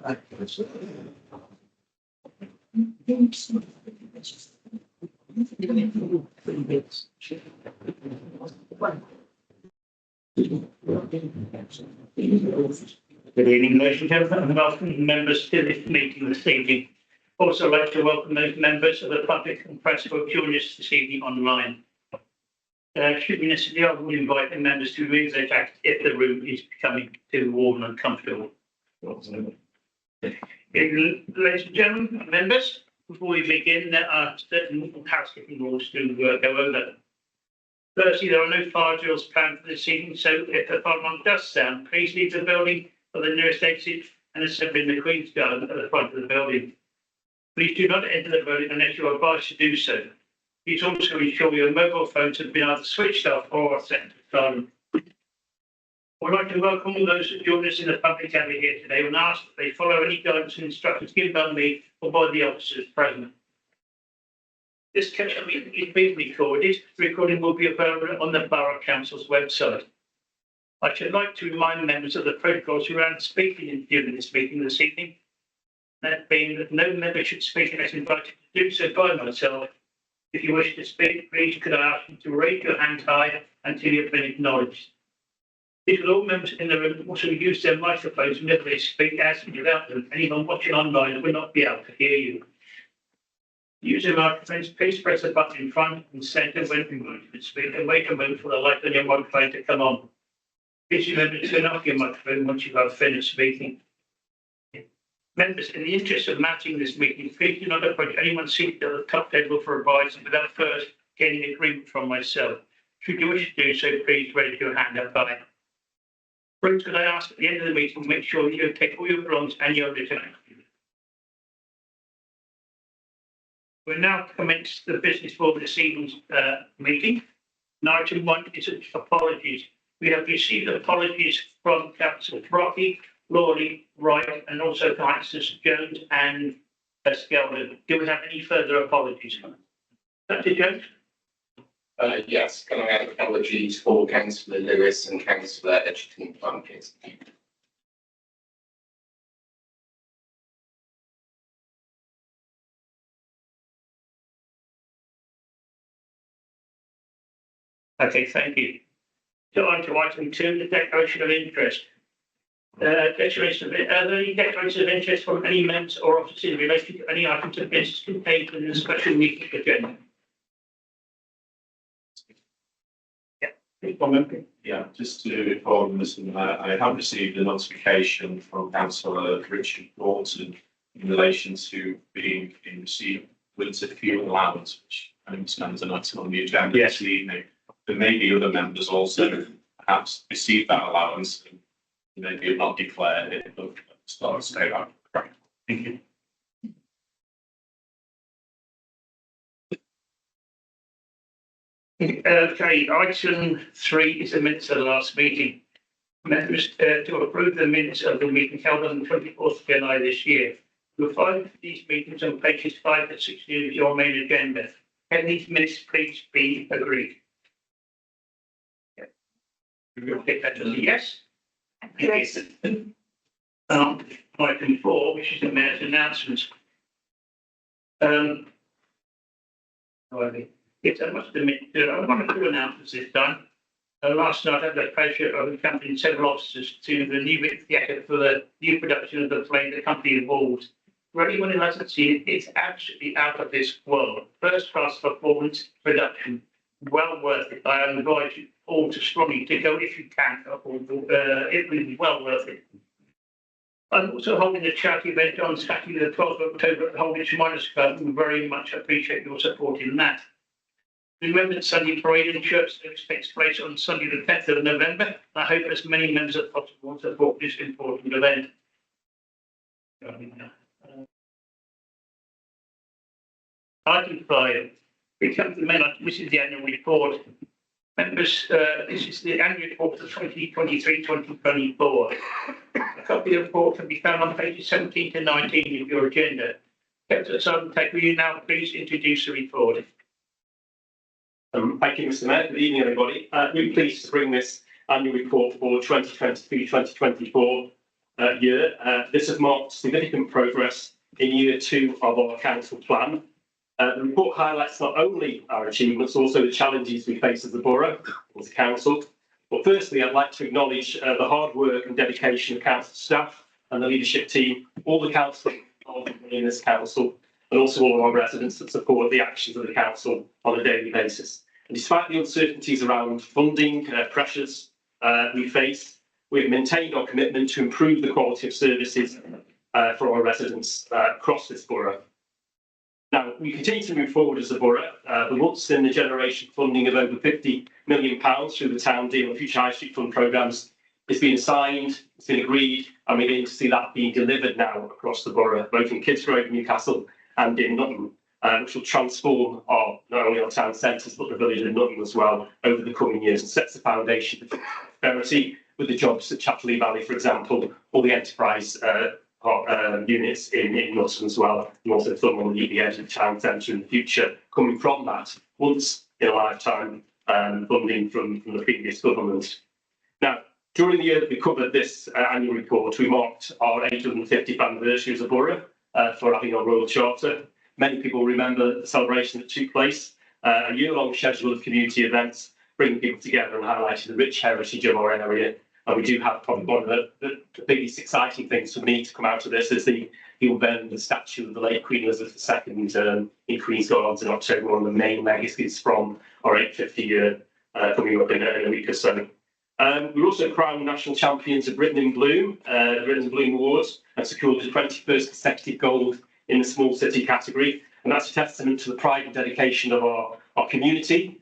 Good evening, ladies and gentlemen, and welcome members to this meeting this evening. Also, I'd like to welcome those members of the public and press who have joined us this evening online. Should we necessarily, I will invite the members to remove their jackets if the room is becoming too warm and uncomfortable. Ladies and gentlemen, members, before we begin, there are certain housekeeping rules to go over. Firstly, there are no fire drills planned for this evening, so if the fire alarm does sound, please leave the building for the nearest exit and assemble in the Queen's Garden at the front of the building. Please do not enter the building unless you are advised to do so. Please also ensure your mobile phones have been either switched off or are set to silent. I would like to welcome all those who join us in the public area here today and ask that they follow any guidance and instructions given by me or by the officers present. This meeting is being recorded. The recording will be available on the Borough Council's website. I should like to remind members of the protocols around speaking during this meeting this evening. That being that no member should speak unless invited to do so by myself. If you wish to speak, please could I ask you to raise your hand high until you've been acknowledged. These will all members in the room also use their microphones whenever they speak, as without them, anyone watching online will not be able to hear you. Using microphones, please press the button in front and centre when you want to speak and wait a moment for the light on your microphone to come on. Please remember to turn off your microphone once you have finished speaking. Members, in the interest of matching this meeting, please do not approach anyone seated at the top table for advice without first getting agreement from myself. Should you wish to do so, please raise your hand up high. Friends, could I ask at the end of the meeting, make sure that you take all your belongings and your return. We'll now commence the business for this evening's meeting. Now, item 1 is apologies. We have received apologies from Councillor Rocky, Lawley, Wright, and also Councillors Jones and Skelton. Do we have any further apologies? Dr. Jones? Yes, can I have apologies for Councillor Lewis and Councillor Edgerton-Plunkett? Okay, thank you. So on to item 2, the declaration of interest. Are there any declarations of interest from any members or officers in relation to any items of business contained in the special meeting agenda? Yeah, just to inform us, I have received a notification from Councillor Richard Norton in relation to being in receipt of winter fuel allowance, which I understand is an item on the agenda this evening. There may be other members also perhaps received that allowance and maybe have not declared it, but start to stay that. Right. Thank you. Okay, item 3 is the minutes of the last meeting. Members to approve the minutes of the meeting held on the 24th of July this year. You'll find these meetings on pages 5 to 16 of your main agenda. Can these minutes please be agreed? We'll take that as a yes. Yes. Item 4, which is the mayor's announcements. Yes, I must admit, I want to do announcements this time. Last night I had the pleasure of accompanying several officers to the new theatre for the new production of the play The Company of Wolves. For anyone who hasn't seen it, it's absolutely out of this world. First class performance, production, well worth it. I invite you all to strongly to go if you can. It will be well worth it. I'm also holding a charity event on Saturday the 12th of October at the Holditch Miners Club. We very much appreciate your support in that. Remember the Sunday parade in church service takes place on Sunday the 10th of November. I hope as many members as possible support this important event. Item 5. We come to the main item. This is the annual report. Members, this is the annual report for 2023-2024. A copy of the report can be found on pages 17 to 19 of your agenda. Councillor Simon Tack, will you now please introduce the report? Thank you, Mr. Mayor. Good evening, everybody. Really pleased to bring this annual report for 2023-2024 year. This has marked significant progress in year 2 of our council plan. The report highlights not only our achievements, also the challenges we face as a borough, as a council. But firstly, I'd like to acknowledge the hard work and dedication of council staff and the leadership team, all the councillors involved in this council, and also all of our residents that support the actions of the council on a daily basis. And despite the uncertainties around funding pressures we face, we've maintained our commitment to improve the quality of services for our residents across this borough. Now, we continue to move forward as a borough. The once in a generation funding of over £50 million through the Town Deal and Future High Street Fund programmes is being signed, it's been agreed, and we're going to see that being delivered now across the borough, both in Kidsgrove, Newcastle and in Nottingham, which will transform not only our town centres but the village of Nottingham as well over the coming years and sets the foundation for prosperity with the jobs at Chatterley Valley, for example, or the enterprise units in Nottingham as well, and also some on the edge of the town centre in the future, coming from that once in a lifetime funding from the previous government. Now, during the year that we covered this annual report, we marked our 850th anniversary as a borough for having our Royal Charter. Many people remember the celebration that took place, a year-long schedule of community events, bringing people together and highlighting the rich heritage of our area. And we do have probably one of the biggest exciting things for me to come out of this is the unveiling the statue of the late Queen Elizabeth II in Queen's Gardens in October, one of the main legacies from our 850 year coming up in a week or so. We're also crowned national champions of Britain in Bloom, the Britain in Bloom Awards, and secured the 21st consecutive gold in the small city category. And that's a testament to the pride and dedication of our community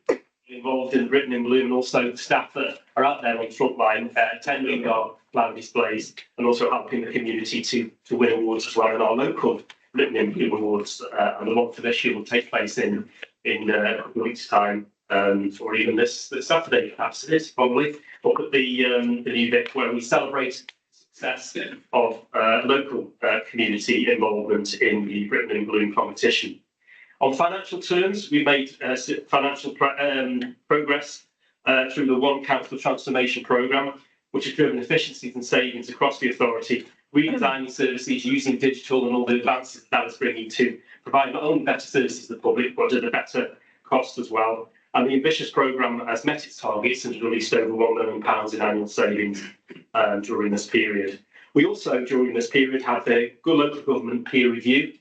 involved in Britain in Bloom, and also the staff that are out there on the front line, attending our flower displays and also helping the community to win awards as well in our local Britain in Bloom Awards. And the one for this year will take place in a couple of weeks' time, or even this Saturday, perhaps it is probably, up at the new bit where we celebrate success of local community involvement in the Britain in Bloom competition. On financial terms, we've made financial progress through the One Council Transformation Programme, which has driven efficiencies and savings across the authority, redesigning services using digital and all the advances that is bringing to provide not only better services to the public, but at a better cost as well. And the ambitious programme has met its targets and released over £1 million in annual savings during this period. We also, during this period, had the Good Local Government peer review,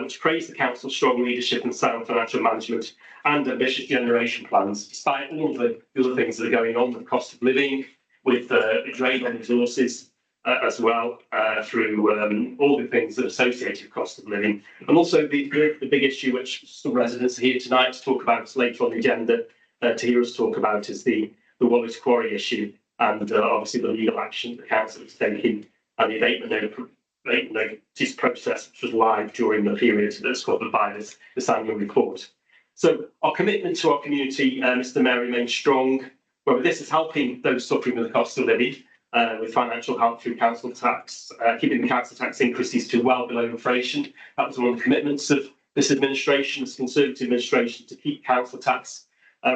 which praised the council's strong leadership and sound financial management and ambitious generation plans, despite all of the other things that are going on, with cost of living, with the drain on resources as well, through all the things that are associated with cost of living. And also the big issue, which some residents are here tonight to talk about later on the agenda, to hear us talk about, is the Wallace Quarry issue, and obviously the legal action the council is taking, and the abatement notice process, which was live during the period that's covered by this annual report. So our commitment to our community, Mr. Mayor, remains strong. Whether this is helping those suffering with the cost of living, with financial help through council tax, keeping the council tax increases to well below inflation. That was one of the commitments of this administration, this Conservative administration, to keep council tax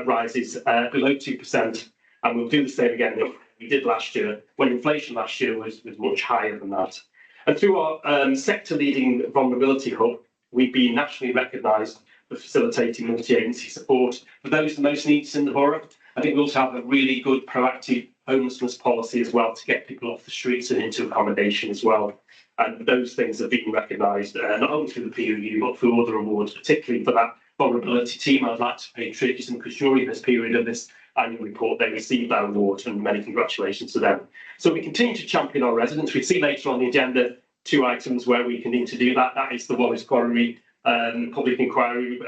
rises below 2%. And we'll do the same again that we did last year, when inflation last year was much higher than that. And through our sector-leading vulnerability hub, we've been nationally recognised for facilitating multi-agency support for those with the most needs in the borough. I think we also have a really good proactive homelessness policy as well to get people off the streets and into accommodation as well. And those things have been recognised not only through the peer review but through other awards, particularly for that vulnerability team. I'd like to pay tribute to them because during this period of this annual report they received that award, and many congratulations to them. So we continue to champion our residents. We see later on the agenda 2 items where we continue to do that. That is the Wallace Quarry public inquiry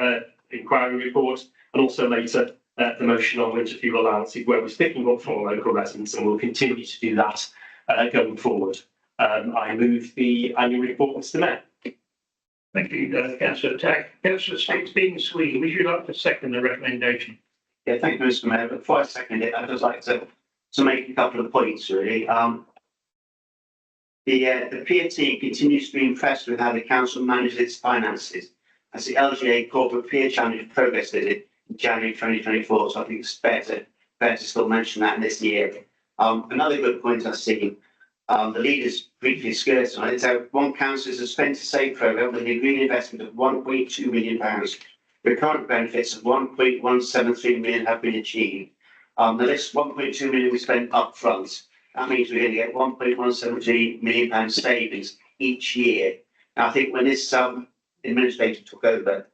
report, and also later the motion on winter fuel allowances, where we're sticking up for our local residents, and we'll continue to do that going forward. I move the annual report, Mr. Mayor. Thank you, Councillor Tack. Councillor Stephen Sweet, would you like to second the recommendation? Yeah, thank you, Mr. Mayor. But before I second it, I'd just like to make a couple of points, really. The PA continues to be impressed with how the council manages its finances, as the LGA Corporate Peer Challenge Progress did it in January 2024. So I think it's fair to still mention that in this year. Another good point I've seen The leaders briefly skirted on it. So one council is a spend to save programme with an agreed investment of £1.2 million. Recurrent benefits of 1.173 million have been achieved. The list 1.2 million we spent up front. That means we're going to get 1.173 million pound savings each year. Now, I think when this administrator took over,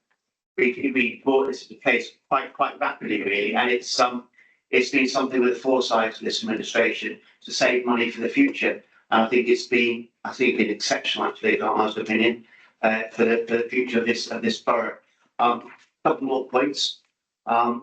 we brought this into place quite rapidly, really, and it's been something with the foresight of this administration to save money for the future. And I think it's been exceptional, actually, in my honest opinion, for the future of this borough. Couple more points. At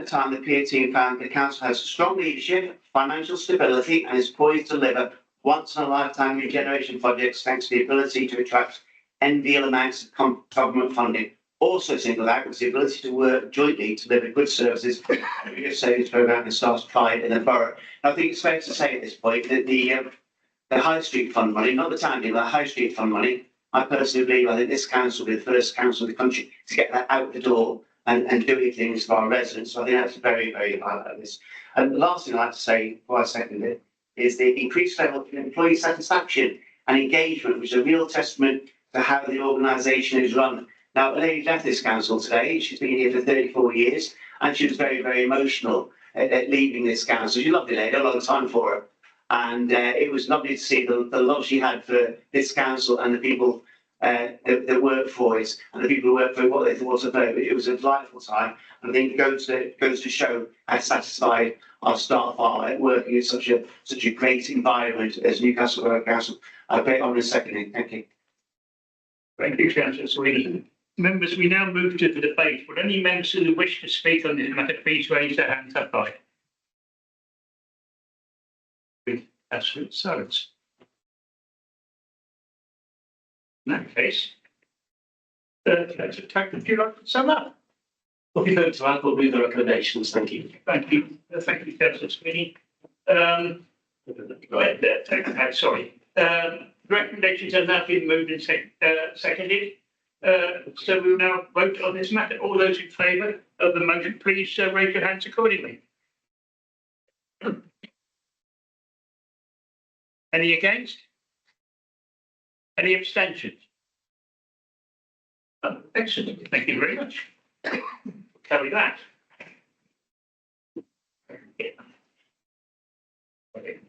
the time, the peer team found the council has strong leadership, financial stability, and is poised to deliver once-in-a-lifetime regeneration projects thanks to the ability to attract enviable amounts of government funding. Also singled out was the ability to work jointly to deliver good services and a savings programme and staff pride in the borough. I think it's fair to say at this point that the High Street Fund money, not the town, but the High Street Fund money, I personally believe I think this council will be the first council in the country to get that out the door and doing things for our residents. So I think that's very, very hard at this. And the last thing I'd like to say before I second it is the increased level of employee satisfaction and engagement, which is a real testament to how the organisation is run. Now, a lady left this council today. She's been here for 34 years, and she was very, very emotional at leaving this council. She's a lovely lady, a lot of time for her. And it was lovely to see the love she had for this council and the people that work for it, and the people who work for it, what they thought of her. It was a delightful time. I think it goes to show how satisfied our staff are at working in such a great environment as Newcastle Borough Council. I pay on a second. Thank you. Thank you, Councillor Sweeney. Members, we now move to the debate. Would any members who wish to speak on this matter please raise their hands up high? With absolute silence. In that case, Councillor Tack, would you like to sum up? Looking forward to that, we'll move the recommendations. Thank you. Thank you. Thank you, Councillor Sweeney. Sorry. Recommendations have now been moved and seconded. So we will now vote on this matter. All those in favour of the motion, please raise your hands accordingly. Any against? Any abstentions? Oh, excellent. Thank you very much. We'll carry that. Yeah. Okay.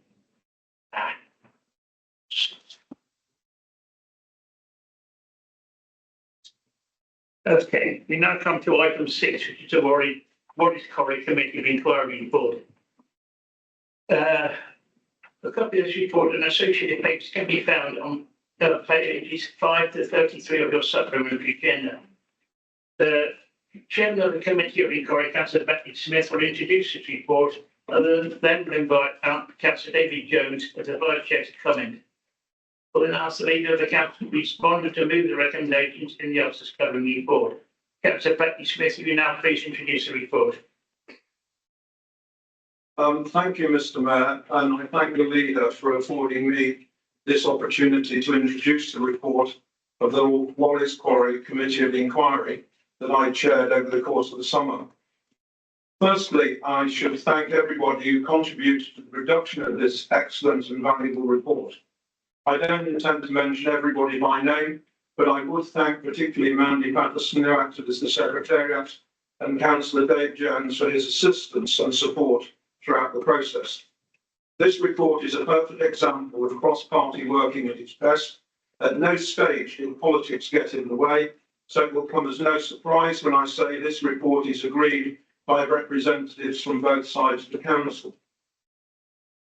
Okay, we now come to item 6, which is the Warris Corrie Committee of Inquiry report. A copy of this report and associated papers can be found on pages 5 to 33 of your supplementary agenda. The chairman of the Committee of Inquiry, Councillor Becky Smith, will introduce this report, and then will invite Councillor David Jones as the vice chair to comment. We'll then ask the leader of the council to respond to move the recommendations in the officers covering the report. Councillor Becky Smith, will you now please introduce the report? Thank you, Mr. Mayor, and I thank the leader for affording me this opportunity to introduce the report of the Warris Corrie Committee of Inquiry that I chaired over the course of the summer. Firstly, I should thank everybody who contributed to the production of this excellent and valuable report. I don't intend to mention everybody by name, but I would thank particularly Mandy Patterson, who acted as the Secretariat, and Councillor Dave Jones for his assistance and support throughout the process. This report is a perfect example of cross-party working at its best. At no stage did politics get in the way, so it will come as no surprise when I say this report is agreed by representatives from both sides of the council.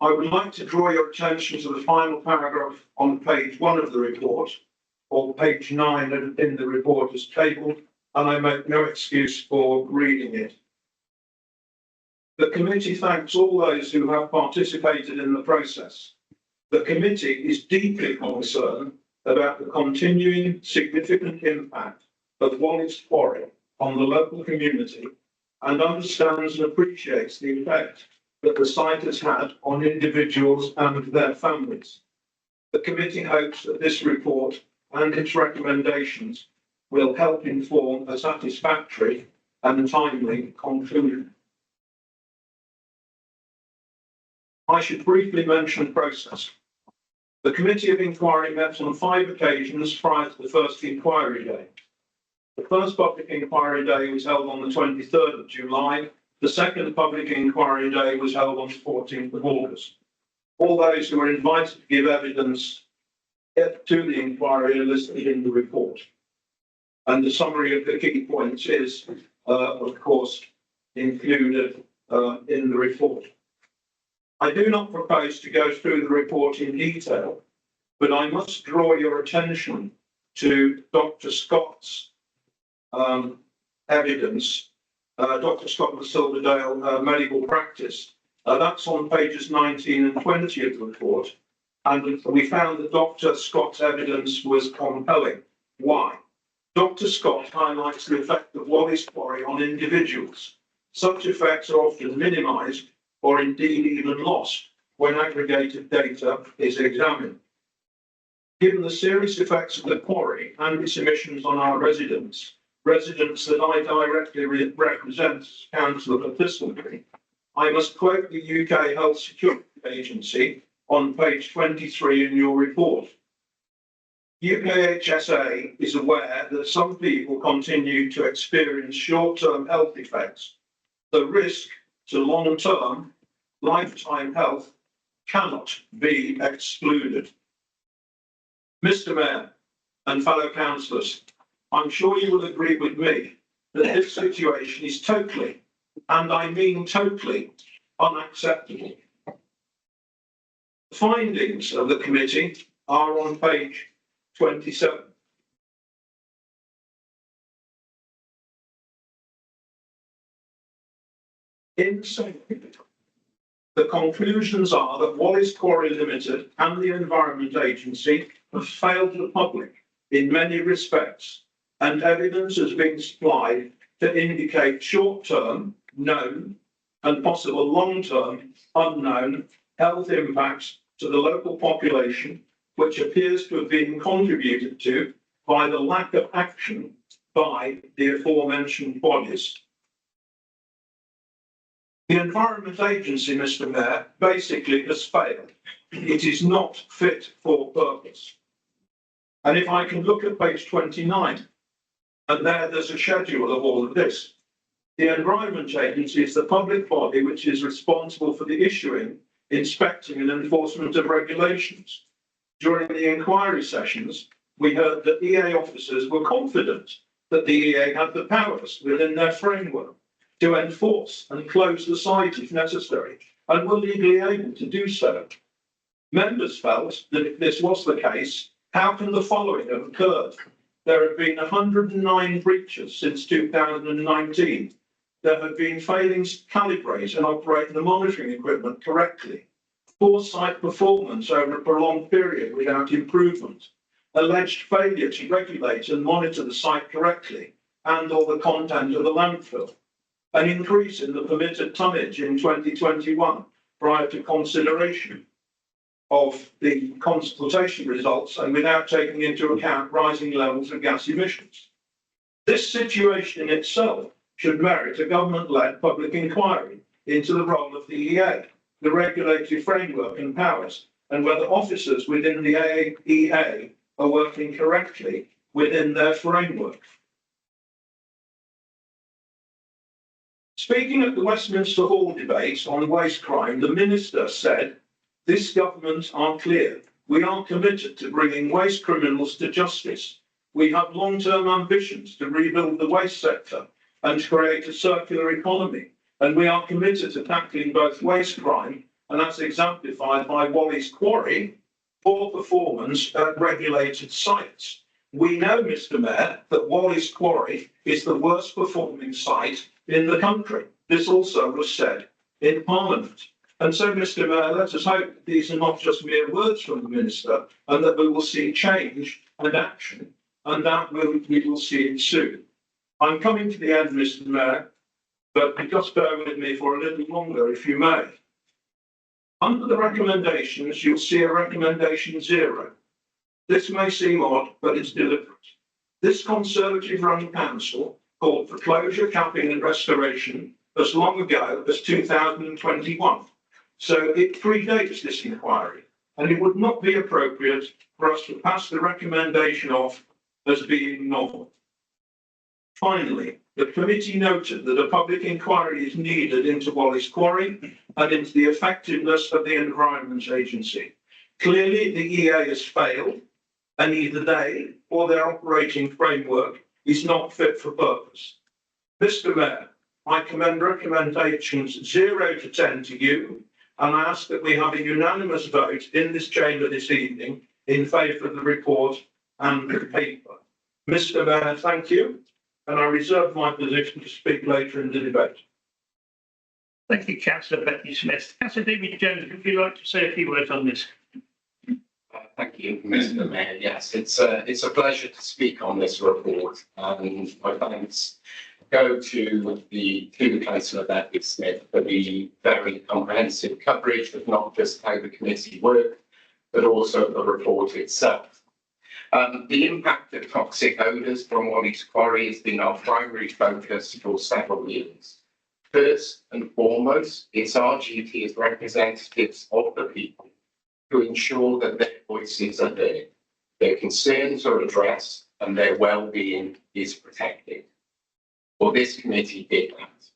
I would like to draw your attention to the final paragraph on page 1 of the report, or page 9 in the report as tabled, and I make no excuse for reading it. The committee thanks all those who have participated in the process. The committee is deeply concerned about the continuing significant impact of Warris Corrie on the local community and understands and appreciates the effect that the site has had on individuals and their families. The committee hopes that this report and its recommendations will help inform a satisfactory and timely conclusion. I should briefly mention process. The Committee of Inquiry met on 5 occasions prior to the first inquiry day. The first public inquiry day was held on the 23rd of July. The second public inquiry day was held on the 14th of August. All those who were invited to give evidence to the inquiry are listed in the report. And the summary of the key points is, of course, included in the report. I do not propose to go through the report in detail, but I must draw your attention to Dr. Scott's evidence, Dr. Scott of Silverdale medical practice. That's on pages 19 and 20 of the report. And we found that Dr. Scott's evidence was compelling. Why? Dr. Scott highlights the effect of Wally's quarry on individuals. Such effects are often minimised or indeed even lost when aggregated data is examined. Given the serious effects of the quarry and its emissions on our residents that I directly represent as Councillor for Thistlebury, I must quote the UK Health Security Agency on page 23 in your report. UKHSA is aware that some people continue to experience short-term health effects. The risk to long-term lifetime health cannot be excluded. Mr. Mayor and fellow councillors, I'm sure you will agree with me that this situation is totally, and I mean totally, unacceptable. The findings of the committee are on page 27. In summary, the conclusions are that Wally's Quarry Limited and the Environment Agency have failed the public in many respects, and evidence has been supplied to indicate short-term, known, and possible long-term, unknown health impacts to the local population, which appears to have been contributed to by the lack of action by the aforementioned bodies. The Environment Agency, Mr. Mayor, basically has failed. It is not fit for purpose. And if I can look at page 29, and there's a schedule of all of this. The Environment Agency is the public body which is responsible for the issuing, inspecting and enforcement of regulations. During the inquiry sessions, we heard that EA officers were confident that the EA had the powers within their framework to enforce and close the site if necessary, and were legally able to do so. Members felt that if this was the case, how can the following have occurred? There have been 109 breaches since 2019. There have been failings to calibrate and operate the monitoring equipment correctly. Poor site performance over a prolonged period without improvement. Alleged failure to regulate and monitor the site correctly and or the content of the landfill. An increase in the permitted tonnage in 2021 prior to consideration of the consultation results and without taking into account rising levels of gas emissions. This situation in itself should merit a government-led public inquiry into the role of the EA, the regulatory framework and powers, and whether officers within the EA are working correctly within their framework. Speaking at the Westminster Hall debate on waste crime, the Minister said, "This government are clear. We are committed to bringing waste criminals to justice. We have long-term ambitions to rebuild the waste sector and create a circular economy. And we are committed to tackling both waste crime, and that's exemplified by Wally's Quarry, poor performance at regulated sites. We know, Mr. Mayor, that Wally's Quarry is the worst performing site in the country. This also was said in Parliament. And so, Mr. Mayor, let us hope that these are not just mere words from the Minister, and that we will see change and action, and that we will see it soon." I'm coming to the end, Mr. Mayor, but just bear with me for a little longer, if you may. Under the recommendations, you'll see a recommendation 0. This may seem odd, but it's deliberate. This Conservative-run council called for closure, capping and restoration as long ago as 2021. So it predates this inquiry, and it would not be appropriate for us to pass the recommendation off as being novel. Finally, the committee noted that a public inquiry is needed into Wally's Quarry and into the effectiveness of the Environment Agency. Clearly, the EA has failed, and either they or their operating framework is not fit for purpose. Mr. Mayor, I commend recommendations 0 to 10 to you, and I ask that we have a unanimous vote in this chamber this evening in favour of the report and the paper. Mr. Mayor, thank you, and I reserve my position to speak later in the debate. Thank you, Councillor Becky Smith. Councillor David Jones, would you like to say a few words on this? Thank you, Mr. Mayor. Yes, it's a pleasure to speak on this report, and my thanks go to Councillor Becky Smith for the very comprehensive coverage of not just how the committee worked, but also the report itself. The impact of toxic odours from Wally's Quarry has been our primary focus for several years. First and foremost, it's our duty as representatives of the people to ensure that their voices are heard, their concerns are addressed, and their well-being is protected. Well, this committee did that.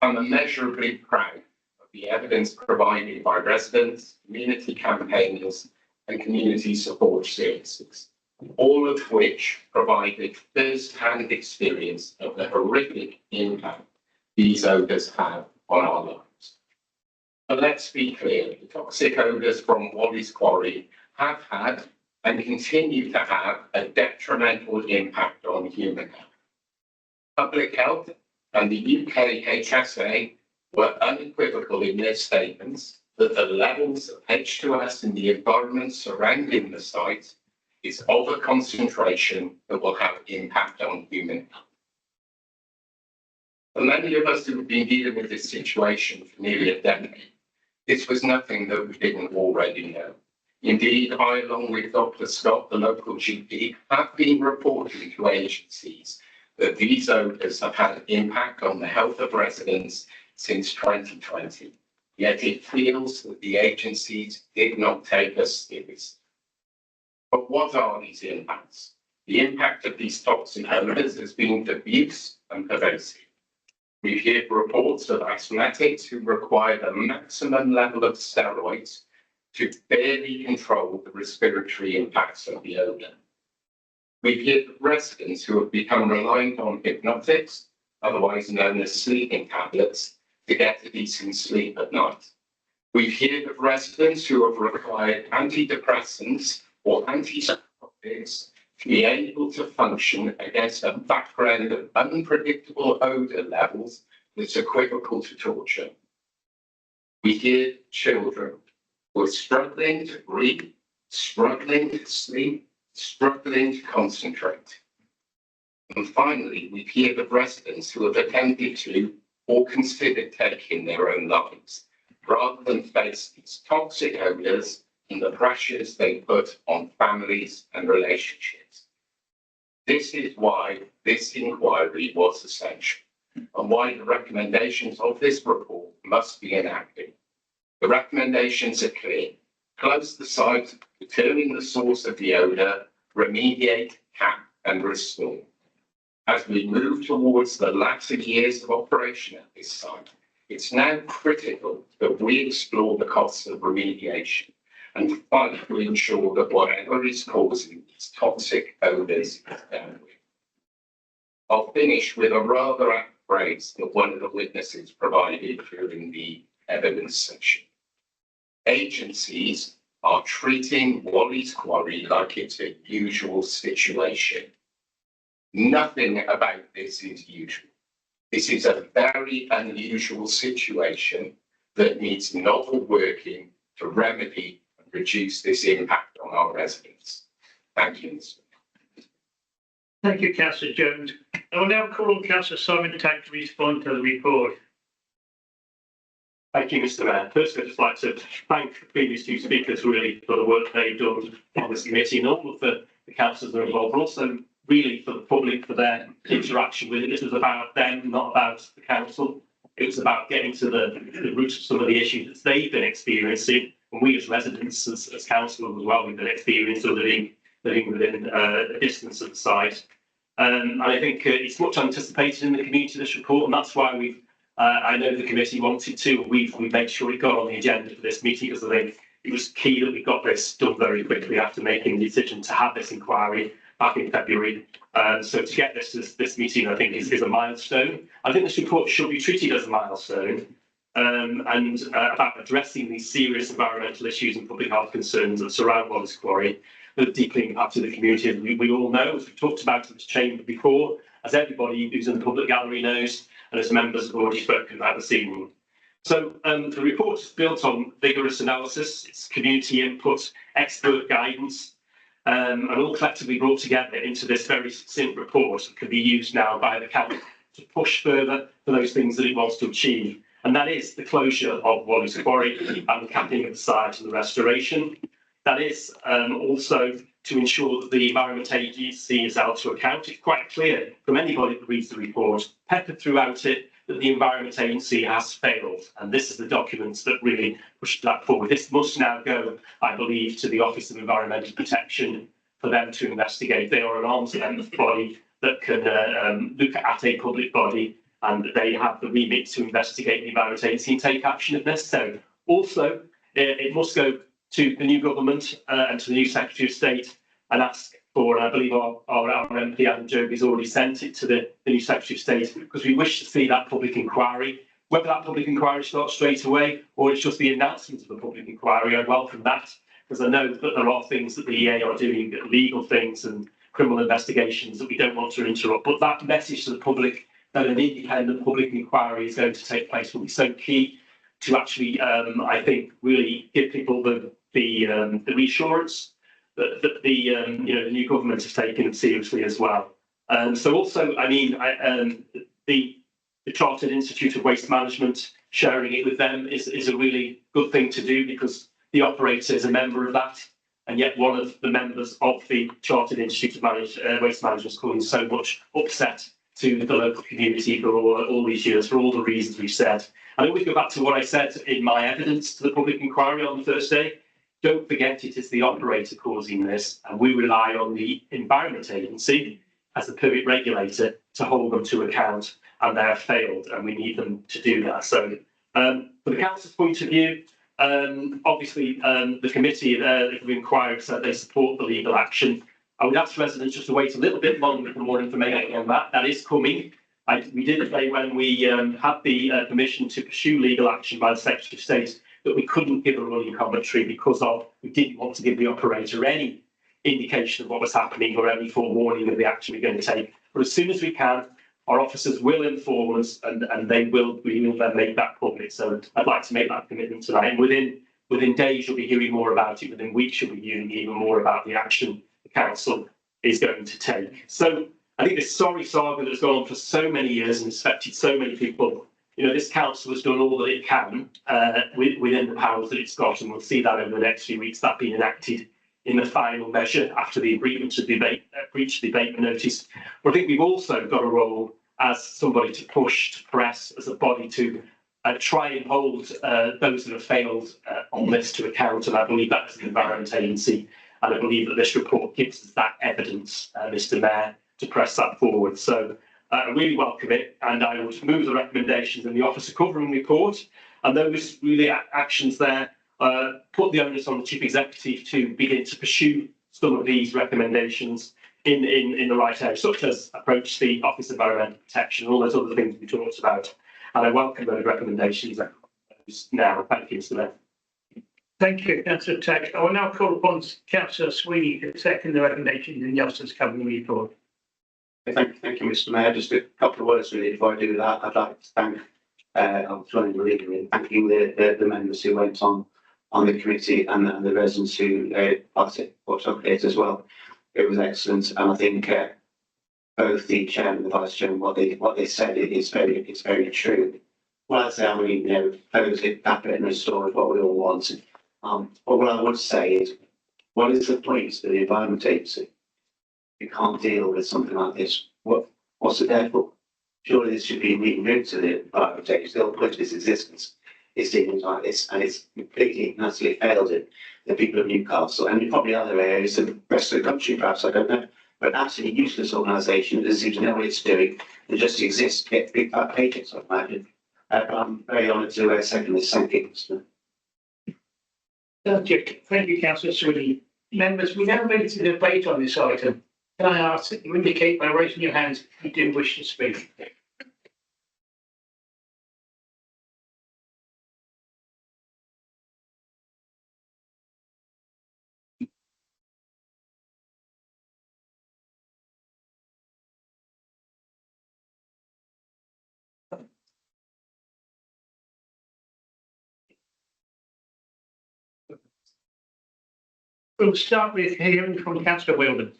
I'm immeasurably proud of the evidence provided by residents, community campaigners, and community support services, all of which provided first-hand experience of the horrific impact these odours have on our lives. But let's be clear, the toxic odours from Wally's Quarry have had and continue to have a detrimental impact on human health. Public Health and the UK HSA were unequivocal in their statements that the levels of H2S in the environment surrounding the site is of a concentration that will have impact on human health. For many of us who have been dealing with this situation for nearly a decade, this was nothing that we didn't already know. Indeed, I, along with Dr. Scott, the local GP, have been reporting to agencies that these odours have had an impact on the health of residents since 2020. Yet it feels that the agencies did not take us seriously. But what are these impacts? The impact of these toxic odours has been diffuse and pervasive. We've heard reports of asthmatics who require the maximum level of steroids to barely control the respiratory impacts of the odour. We've heard of residents who have become reliant on hypnotics, otherwise known as sleeping tablets, to get a decent sleep at night. We've heard of residents who have required antidepressants or antipsychotics to be able to function against a background of unpredictable odour levels that's equivocal to torture. We hear children who are struggling to breathe, struggling to sleep, struggling to concentrate. And finally, we hear of residents who have attempted to or considered taking their own lives, rather than face these toxic odours and the pressures they put on families and relationships. This is why this inquiry was essential, and why the recommendations of this report must be enacted. The recommendations are clear: close the site, determine the source of the odour, remediate, cap and restore. As we move towards the latter years of operation at this site, it's now critical that we explore the costs of remediation and fight to ensure that whatever is causing these toxic odours is dealt with. I'll finish with a rather apt phrase that one of the witnesses provided during the evidence session. Agencies are treating Wally's Quarry like it's a usual situation. Nothing about this is usual. This is a very unusual situation that needs novel working to remedy and reduce this impact on our residents. Thank you, Mr. Thank you, Councillor Jones. I will now call on Councillor Simon Tagg to respond to the report. Thank you, Mr. Mayor. First, I'd just like to thank the previous two speakers really for the work they've done on this committee and all of the councillors that are involved, but also really for the public for their interaction with it. This was about them, not about the council. It was about getting to the root of some of the issues that they've been experiencing, and we as residents, as councillors as well, we've been experiencing living within a distance of the site. And I think it's much anticipated in the community, this report, and that's why we've. I know the committee wanted to. We made sure it got on the agenda for this meeting because I think it was key that we got this done very quickly after making the decision to have this inquiry back in February. So to get this meeting, I think, is a milestone. I think this report should be treated as a milestone and about addressing these serious environmental issues and public health concerns that surround Wallace Quarry that deeply impacted the community. As we all know, as we've talked about in this chamber before, as everybody who's in the public gallery knows, and as members have already spoken about this evening. So the report is built on vigorous analysis, it's community input, expert guidance, and all collectively brought together into this very succinct report that can be used now by the council to push further for those things that it wants to achieve. And that is the closure of Wallace Quarry and the capping of the site and the restoration. That is also to ensure that the Environment Agency is held to account. It's quite clear from anybody that reads the report, peppered throughout it, that the Environment Agency has failed. And this is the documents that really push that forward. This must now go, I believe, to the Office of Environmental Protection for them to investigate. They are an arm's length body that can look at a public body, and they have the remit to investigate the Environment Agency and take action if necessary. Also, it must go to the new government and to the new Secretary of State and ask for, and I believe our MP Adam Joby's already sent it to the new Secretary of State, because we wish to see that public inquiry. Whether that public inquiry starts straight away or it's just the announcement of a public inquiry, I welcome that, because I know that there are things that the EA are doing, legal things and criminal investigations that we don't want to interrupt. But that message to the public that an independent public inquiry is going to take place will be so key to actually, I think, really give people the reassurance that the new government has taken seriously as well. So also, I mean, the Chartered Institute of Waste Management, sharing it with them is a really good thing to do, because the operator is a member of that, and yet one of the members of the Chartered Institute of Waste Management is causing so much upset to the local community for all these years, for all the reasons we've said. I always go back to what I said in my evidence to the public inquiry on the first day. Don't forget, it is the operator causing this, and we rely on the Environment Agency as the permit regulator to hold them to account, and they have failed, and we need them to do that. So from the council's point of view, obviously the committee of inquiry said they support the legal action. I would ask residents just to wait a little bit longer for more information on that. That is coming. We did say when we had the permission to pursue legal action by the Secretary of State that we couldn't give a running commentary because we didn't want to give the operator any indication of what was happening or any forewarning of the action we're going to take. But as soon as we can, our officers will inform us, and we will then make that public. So I'd like to make that commitment tonight. And within days, you'll be hearing more about it. Within weeks, you'll be hearing even more about the action the council is going to take. So I think this sorry saga that's gone on for so many years and has affected so many people, this council has done all that it can within the powers that it's got, and we'll see that over the next few weeks, that being enacted in the final measure after the agreement to breach the abatement notice. But I think we've also got a role as somebody to push, to press, as a body to try and hold those that have failed on this to account, and I believe that's the Environment Agency, and I believe that this report gives us that evidence, Mr Mayor, to press that forward. So I really welcome it, and I would move the recommendations in the officer covering report, and those really actions there put the onus on the Chief Executive to begin to pursue some of these recommendations in the right area, such as approach the Office of Environmental Protection and all those other things we talked about. And I welcome those recommendations now. Thank you, Mr Mayor. Thank you, Councillor Tack. I will now call upon Councillor Sweeney to second the recommendations in the officer's covering report. Thank you, Mr Mayor. Just a couple of words really before I do that. I'd like to thank, I'm joining the leader in thanking the members who went on the committee and the residents who participated as well. It was excellent, and I think both the chairman and the vice chairman, what they said is very true. Well, I say, I mean, close it, tap it, and restore is what we all want. But what I would say is, what is the point of the Environment Agency? You can't deal with something like this. What's it there for? Surely this should be removed to the parliamentary, still put its existence. It's things like this, and it's completely and utterly failed it. The people of Newcastle and probably other areas of the rest of the country, perhaps, I don't know. But absolutely useless organisation that doesn't seem to know what it's doing and just exists, get big fat paychecks, I imagine. I'm very honoured to second this. Thank you, Mr. Thank you, Councillor Sweeney. Members, we now move to debate on this item. Can I ask that you indicate by raising your hands if you do wish to speak? We'll start with hearing from Councillor Wheeldon.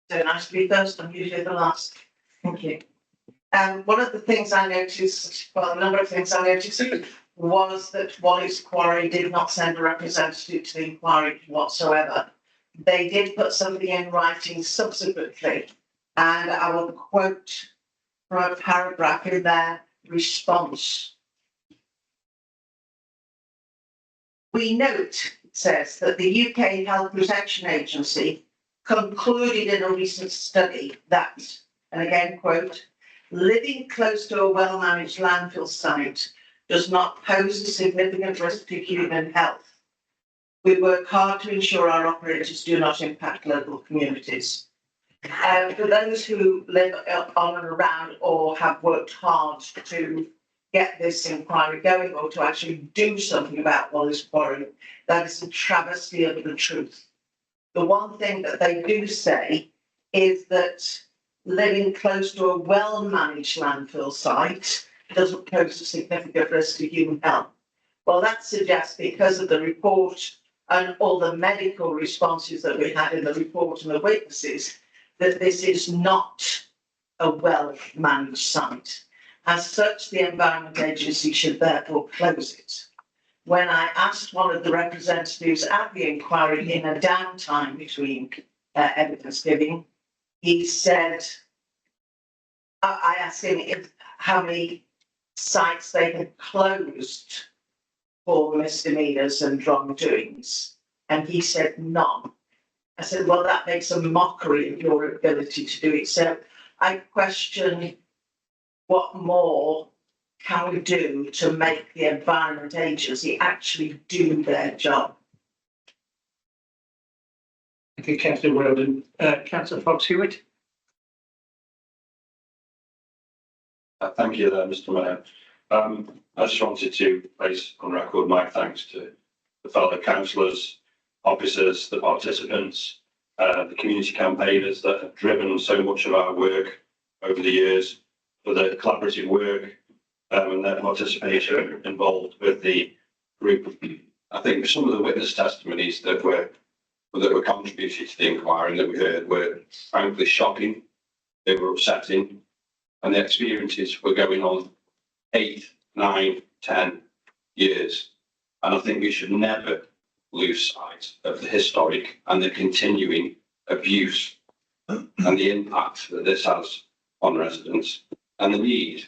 So nice to be first, I'm usually the last. Thank you. One of the things I noticed, well, a number of things I noticed was that Wally's Quarry did not send a representative to the inquiry whatsoever. They did put something in writing subsequently, and I will quote from a paragraph in their response. We note, it says, that the UK Health Protection Agency concluded in a recent study that, and again quote, living close to a well-managed landfill site does not pose a significant risk to human health. We work hard to ensure our operators do not impact local communities. For those who live on and around or have worked hard to get this inquiry going or to actually do something about Wally's Quarry, that is a travesty of the truth. The one thing that they do say is that living close to a well-managed landfill site doesn't pose a significant risk to human health. Well, that suggests, because of the report and all the medical responses that we had in the report and the witnesses, that this is not a well-managed site. As such, the Environment Agency should therefore close it. When I asked one of the representatives at the inquiry in a downtime between evidence giving, he said, I asked him how many sites they had closed for misdemeanors and wrongdoings, and he said none. I said, well, that makes a mockery of your ability to do it. So I question, what more can we do to make the Environment Agency actually do their job? Thank you, Councillor Wheeldon. Councillor Fox-Hewitt. Thank you there, Mr. Mayor. I just wanted to place on record my thanks to the fellow councillors, officers, the participants, the community campaigners that have driven so much of our work over the years, for the collaborative work and their participation involved with the group. I think some of the witness testimonies that were contributed to the inquiry that we heard were frankly shocking. They were upsetting, and the experiences were going on 8, 9, 10 years. And I think we should never lose sight of the historic and the continuing abuse and the impact that this has on residents, and the need,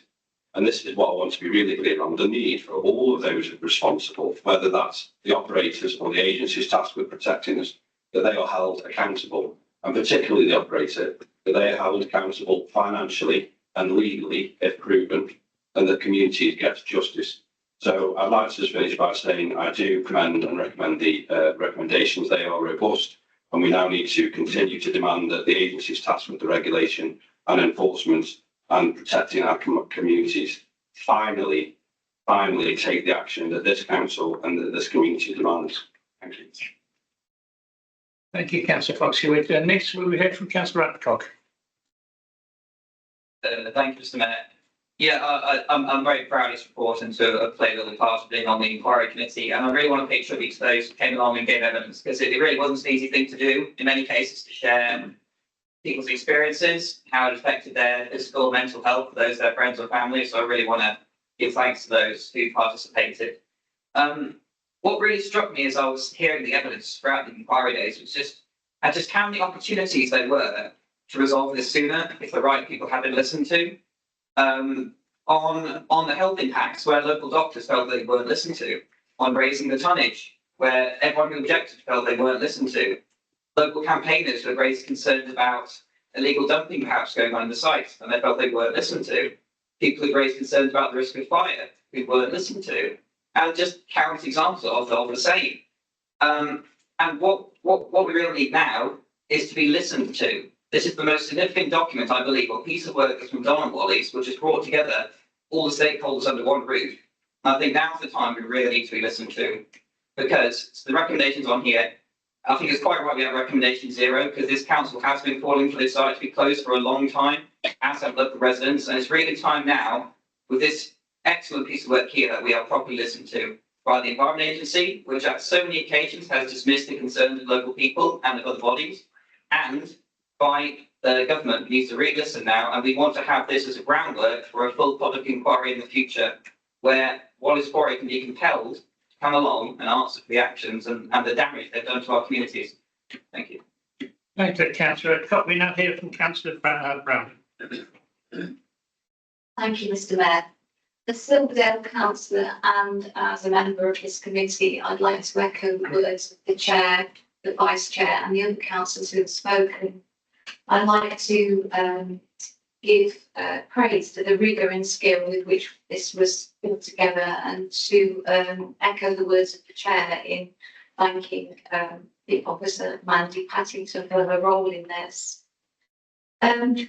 and this is what I want to be really clear on, the need for all of those responsible, whether that's the operators or the agencies tasked with protecting us, that they are held accountable, and particularly the operator, that they are held accountable financially and legally if proven, and the community gets justice. So I'd like to just finish by saying I do commend and recommend the recommendations. They are robust, and we now need to continue to demand that the agencies tasked with the regulation and enforcement and protecting our communities finally take the action that this council and that this community demands. Thank you. Thank you, Councillor Fox-Hewitt. Next, we'll hear from Councillor Adcock. Thank you, Mr. Mayor. Yeah, I'm very proud of this report and to have played a little part of being on the inquiry committee. And I really want to pay tribute to those who came along and gave evidence, because it really wasn't an easy thing to do in many cases, to share people's experiences, how it affected their physical and mental health, those their friends or family. So I really want to give thanks to those who participated. What really struck me as I was hearing the evidence throughout the inquiry days was just how many opportunities there were to resolve this sooner if the right people had been listened to. On the health impacts, where local doctors felt they weren't listened to, on raising the tonnage, where everyone who objected felt they weren't listened to, local campaigners who had raised concerns about illegal dumping perhaps going on in the site and they felt they weren't listened to, people who raised concerns about the risk of fire who weren't listened to, and just countless examples of the same. And what we really need now is to be listened to. This is the most significant document, I believe, or piece of work that's from Don and Wally's, which has brought together all the stakeholders under one roof. And I think now's the time we really need to be listened to, because the recommendations on here, I think it's quite right we have recommendation 0, because this council has been calling for this site to be closed for a long time, as have local residents, and it's really time now, with this excellent piece of work here, that we are properly listened to by the Environment Agency, which at so many occasions has dismissed the concerns of local people and of other bodies, and by the government, who needs to really listen now, and we want to have this as a groundwork for a full public inquiry in the future, where Wally's Quarry can be compelled to come along and answer for the actions and the damage they've done to our communities. Thank you. Thank you, Councillor Epcot. We now hear from Councillor Brown. Thank you, Mr. Mayor. As Silverdale councillor and as a member of this committee, I'd like to echo the words of the chair, the vice chair and the other councillors who have spoken. I'd like to give praise to the rigour and skill with which this was put together, and to echo the words of the chair in thanking the officer Mandy Pattington for her role in this.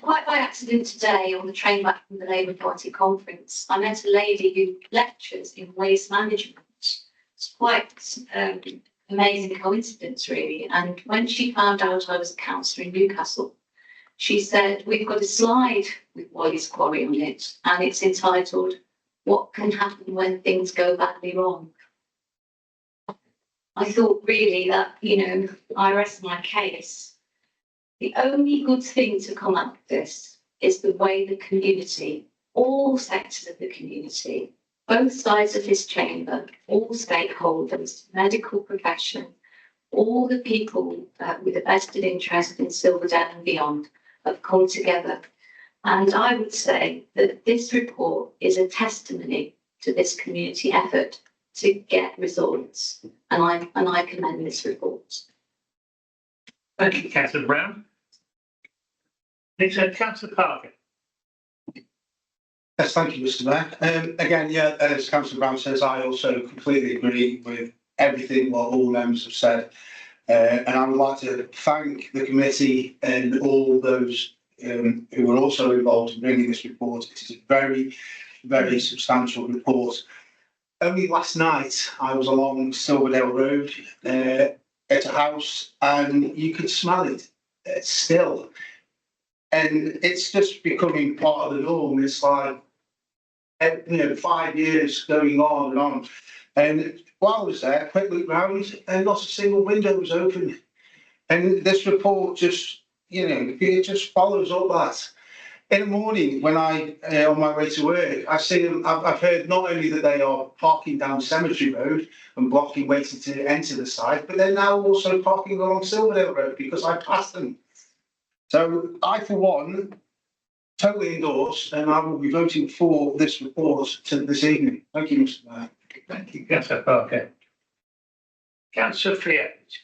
Quite by accident today, on the train back from the Labour Party conference, I met a lady who lectures in waste management. It's quite amazing coincidence, really. And when she found out I was a councillor in Newcastle, she said, we've got a slide with Wally's Quarry on it, and it's entitled, "What Can Happen When Things Go Badly Wrong?" I thought really that, I rest my case. The only good thing to come out of this is the way the community, all sectors of the community, both sides of this chamber, all stakeholders, medical profession, all the people with a vested interest in Silverdale and beyond have come together. And I would say that this report is a testimony to this community effort to get results. And I commend this report. Thank you, Councillor Brown. Next, Councillor Parker. Yes, thank you, Mr. Mayor. Again, as Councillor Brown says, I also completely agree with everything what all members have said. And I would like to thank the committee and all those who were also involved in bringing this report. It is a very, very substantial report. Only last night I was along Silverdale Road at a house, and you could smell it still. And it's just becoming part of the norm. It's like, 5 years going on and on. And while I was there, quick look round, and not a single window was open. And this report just, it just follows up that. In the morning, when on my way to work, I see them. I've heard not only that they are parking down Cemetery Road and blocking, waiting to enter the site, but they're now also parking along Silverdale Road because I passed them. So I, for one, totally endorse, and I will be voting for this report this evening. Thank you, Mr. Mayor. Thank you, Councillor Parker. Councillor Friett.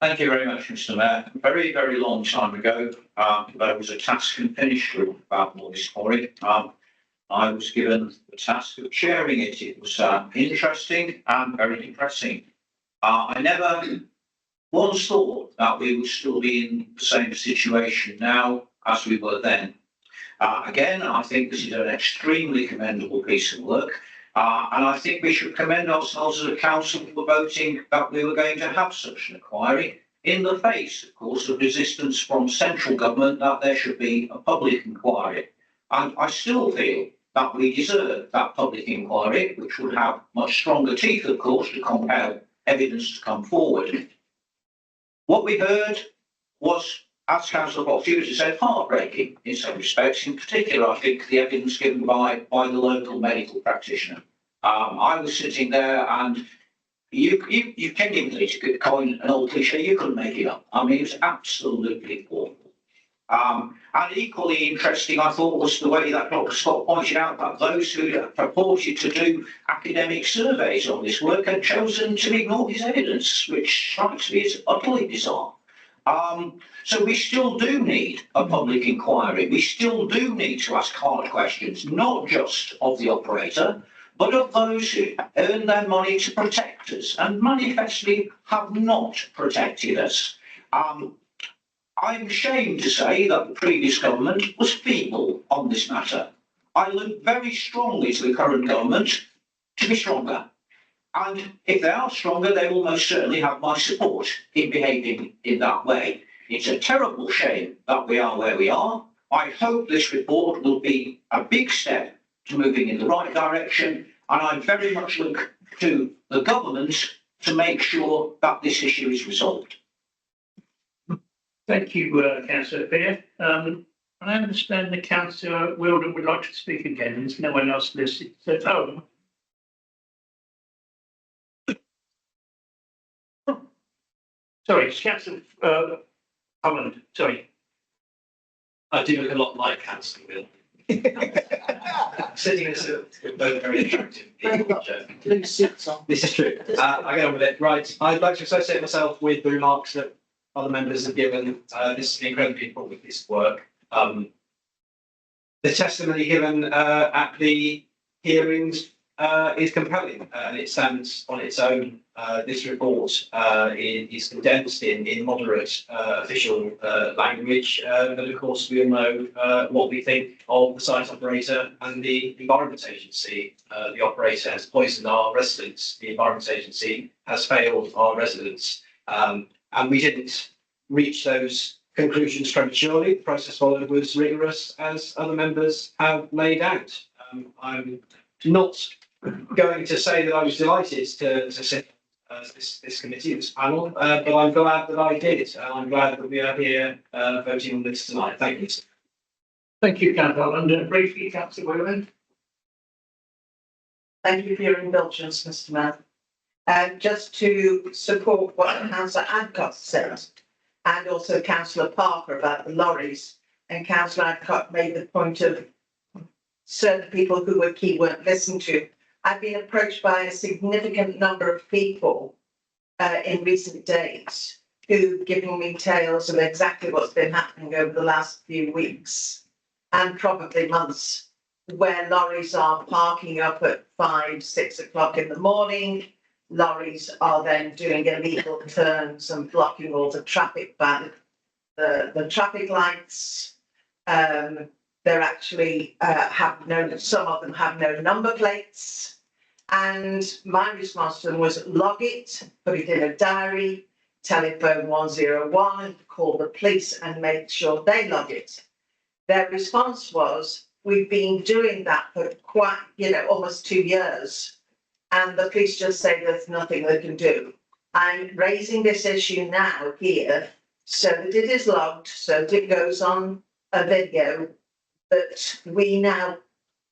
Thank you very much, Mr. Mayor. A very, very long time ago, there was a task and finish group about Wally's Quarry. I was given the task of chairing it. It was interesting and very depressing. I never once thought that we would still be in the same situation now as we were then. Again, I think this is an extremely commendable piece of work. And I think we should commend ourselves as a council for voting that we were going to have such an inquiry, in the face, of course, of resistance from central government that there should be a public inquiry. And I still feel that we deserve that public inquiry, which would have much stronger teeth, of course, to compel evidence to come forward. What we heard was, as Councillor Fox-Hughes said, heartbreaking in some respects. In particular, I think the evidence given by the local medical practitioner. I was sitting there, and you genuinely, to coin an old cliche, you couldn't make it up. I mean, it was absolutely awful. And equally interesting, I thought, was the way that Dr. Scott pointed out that those who purported to do academic surveys on this work had chosen to ignore his evidence, which strikes me as utterly bizarre. So we still do need a public inquiry. We still do need to ask hard questions, not just of the operator, but of those who earn their money to protect us and manifestly have not protected us. I'm ashamed to say that the previous government was feeble on this matter. I look very strongly to the current government to be stronger. And if they are stronger, they will most certainly have my support in behaving in that way. It's a terrible shame that we are where we are. I hope this report will be a big step to moving in the right direction. And I very much look to the government to make sure that this issue is resolved. Thank you, councillor Beer. I understand the councillor Wilden would like to speak again. There's no one else listed. So, sorry, it's councillor Holland. Sorry. I do look a lot like Councillor Will. Sitting as both very attractive people. Blue suits on. This is true. I get on with it. Right. I'd like to associate myself with the remarks that other members have given. This is an incredibly important piece of work. The testimony given at the hearings is compelling and it stands on its own. This report is condensed in moderate official language, but of course we all know what we think of the site operator and the Environment Agency. The operator has poisoned our residents, the Environment Agency has failed our residents, and we didn't reach those conclusions prematurely. The process followed was rigorous, as other members have laid out. I'm not going to say that I was delighted to sit this committee, this panel, but I'm glad that I did. I'm glad that we are here voting on this tonight. Thank you. Thank you, councillor Holland. Briefly, councillor Wilden. Thank you for your indulgence, Mr. Mayor. Just to support what councillor Adcock said, and also councillor Parker about the lorries, and councillor Adcock made the point of certain people who were key weren't listened to. I've been approached by a significant number of people in recent days who've given me tales of exactly what's been happening over the last few weeks and probably months, where lorries are parking up at 5, 6 o'clock in the morning. Lorries are then doing illegal turns and blocking all the traffic the traffic lights. They're actually some of them have no number plates. And my response to them was log it, put it in a diary, telephone 101, call the police and make sure they log it. Their response was, we've been doing that for quite, almost 2 years. And the police just say there's nothing they can do. I'm raising this issue now here so that it is logged, so that it goes on a video, that we now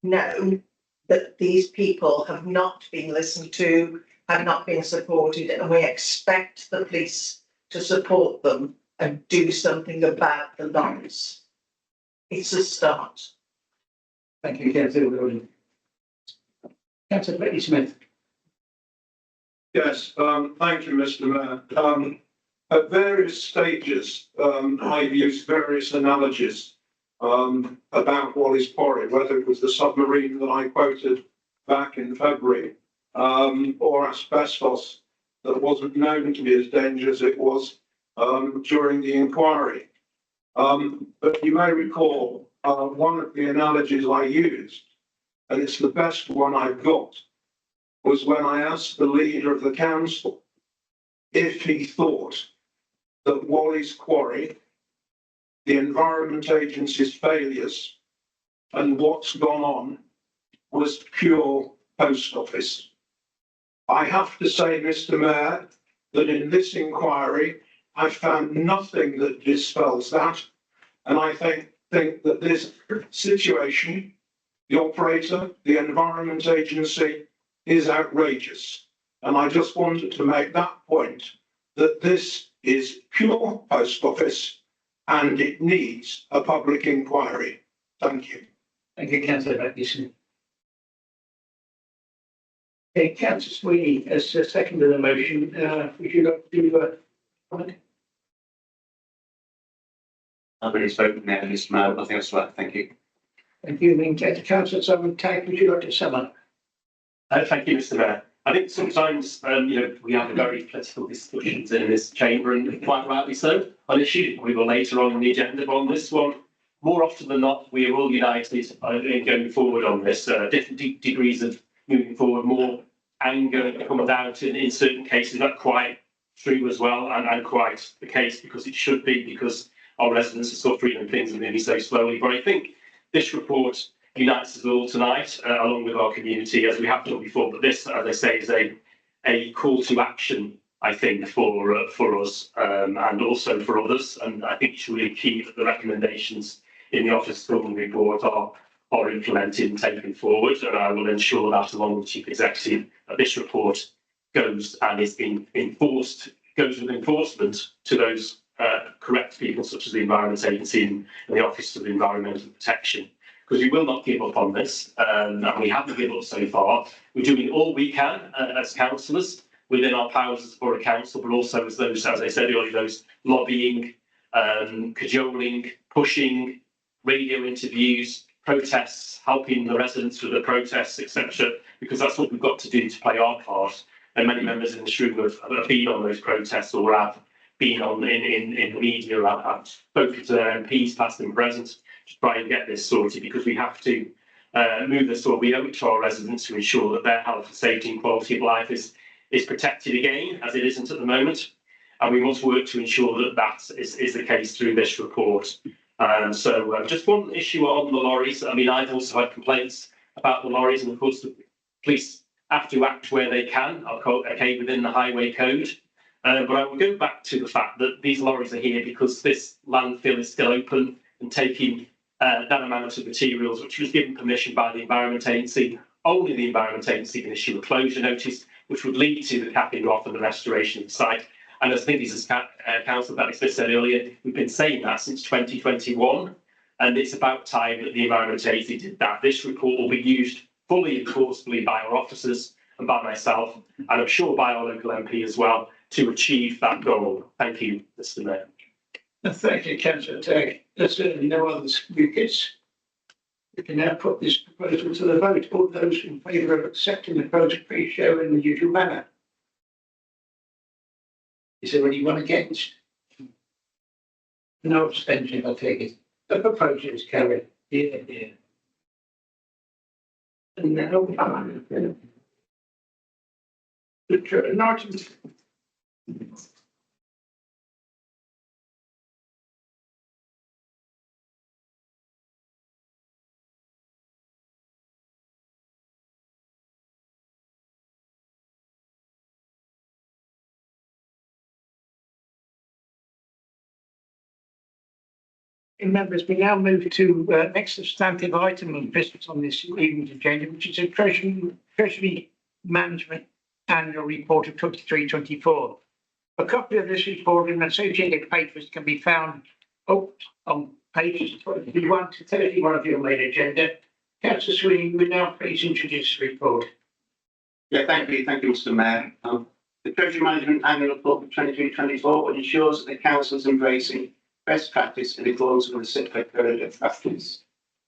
know that these people have not been listened to, have not been supported, and we expect the police to support them and do something about the lorries. It's a start. Thank you, councillor Wilden. Councillor Betty Smith. Yes, thank you, Mr. Mayor. At various stages, I've used various analogies about Wally's Quarry, whether it was the submarine that I quoted back in February, or asbestos that wasn't known to be as dangerous as it was during the inquiry. But you may recall one of the analogies I used, and it's the best one I've got, was when I asked the leader of the council if he thought that Wally's Quarry, the Environment Agency's failures, and what's gone on was pure post office. I have to say, Mr. Mayor, that in this inquiry, I found nothing that dispels that. And I think that this situation, the operator, the Environment Agency, is outrageous. And I just wanted to make that point, that this is pure post office and it needs a public inquiry. Thank you. Thank you, councillor Matheson. Okay, councillor Sweeney, as a second of the motion, would you like to, comment? I've already spoken there, Mr. Mayor. Nothing else to add. Thank you. Thank you. Then councillor Simon Tagg, would you like to sum up? Thank you, Mr. Mayor. I think sometimes, we have very political discussions in this chamber, and quite rightly so, on issues. We will later on the agenda, but on this one, more often than not, we are all united in going forward on this. Different degrees of moving forward, more anger comes out in certain cases, not quite true as well, and quite the case because it should be, because our residents are suffering and things are moving so slowly. But I think this report unites us all tonight, along with our community, as we have done before. But this, as I say, is a call to action, I think, for us and also for others. And I think it's really key that the recommendations in the Office Government report are implemented and taken forward. And I will ensure that, along with the Chief Executive, that this report goes and is goes with enforcement to those correct people, such as the Environment Agency and the Office of Environmental Protection. Because we will not give up on this, and we haven't given up so far. We're doing all we can as councillors within our powers as Borough Council, but also as those, as I said earlier, those lobbying, cajoling, pushing, radio interviews, protests, helping the residents with the protests, etc. Because that's what we've got to do to play our part. And many members in this room have been on those protests or have been on in the media. I've spoken to their MPs, past and present, to try and get this sorted, because we have to move this forward. We owe it to our residents to ensure that their health and safety and quality of life is protected again, as it isn't at the moment. And we must work to ensure that that is the case through this report. So just one issue on the lorries. I mean, I've also had complaints about the lorries, and of course the police have to act where they can, okay, within the highway code. But I will go back to the fact that these lorries are here because this landfill is still open and taking that amount of materials, which was given permission by the Environment Agency. Only the Environment Agency can issue a closure notice, which would lead to the capping off and the restoration of the site. And as I think as Councillor Smith said earlier, we've been saying that since 2021, and it's about time that the Environment Agency did that. This report will be used fully and forcefully by our officers and by myself, and I'm sure by our local MP as well, to achieve that goal. Thank you, Mr. Mayor. Thank you, councillor Tagg. There's certainly no other speakers. We can now put this proposal to the vote. All those in favour of accepting the proposal, please show in the usual manner. Is there anyone against? No abstention, I take it. The proposal is carried. Yeah. And now, an item. Members, we now move to next substantive item of business on this evening's agenda, which is a Treasury Management Annual Report of 23-24. A copy of this report and associated papers can be found on pages 21 to 31 of your main agenda. Councillor Sweeney, will now please introduce the report. Yeah, thank you, Mr. Mayor. The Treasury Management Annual Report for 23-24 ensures that the council is embracing best practice in accordance with the CIPA Code of Practice.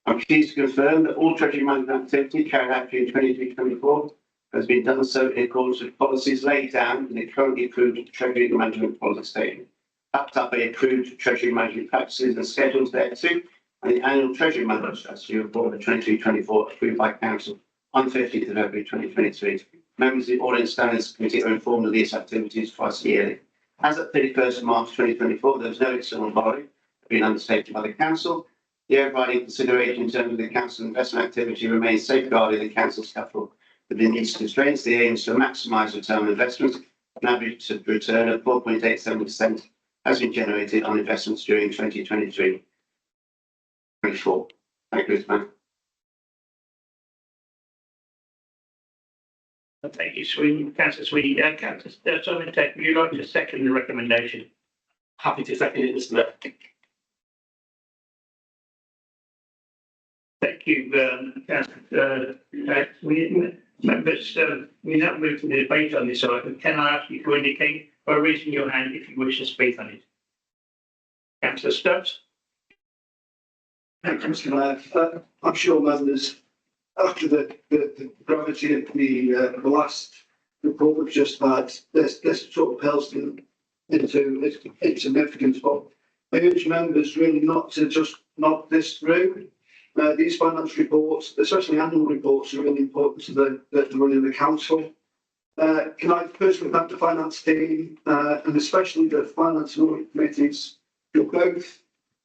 I'm pleased to confirm that all Treasury Management activity carried out during 23-24 has been done so in accordance with policies laid down in the currently approved Treasury Management Policy Statement, backed up by approved Treasury Management practices and schedules thereto, and the annual Treasury Management Strategy Report for 23-24 approved by Council on 15th of February 2023. Members of the Audit and Standards Committee are informed of these activities twice yearly. As at 31st of March 2024, there was no external borrowing being undertaken by the Council. The overriding consideration in terms of the Council's investment activity remains safeguarding the Council's capital within its constraints. The aim is to maximise return on investment. An average return of 4.87% has been generated on investments during 2023-24. Thank you, Mr. Mayor. Thank you, Sweeney, councillor Sweeney. Councillor Simon Tate, would you like to second the recommendation? Happy to second it, Mr Mayor. Thank you, councillor members, we now move to the debate on this item. Can I ask you to indicate by raising your hand if you wish to speak on it? Councillor Stubbs? Thank you, Mr Mayor. I'm sure members, after the gravity of the last report we've just had, this sort of pales into its significance. But I urge members really not to just knock this through. These finance reports, especially annual reports, are really important to the running of the council. Can I personally thank the finance team and especially the finance and audit committees who both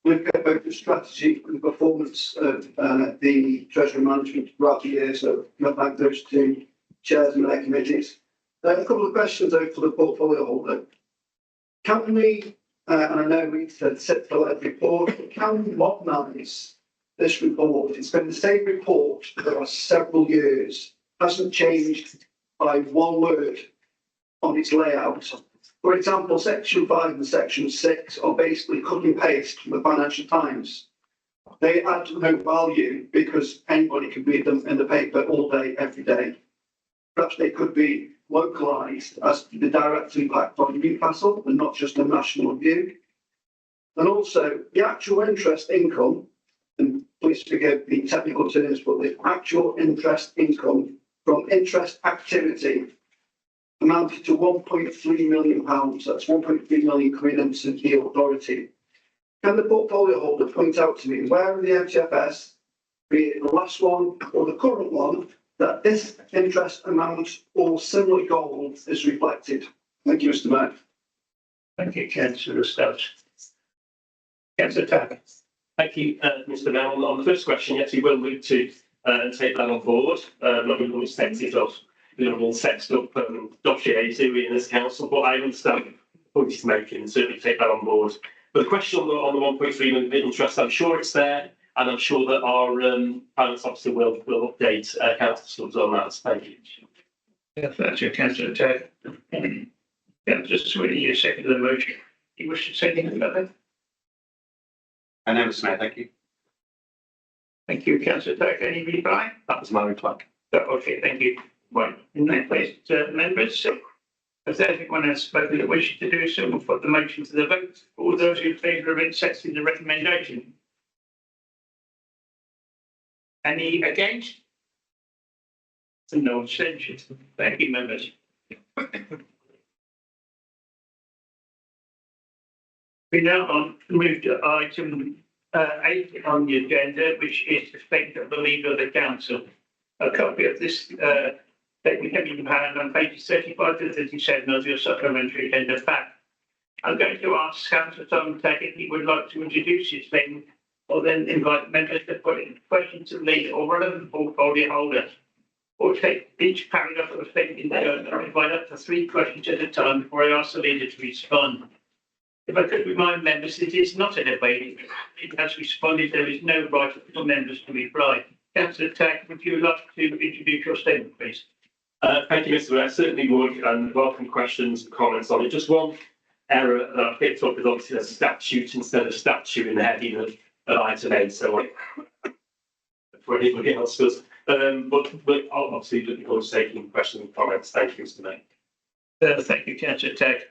look at both the strategy and the performance of the treasury management throughout the year. So I thank those two chairs and their committees. A couple of questions though for the portfolio holder. Can we, and I know we said sit for that report, but can we modernise this report? It's been the same report for the last several years, hasn't changed by one word on its layout. For example, section 5 and section 6 are basically cut and paste from the Financial Times. They add no value because anybody can read them in the paper all day, every day. Perhaps they could be localised as to the direct impact on Newcastle and not just a national view. And also the actual interest income, and please forgive the technical terms, but the actual interest income from interest activity amounted to £1.3 million. That's 1.3 million coming into the authority. Can the portfolio holder point out to me where in the MTFS, be it the last one or the current one, that this interest amount or similar goal is reflected? Thank you, Mr Mayor. Thank you, councillor Stubbs. Councillor Tack. Thank you, Mr Mayor. On the first question, yes, we will move to and take that on board. Not going to set it up, all set up dossier in this council, but I understand the point he's making and certainly take that on board. But the question on the 1.3 million interest, I'm sure it's there, and I'm sure that our finance officer will update council Stubbs on that. Thank you. Yeah, thank you, councillor Tack. Councillor Sweeney, you second the motion. You wish to say anything about that? I know, Mr Mayor, thank you. Thank you, councillor Tack. Any reply? That was my reply. Okay, thank you. Right, in that case, members, if there's anyone else spoken that wishes to do so, we'll put the motion to the vote. All those in favour of accepting the recommendation? Any against? And no abstentions. Thank you, members. We now move to item 8 on the agenda, which is the statement of the leader of the council. A copy of this statement can be found on pages 35 to 37 of your supplementary agenda pack. I'm going to ask Councillor Simon Tate if he would like to introduce his statement, or then invite members to put in questions to the leader or relevant portfolio holder, or take each paragraph of the statement in turn and invite up to 3 questions at a time before I ask the leader to respond. If I could remind members, it is not a debate. It has responded. There is no right for members to reply. Councillor Tack, would you like to introduce your statement, please? Thank you, Mr Mayor. I certainly would, and welcome questions and comments on it. Just one error that I picked up is obviously a statute instead of statue in the heading of item 8. So for anybody else does. But I'll obviously look forward to taking questions and comments. Thank you, Mr Mayor. Thank you, Councillor Tack.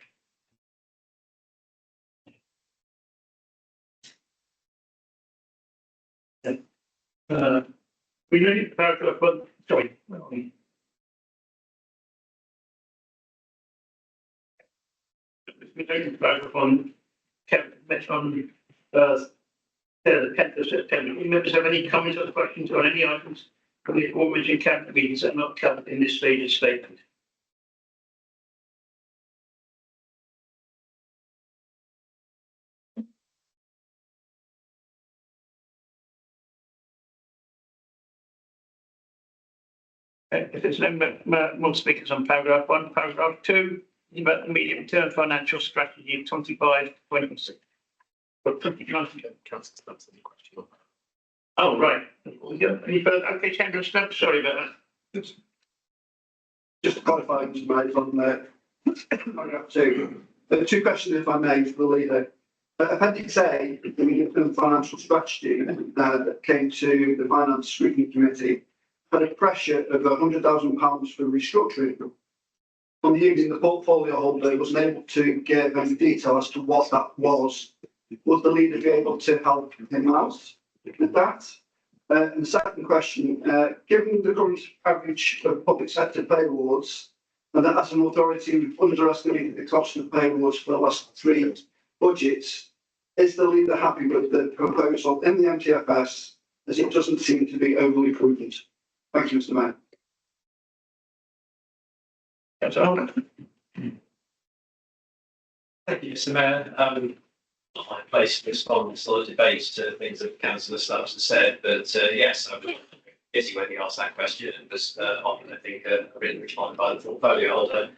We need paragraph 1. Sorry. We don't paragraph on the 10th of September. Do members have any comments or questions on any items from the aforementioned cabinet meetings that are not covered in this leader's statement? If there's no more speakers on paragraph 1, paragraph 2 is about the medium-term financial strategy of 25-26. But 2019. Oh, right. Any further? Okay, Chairman Stubbs, sorry about that. just to clarify, Mr. Mayor, on paragraph 2. Two questions, if I may, for the leader. Appendix A, the medium-term financial strategy that came to the Finance Scrutiny Committee, had a pressure of £100,000 for restructuring. On the evening, the portfolio holder wasn't able to give any detail as to what that was. Would the leader be able to help him out with that? And the second question, given the current average of public sector pay awards, and that as an authority we've underestimated the cost of pay awards for the last 3 budgets, is the leader happy with the proposal in the MTFS, as it doesn't seem to be overly prudent? Thank you, Mr. Mayor. Thank you, Mr. Mayor. Not my place to respond to the debate to things that Councillor Stubbs has said, but yes, I was busy when he asked that question, and was often, I think, a written response by the portfolio holder.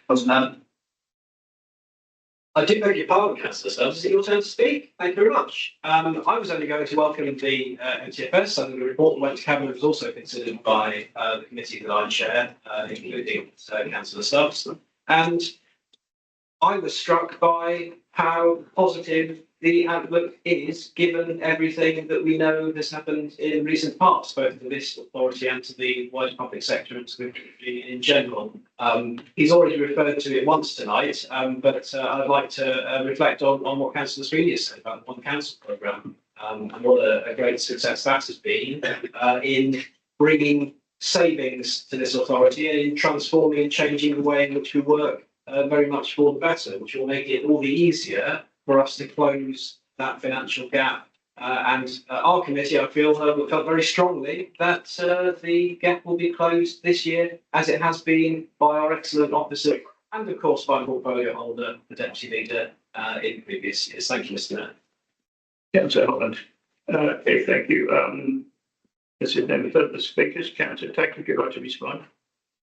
I do beg your pardon, Councillor Stubbs. Is it your turn to speak? Thank you very much. I was only going to welcome the MTFS, and the report that went to Cabinet was also considered by the committee that I chair, including Councillor Stubbs. And I was struck by how positive the outlook is, given everything that we know has happened in recent past, both to this authority and to the wider public sector and to the country in general. He's already referred to it once tonight, but I'd like to reflect on what Councillor Sweeney has said about the One Council programme, and what a great success that has been in bringing savings to this authority and in transforming and changing the way in which we work very much for the better, which will make it all the easier for us to close that financial gap. And our committee, I feel, felt very strongly that the gap will be closed this year, as it has been by our excellent officer and, of course, by portfolio holder, the deputy leader, in previous years. Thank you, Mr. Mayor. Councillor Holland. Okay, thank you. This is no further speakers. Councillor Tack, if you'd like to respond.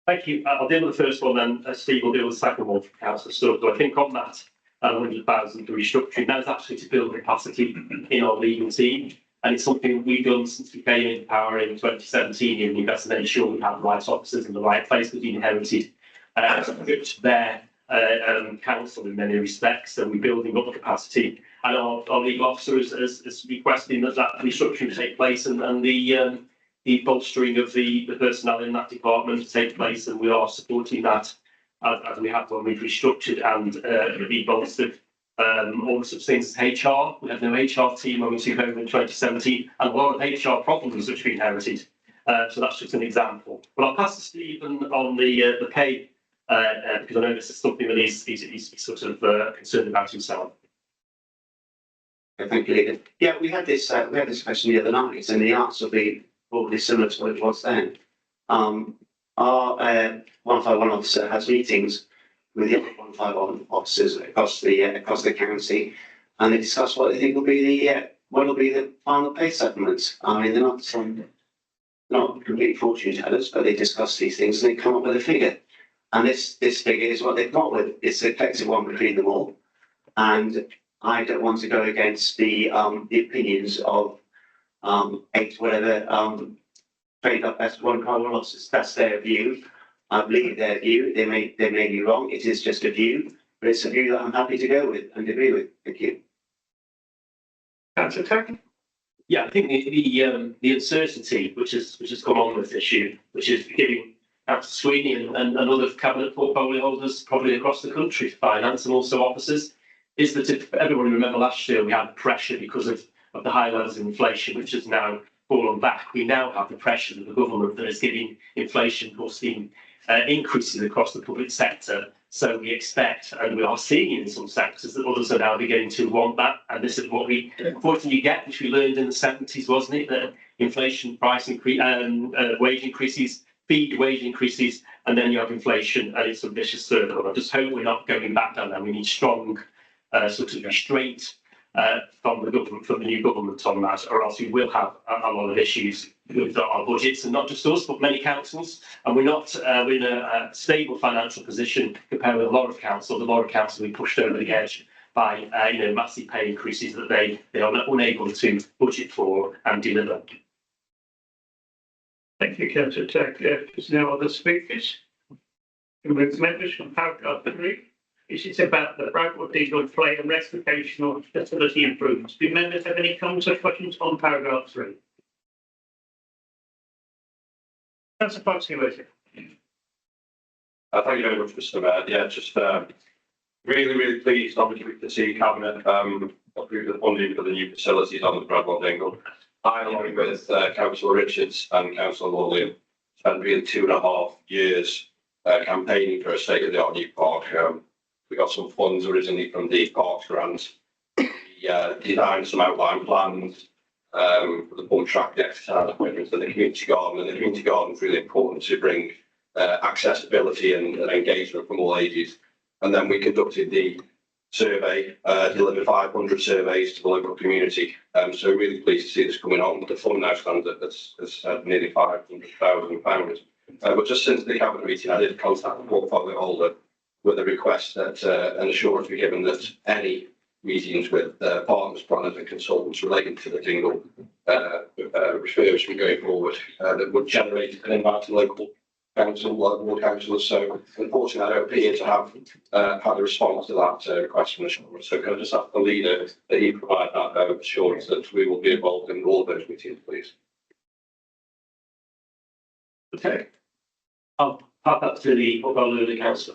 Thank you. I'll deal with the first one, then Steve will deal with the second one for Councillor Stubbs. So I think on that 100,000 for restructuring, that is actually to build capacity in our legal team. And it's something we've done since we came into power in 2017 in Newcastle, to ensure we have the right officers in the right place, because we inherited their council in many respects. So we're building up the capacity. And our legal officer is requesting that restructuring take place, and the bolstering of the personnel in that department to take place, and we are supporting that as we have when we've restructured and rebolstered all such things as HR. We had no HR team when we took over in 2017, and a lot of HR problems which we inherited. So that's just an example. But I'll pass to Stephen on the pay, because I know this is something that he's sort of concerned about himself. Thank you, Leader. Yeah, we had this question the other night, and the answer will be probably similar to what it was then. Our 151 officer has meetings with the other 151 officers across the county, and they discuss what they think will be the final pay settlements. I mean, they're not complete fortune tellers, but they discuss these things and they come up with a figure. And this figure is what they've come up with. It's a collective one between them all, and I don't want to go against the opinions of trained up as 151 officers. That's their view. I believe their view. They may be wrong. It is just a view, but it's a view that I'm happy to go with and agree with. Thank you. Councillor Tack. Yeah, I think the uncertainty which has come on with this issue, which is giving Councillor Sweeney and other cabinet portfolio holders probably across the country, finance and also officers, is that if everyone remember last year we had pressure because of the high levels of inflation, which has now fallen back. We now have the pressure of the government that is giving inflation causing increases across the public sector. So we expect, and we are seeing in some sectors, that others are now beginning to want that. And this is what we unfortunately get, which we learned in the 70s, wasn't it? That inflation, price increase, wage increases, feed wage increases, and then you have inflation, and it's a vicious circle. I just hope we're not going back down there. We need strong sort of restraint from the government, from the new government on that, or else we will have a lot of issues with our budgets, and not just us, but many councils. And we're in a stable financial position compared with a lot of councils. A lot of councils we pushed over the edge by massive pay increases that they are unable to budget for and deliver. Thank you, Councillor Tack. There's no other speakers. Members from paragraph 3. This is about the Bradwell Dingle Play and recreational facility improvements. Do members have any comments or questions on paragraph 3? Councillor Fox, who is it? Thank you very much, Mr. Mayor. Yeah, just really pleased, obviously, to see Cabinet approve the funding for the new facilities on the Bradwell Dingle. I, along with Councillor Richards and Councillor Lawley, spent really 2.5 years campaigning for a state-of-the-art new park. We got some funds originally from the Parks grant. We designed some outline plans for the pump track, the exercise equipment, and the community garden. And the community garden is really important to bring accessibility and engagement from all ages. And then we conducted the survey, delivered 500 surveys to the local community. So really pleased to see this coming on. The fund now stands at nearly £500,000. But just since the cabinet meeting, I did contact the portfolio holder with a request that an assurance be given that any meetings with partners, planners and consultants relating to the Dingle refurbishment going forward that would generate an invite to local council, ward councillors. So unfortunately, I don't appear to have had a response to that request from assurance. So can I just ask the leader that he provide that assurance that we will be involved in all of those meetings, please? Okay. I'll pass that to the portfolio council.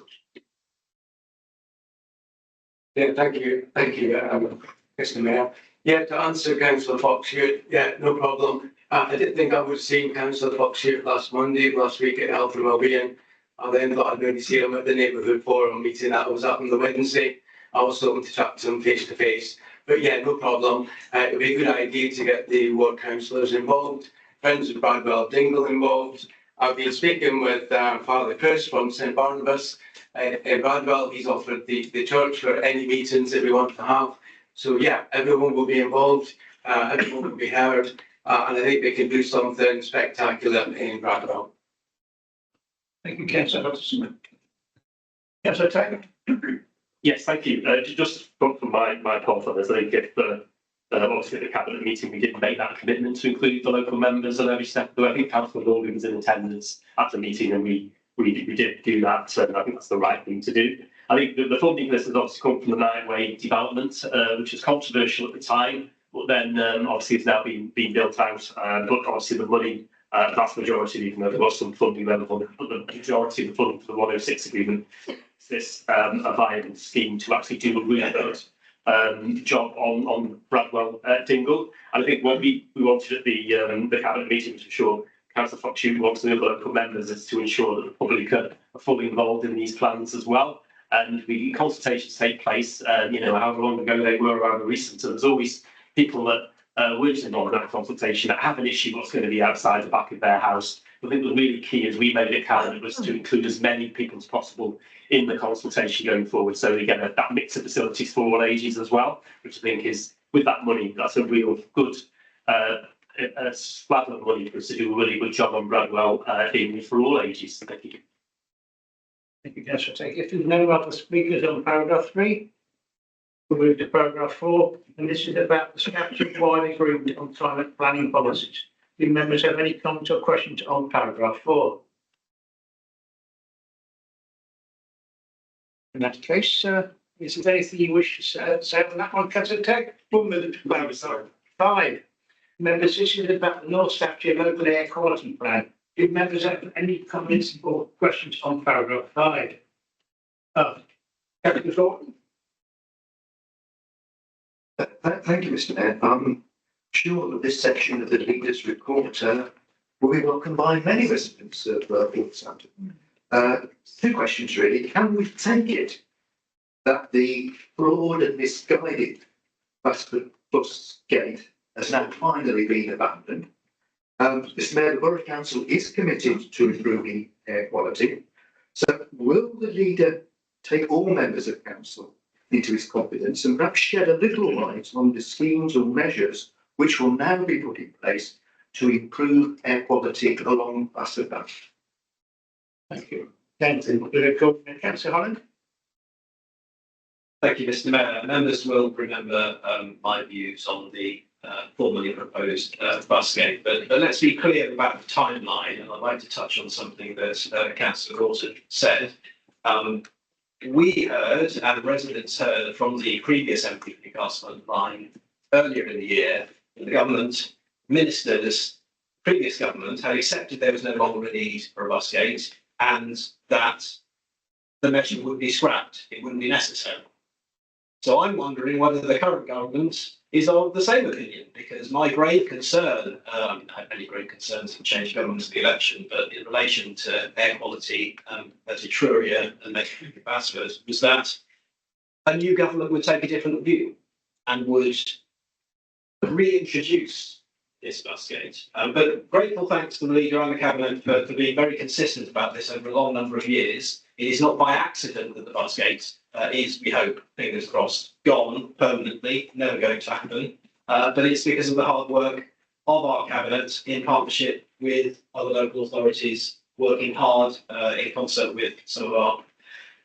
Yeah, thank you, Mr. Mayor. Yeah, to answer Councillor Fox here, yeah, no problem. I didn't think I would see Councillor Fox here last week at Health and Wellbeing. I then thought I'd maybe see him at the neighbourhood forum meeting that was up on the Wednesday. I was hoping to chat to him face to face. But yeah, no problem. It would be a good idea to get the ward councillors involved, friends of Bradwell Dingle involved. I've been speaking with Father Chris from St Barnabas in Bradwell. He's offered the church for any meetings that we want to have. So yeah, everyone will be involved, everyone will be heard, and I think they can do something spectacular in Bradwell. Thank you, Councillor Hutchison. Councillor Taylor. Yes, thank you. Just from my part on this, I think if obviously at the cabinet meeting we did make that commitment to include the local members at every step of the way. I think Councillor Lawley was in attendance at the meeting, and we did do that, so I think that's the right thing to do. I think the funding for this has obviously come from the Nightway development, which was controversial at the time, but then obviously it's now been built out. But obviously the money, vast majority, even though there was some funding level, but the majority of the funding for the 106 agreement is this a viable scheme to actually do a really good job on Bradwell Dingle. And I think what we wanted at the cabinet meeting, which I'm sure Councillor Fox wants the local members, is to ensure that the public are fully involved in these plans as well. And the consultations take place, however long ago they were, however recent. So there's always people that weren't involved in that consultation that have an issue what's going to be outside the back of their house. I think the really key, as we made it cabinet, was to include as many people as possible in the consultation going forward. So we get that mix of facilities for all ages as well, which I think is, with that money, that's a real good splatter of money for us to do a really good job on Bradwell for all ages. Thank you. Thank you, Councillor Taylor. If there's no other speakers on paragraph 3, we'll move to paragraph 4, and this is about the statute-wide agreement on climate planning policies. Do members have any comments or questions on paragraph 4? In that case, is there anything you wish to say on that one, Councillor Taylor? We'll move to paragraph 5. Members, this is about the North Staffordshire Local Air Quality Plan. Do members have any comments or questions on paragraph 5? Councillor Thornton. Thank you, Mr. Mayor. I'm sure that this section of the leaders' report will be welcomed by many residents of Northampton. 2 questions really. Can we take it that the flawed and misguided bus gate has now finally been abandoned? Mr. Mayor, the Borough Council is committed to improving air quality. So will the leader take all members of council into his confidence and perhaps shed a little light on the schemes or measures which will now be put in place to improve air quality along Bassett? Thank you. Councillor Holland. Thank you, Mr. Mayor. Members will remember my views on the formally proposed bus gate, but let's be clear about the timeline, and I'd like to touch on something that Councillor Gorton said. We heard, and residents heard from the previous MP for Newcastle-under-Lyme earlier in the year, the government ministers, previous government had accepted there was no longer a need for a bus gate and that the measure would be scrapped, it wouldn't be necessary. So I'm wondering whether the current government is of the same opinion, because my grave concern, I had many great concerns for change governments at the election, but in relation to air quality at Etruria and Basford, was that a new government would take a different view and would reintroduce this bus gate. But grateful thanks to the leader and the cabinet for being very consistent about this over a long number of years. It is not by accident that the bus gate is, we hope, fingers crossed, gone permanently, never going to happen. But it's because of the hard work of our cabinet in partnership with other local authorities, working hard in concert with some of our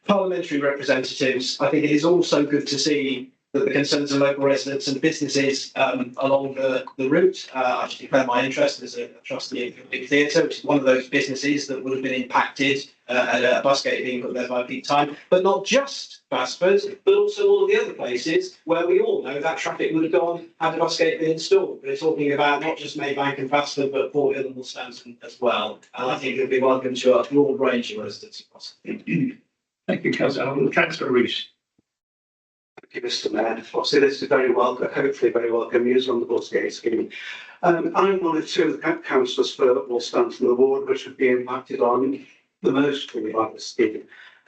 parliamentary representatives. I think it is also good to see that the concerns of local residents and businesses along the route. I just declare my interest as a trustee of the Big Theatre, which is one of those businesses that would have been impacted at a bus gate being put there by peak time. But not just Basford, but also all of the other places where we all know that traffic would have gone had a bus gate been installed. We're talking about not just Maybank and Basford, but Port Hill and Wolverhampton as well. And I think it would be welcome to a broad range of residents across. Thank you, Councillor. Councillor Rees. Thank you, Mr. Mayor. Obviously, this is very welcome, hopefully very welcome news on the bus gate scheme. I'm one of two of the councillors for Wolverhampton and the ward which would be impacted on the most really by the scheme,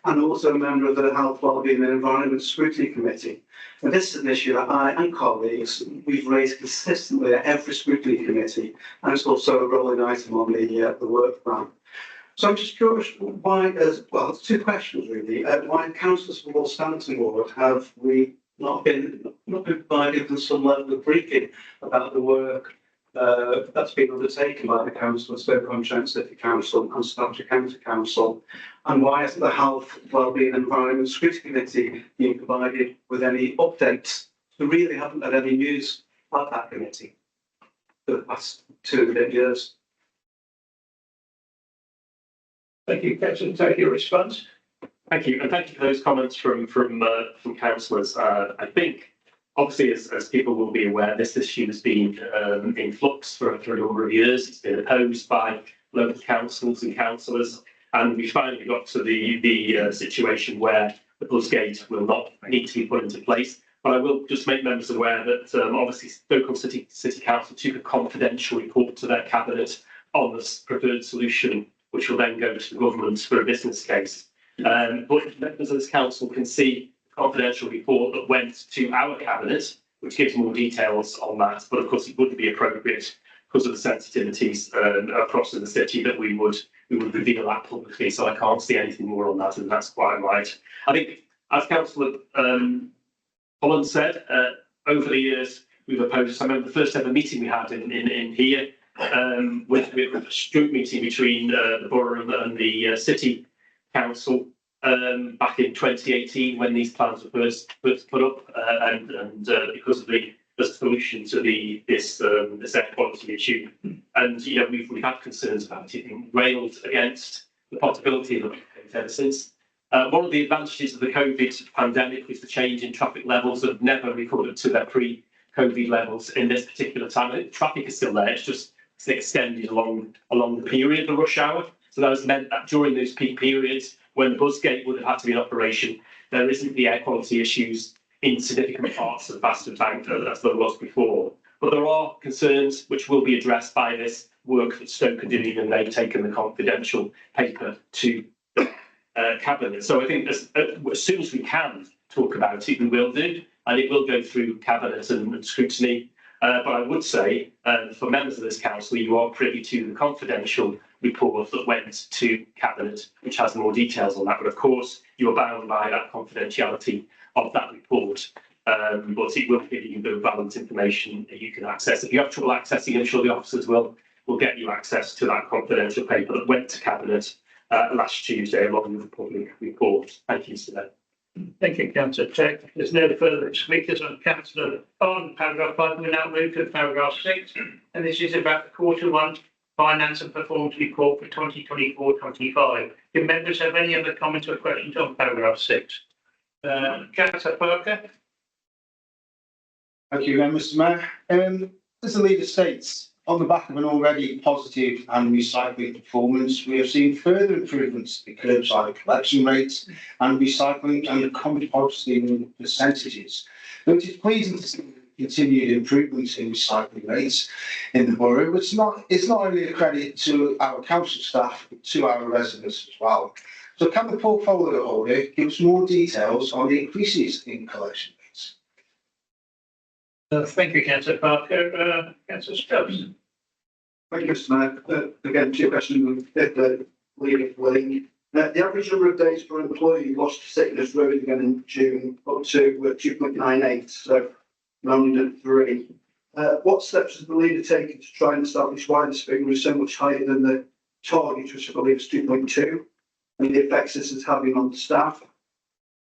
and also a member of the Health, Wellbeing and Environment Scrutiny Committee. And this is an issue that I and colleagues we've raised consistently at every scrutiny committee, and it's also a rolling item on the work plan. So I'm just curious why, well, it's two questions really. Why councillors from Wolverhampton ward have we not been provided with some level of briefing about the work that's been undertaken by the council of Stoke-on-Trent City Council and Staffordshire County Council, and why hasn't the Health, Wellbeing and Environment Scrutiny Committee been provided with any updates? We really haven't had any news about that committee for the past 2.5 years. Thank you, Councillor. Take your response. Thank you, and thank you for those comments from councillors. I think, obviously, as people will be aware, this issue has been in flux for a number of years. It's been opposed by local councils and councillors, and we finally got to the situation where the bus gate will not need to be put into place. But I will just make members aware that obviously Stoke-on-City Council took a confidential report to their cabinet on this preferred solution, which will then go to the government for a business case. But members of this council can see the confidential report that went to our cabinet, which gives more details on that. But of course, it wouldn't be appropriate because of the sensitivities across the city that we would reveal that publicly. So I can't see anything more on that, and that's quite right. I think, as Councillor Holland said, over the years we've opposed. I remember the first ever meeting we had in here. With a joint meeting between the Borough and the City Council back in 2018 when these plans were first put up, and because of the solution to this air quality issue, and we've had concerns about it and railed against the possibility of it ever since. One of the advantages of the COVID pandemic was the change in traffic levels have never recovered to their pre-COVID levels in this particular time. I think the traffic is still there. It's just extended along the period of rush hour. So that has meant that during those peak periods, when the bus gate would have had to be in operation, there isn't the air quality issues in significant parts of Basford Bank as there was before. But there are concerns which will be addressed by this work that Stoke are doing, and they've taken the confidential paper to the cabinet. So I think as soon as we can talk about it, we will do, and it will go through cabinet and scrutiny. But I would say, for members of this council, you are privy to the confidential report that went to Cabinet, which has more details on that. But of course, you're bound by that confidentiality of that report. But it will give you the relevant information that you can access. If you have trouble accessing, I'm sure the officers will get you access to that confidential paper that went to Cabinet last Tuesday, along with the public report. Thank you, Mr. Mayor. Thank you, Councillor Tech. There's no further speakers on Councillor on paragraph 5. We now move to paragraph 6, and this is about the Q1 Finance and Performance Report for 2024-25. Do members have any other comments or questions on paragraph 6? Councillor Parker. Thank you, Mr. Mayor. As the leader states, on the back of an already positive and recycling performance, we have seen further improvements in curbside collection rates and recycling and composting percentages. Though it is pleasing to see continued improvements in recycling rates in the borough, it's not only a credit to our council staff, but to our residents as well. So can the portfolio holder give us more details on the increases in collection rates? Thank you, Councillor Parker. Councillor Stubbs. Thank you, Mr. Mayor. Again, two questions if the leader willing. The average number of days per employee lost to sickness rose again in June up to 2.98, so rounded at 3. What steps has the leader taken to try and establish why this figure is so much higher than the target, which I believe is 2.2, and the effects this is having on staff?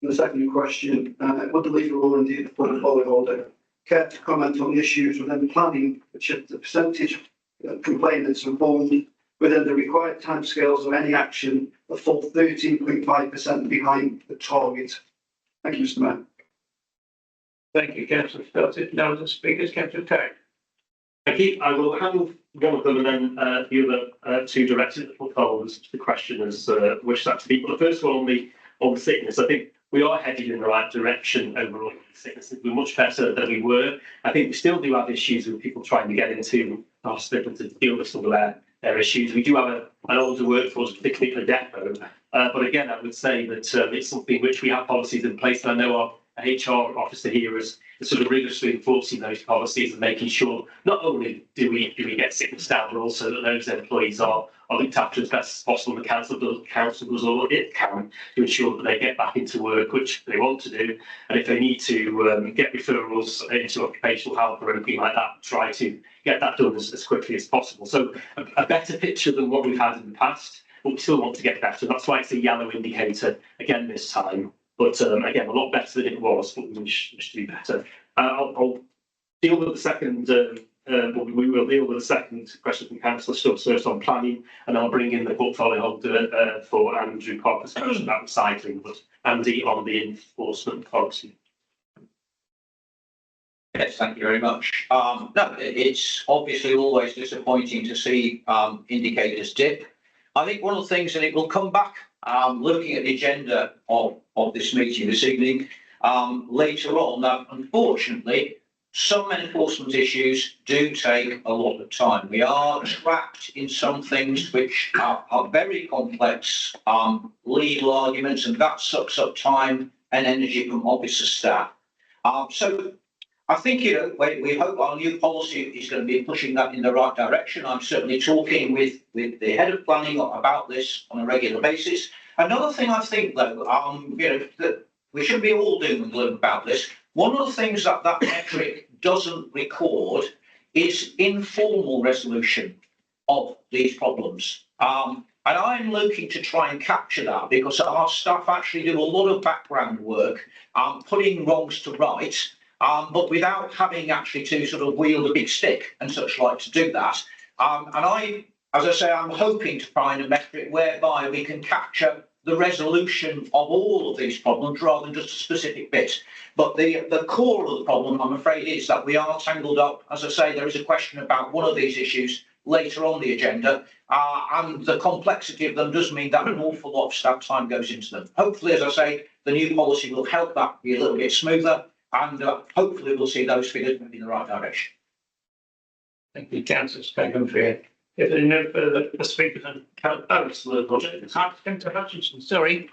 And the second question, would the leader or indeed the portfolio holder care to comment on the issues within planning, which is the percentage of complainants informed within the required timescales of any action, a full 13.5% behind the target? Thank you, Mr. Mayor. Thank you, Councillor Stubbs. Now the speakers, Councillor Tack. Thank you. I will handle one of them and then the other two directed at the portfolios to the question as wish that to be. But the first one on the sickness, I think we are headed in the right direction overall. Sickness, we're much better than we were. I think we still do have issues with people trying to get into the hospital to deal with some of their issues. We do have an older workforce, particularly for depot. But again, I would say that it's something which we have policies in place. And I know our HR officer here is sort of rigorously enforcing those policies and making sure not only do we get sickness down, but also that those employees are looked after as best as possible. The council does all it can to ensure that they get back into work, which they want to do. And if they need to get referrals into occupational health or anything like that, try to get that done as quickly as possible. So a better picture than what we've had in the past, but we still want to get better. That's why it's a yellow indicator again this time. But again, a lot better than it was, but we wish to be better. I'll deal with the second. We will deal with the second question from Councillor Stubbs first on planning, and I'll bring in the portfolio holder for Andrew Parker's question about recycling. But Andy on the enforcement policy. Yes, thank you very much. No, it's obviously always disappointing to see indicators dip. I think one of the things, and it will come back looking at the agenda of this meeting this evening later on, that unfortunately some enforcement issues do take a lot of time. We are trapped in some things which are very complex legal arguments, and that sucks up time and energy from officer staff. So I think, we hope our new policy is going to be pushing that in the right direction. I'm certainly talking with the head of planning about this on a regular basis. Another thing I think, though, that we shouldn't be all doom and gloom about this. One of the things that metric doesn't record is informal resolution of these problems. And I'm looking to try and capture that because our staff actually do a lot of background work, putting wrongs to right. But without having actually to sort of wield a big stick and such like to do that. And as I say, I'm hoping to find a metric whereby we can capture the resolution of all of these problems rather than just a specific bit. But the core of the problem, I'm afraid, is that we are tangled up. As I say, there is a question about one of these issues later on the agenda, and the complexity of them does mean that an awful lot of staff time goes into them. Hopefully, as I say, the new policy will help that be a little bit smoother. And hopefully we'll see those figures moving in the right direction. Thank you, Councillor Spakenfield. If there are no further speakers on Councillor Hutchinson, sorry.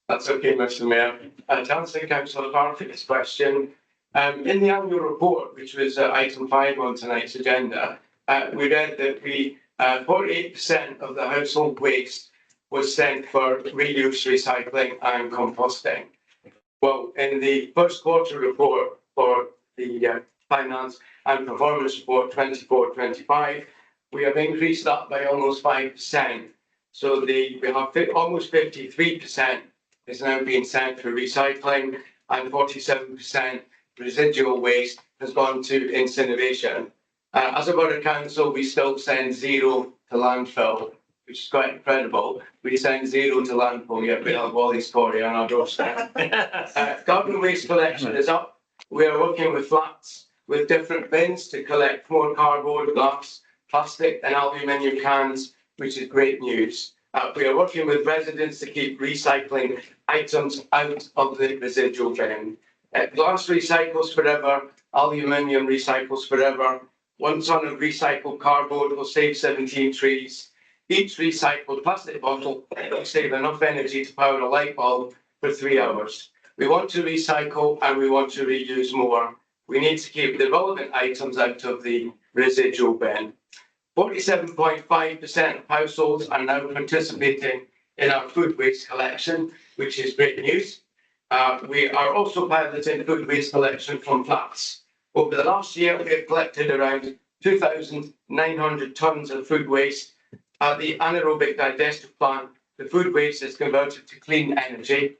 That's okay, Mr. Mayor. To answer Councillor Parker's question, in the annual report, which was item 5 on tonight's agenda, we read that 48% of the household waste was sent for reuse, recycling and composting. Well, in the first quarter report for the Finance and Performance Report 24-25, we have increased that by almost 5%. So we have almost 53% is now being sent for recycling, and 47% residual waste has gone to incineration. As a borough council, we still send zero to landfill, which is quite incredible. We send zero to landfill, yet we have Wally's Quarry on our doorstep. Garden waste collection is up. We are working with flats with different bins to collect more cardboard, glass, plastic and aluminium cans, which is great news. We are working with residents to keep recycling items out of the residual bin. Glass recycles forever, aluminium recycles forever. 1 ton of recycled cardboard will save 17 trees. Each recycled plastic bottle will save enough energy to power a light bulb for 3 hours. We want to recycle and we want to reuse more. We need to keep the relevant items out of the residual bin. 47.5% of households are now participating in our food waste collection, which is great news. We are also piloting food waste collection from flats. Over the last year, we have collected around 2,900 tonnes of food waste. At the anaerobic digestive plant, the food waste is converted to clean energy.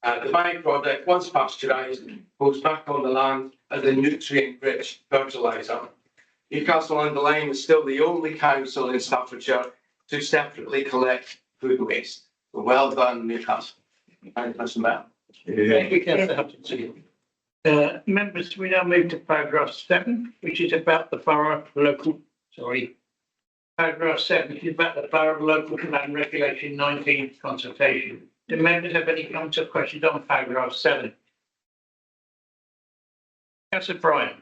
The byproduct, once pasteurised, goes back on the land as a nutrient-rich fertiliser. Newcastle-under-Lyme is still the only council in Staffordshire to separately collect food waste. So well done, Newcastle. Thank you, Mr. Mayor. Thank you, Councillor Hutchinson. Members, we now move to paragraph 7, which is about the borough local, paragraph 7, which is about the borough local plan regulation 19 consultation. Do members have any comments or questions on paragraph 7? Councillor Bryan.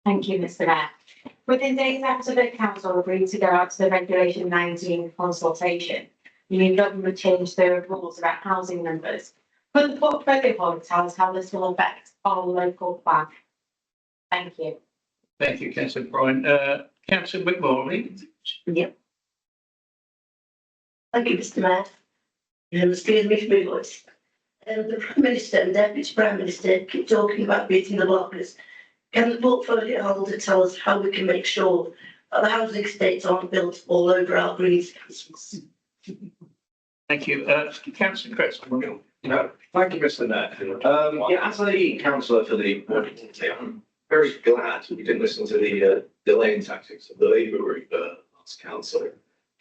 Thank you, Mr. Mayor. Within days after the council agreed to go out to the Regulation 19 consultation, the new government changed the rules about housing numbers. Could the portfolio holder tell us how this will affect our local plan? Thank you. Thank you, Councillor Bryan. Councillor McMorley. Yep. Thank you, Mr. Mayor. Excuse me for my voice. The Prime Minister and Deputy Prime Minister keep talking about beating the blockers. Can the portfolio holder tell us how we can make sure that the housing estates aren't built all over our green spaces? Thank you. Councillor Chris. Thank you, Mr. Mayor. As a councillor for the Borough, I'm very glad we didn't listen to the delaying tactics of the Labour group last council.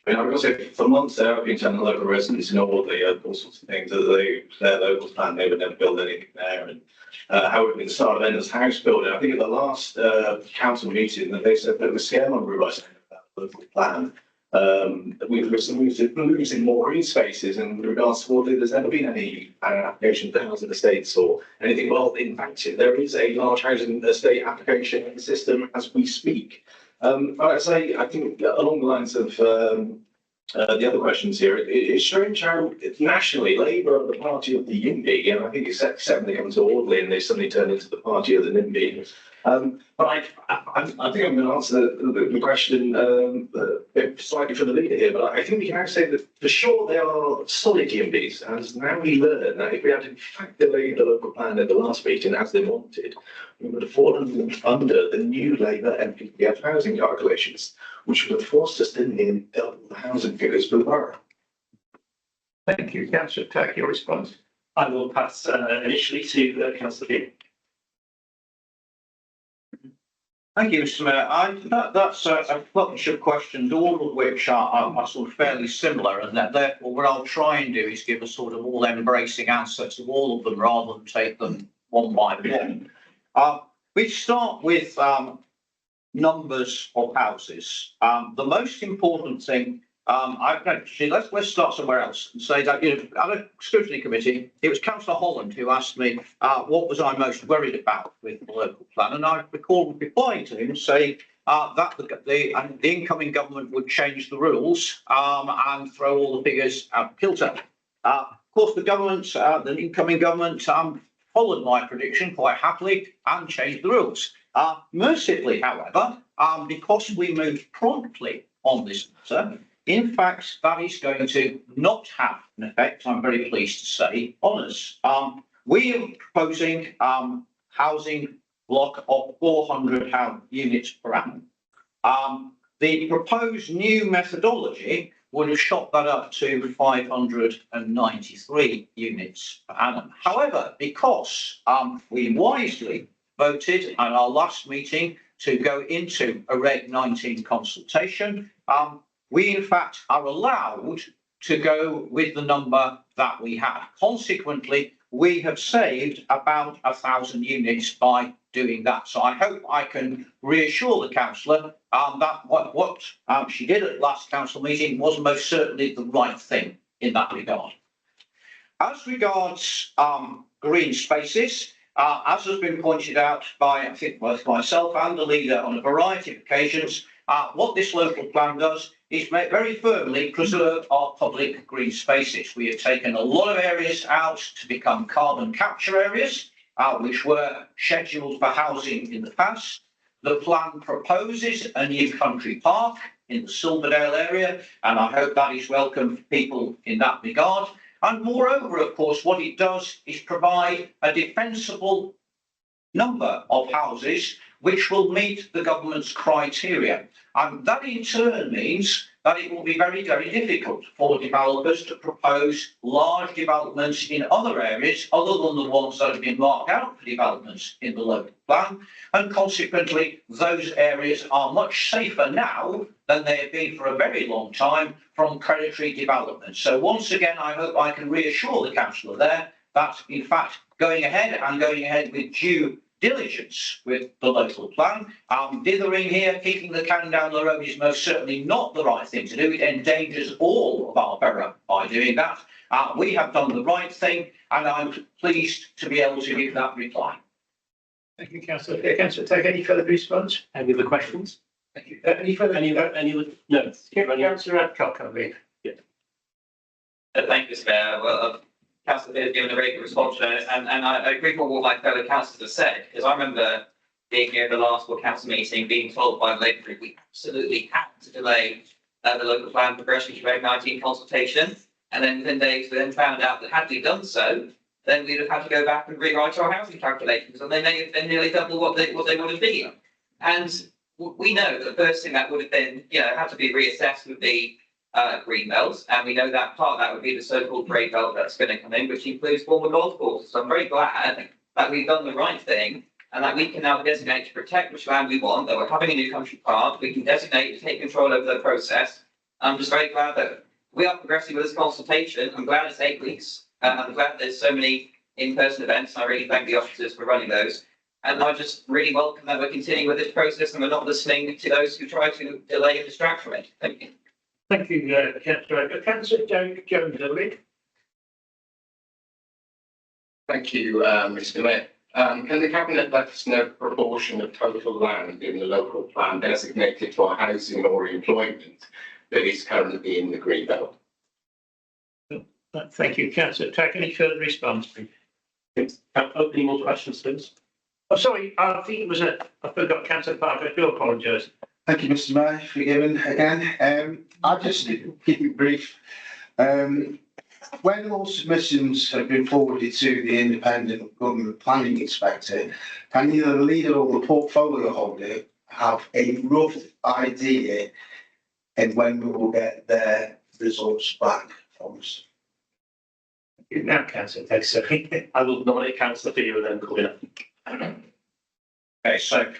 I mean, I've got to say, for months there, I've been telling the local residents, all sorts of things, that their local plan, they would never build anything there, and how it would be the start of endless house building. I think at the last council meeting that they said that it was scaremongering by saying about the local plan. We're losing more green spaces in regards to whether there's never been any application for housing estates or anything. Well, in fact, there is a large housing estate application system as we speak. I think along the lines of the other questions here, it's strange how nationally Labour are the party of the YIMBY, and I think except they come to Audley and they suddenly turn into the party of the NIMBY. But I think I'm going to answer the question slightly for the leader here, but I think we can now say that for sure they are solid YIMBYs, as now we learn that if we had in fact delayed the local plan at the last meeting as they wanted, we would have fallen under the new Labour MPPF housing calculations, which would have forced us to nearly double the housing figures for the borough. Thank you, Councillor Tack. Your response? I will pass initially to Councillor Dean. Thank you, Mr. Mayor. That's a bunch of questions, all of which are sort of fairly similar, and that therefore what I'll try and do is give a sort of all-embracing answer to all of them rather than take them one by one. We start with numbers of houses. The most important thing, let's start somewhere else and say that, at a scrutiny committee, it was Councillor Holland who asked me what was I most worried about with the local plan, and I recall replying to him saying that the incoming government would change the rules and throw all the figures out of kilter. Of course, the incoming government followed my prediction quite happily and changed the rules. Mercifully, however, because we moved promptly on this matter, in fact, that is going to not have an effect, I'm very pleased to say, on us. We are proposing housing block of 400 units per annum. The proposed new methodology would have shot that up to 593 units per annum. However, because we wisely voted at our last meeting to go into a Reg 19 consultation, we in fact are allowed to go with the number that we have. Consequently, we have saved about 1,000 units by doing that. So I hope I can reassure the councillor that what she did at last council meeting was most certainly the right thing in that regard. As regards green spaces, as has been pointed out by, I think, both myself and the leader on a variety of occasions, what this local plan does is very firmly preserve our public green spaces. We have taken a lot of areas out to become carbon capture areas, which were scheduled for housing in the past. The plan proposes a new country park in the Silverdale area, and I hope that is welcome for people in that regard. And moreover, of course, what it does is provide a defensible number of houses which will meet the government's criteria. And that in turn means that it will be very, very difficult for developers to propose large developments in other areas other than the ones that have been marked out for developments in the local plan. And consequently, those areas are much safer now than they have been for a very long time from predatory development. So once again, I hope I can reassure the councillor there that, in fact, going ahead with due diligence with the local plan, dithering here, kicking the can down the road is most certainly not the right thing to do. It endangers all of our borough by doing that. We have done the right thing, and I'm pleased to be able to give that reply. Thank you, councillor. Councillor, take any further response? Any other questions? Thank you. Any further? No. Councillor Adcock, I believe. Thank you, Mr. Mayor. Well, Councillor has given a very good response to it, and I agree with what my fellow councillors have said, because I remember being here at the last council meeting, being told by the Labour Group we absolutely had to delay the local plan progression to Reg 19 consultation, and then within days we then found out that had we done so, then we'd have had to go back and rewrite our housing calculations, and they may have been nearly double what they would have been. And we know that the first thing that would have been, had to be reassessed would be green belts, and we know that part of that would be the so-called grey belt that's going to come in, which includes former golf courses. So I'm very glad that we've done the right thing and that we can now designate to protect which land we want, that we're having a new country park, we can designate to take control over the process. I'm just very glad that we are progressing with this consultation. I'm glad it's 8 weeks, and I'm glad there's so many in-person events. I really thank the officers for running those. And I just really welcome that we're continuing with this process and we're not listening to those who try to delay and distract from it. Thank you. Thank you, Councillor. Councillor Jones, I believe. Thank you, Mr. Mayor. Can the Cabinet let us know the proportion of total land in the local plan designated for housing or employment that is currently in the green belt? Thank you, Councillor. Take any further response, please. Any more questions, please? Oh, sorry, I think it was I forgot Councillor Parker. I do apologise. Thank you, Mr. Mayor, for giving again. I'll just keep it brief. When all submissions have been forwarded to the independent government planning inspector, can either the leader or the portfolio holder have a rough idea and when we will get their results back from us? Now, Councillor, thanks. I will nominate Councillor for you and then call in. Okay, so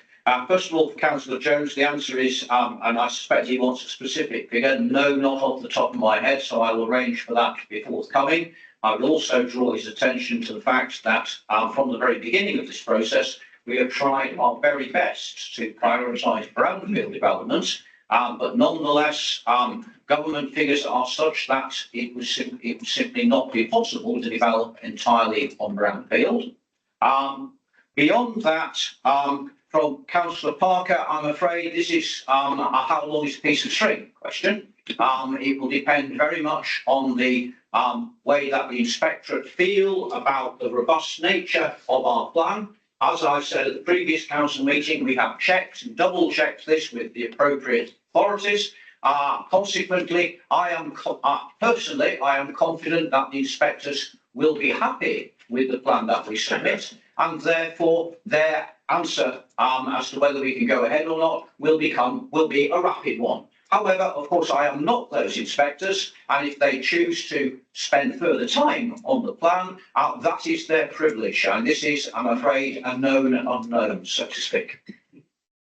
first of all, for Councillor Jones, the answer is, and I suspect he wants a specific figure, no, not off the top of my head, so I will arrange for that to be forthcoming. I will also draw his attention to the fact that from the very beginning of this process, we have tried our very best to prioritise brownfield developments, but nonetheless, government figures are such that it would simply not be possible to develop entirely on brownfield. Beyond that, from Councillor Parker, I'm afraid this is a how long is a piece of string question. It will depend very much on the way that the inspectorate feel about the robust nature of our plan. As I said at the previous council meeting, we have checked and double checked this with the appropriate authorities. Consequently, personally, I am confident that the inspectors will be happy with the plan that we submit, and therefore their answer as to whether we can go ahead or not will be a rapid one. However, of course, I am not those inspectors, and if they choose to spend further time on the plan, that is their privilege, and this is, I'm afraid, a known unknown, so to speak.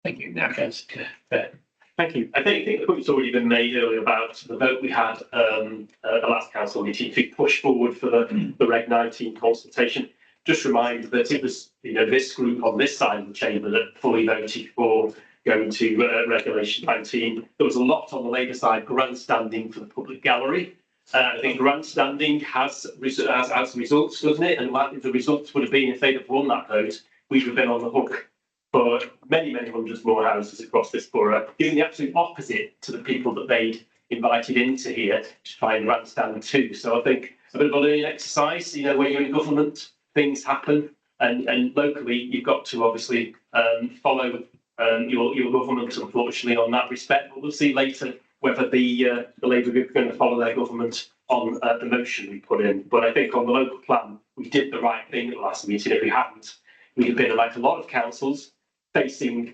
Thank you. Now, Councillor Fair. Thank you. I think the point's already been made earlier about the vote we had at the last council meeting to push forward for the Reg 19 consultation. Just remind that it was, this group on this side of the chamber that fully voted for going to Regulation 19. There was a lot on the Labour side grandstanding for the public gallery. I think grandstanding has results, doesn't it? And what the results would have been if they'd have won that vote, we would have been on the hook for many, many hundreds more houses across this borough, doing the absolute opposite to the people that they'd invited into here to try and grandstand to. So I think a bit of a learning exercise, when you're in government, things happen, and locally you've got to obviously follow your government, unfortunately, on that respect. But we'll see later whether the Labour group are going to follow their government on the motion we put in. But I think on the local plan, we did the right thing at the last meeting. If we hadn't, we'd have been like a lot of councils facing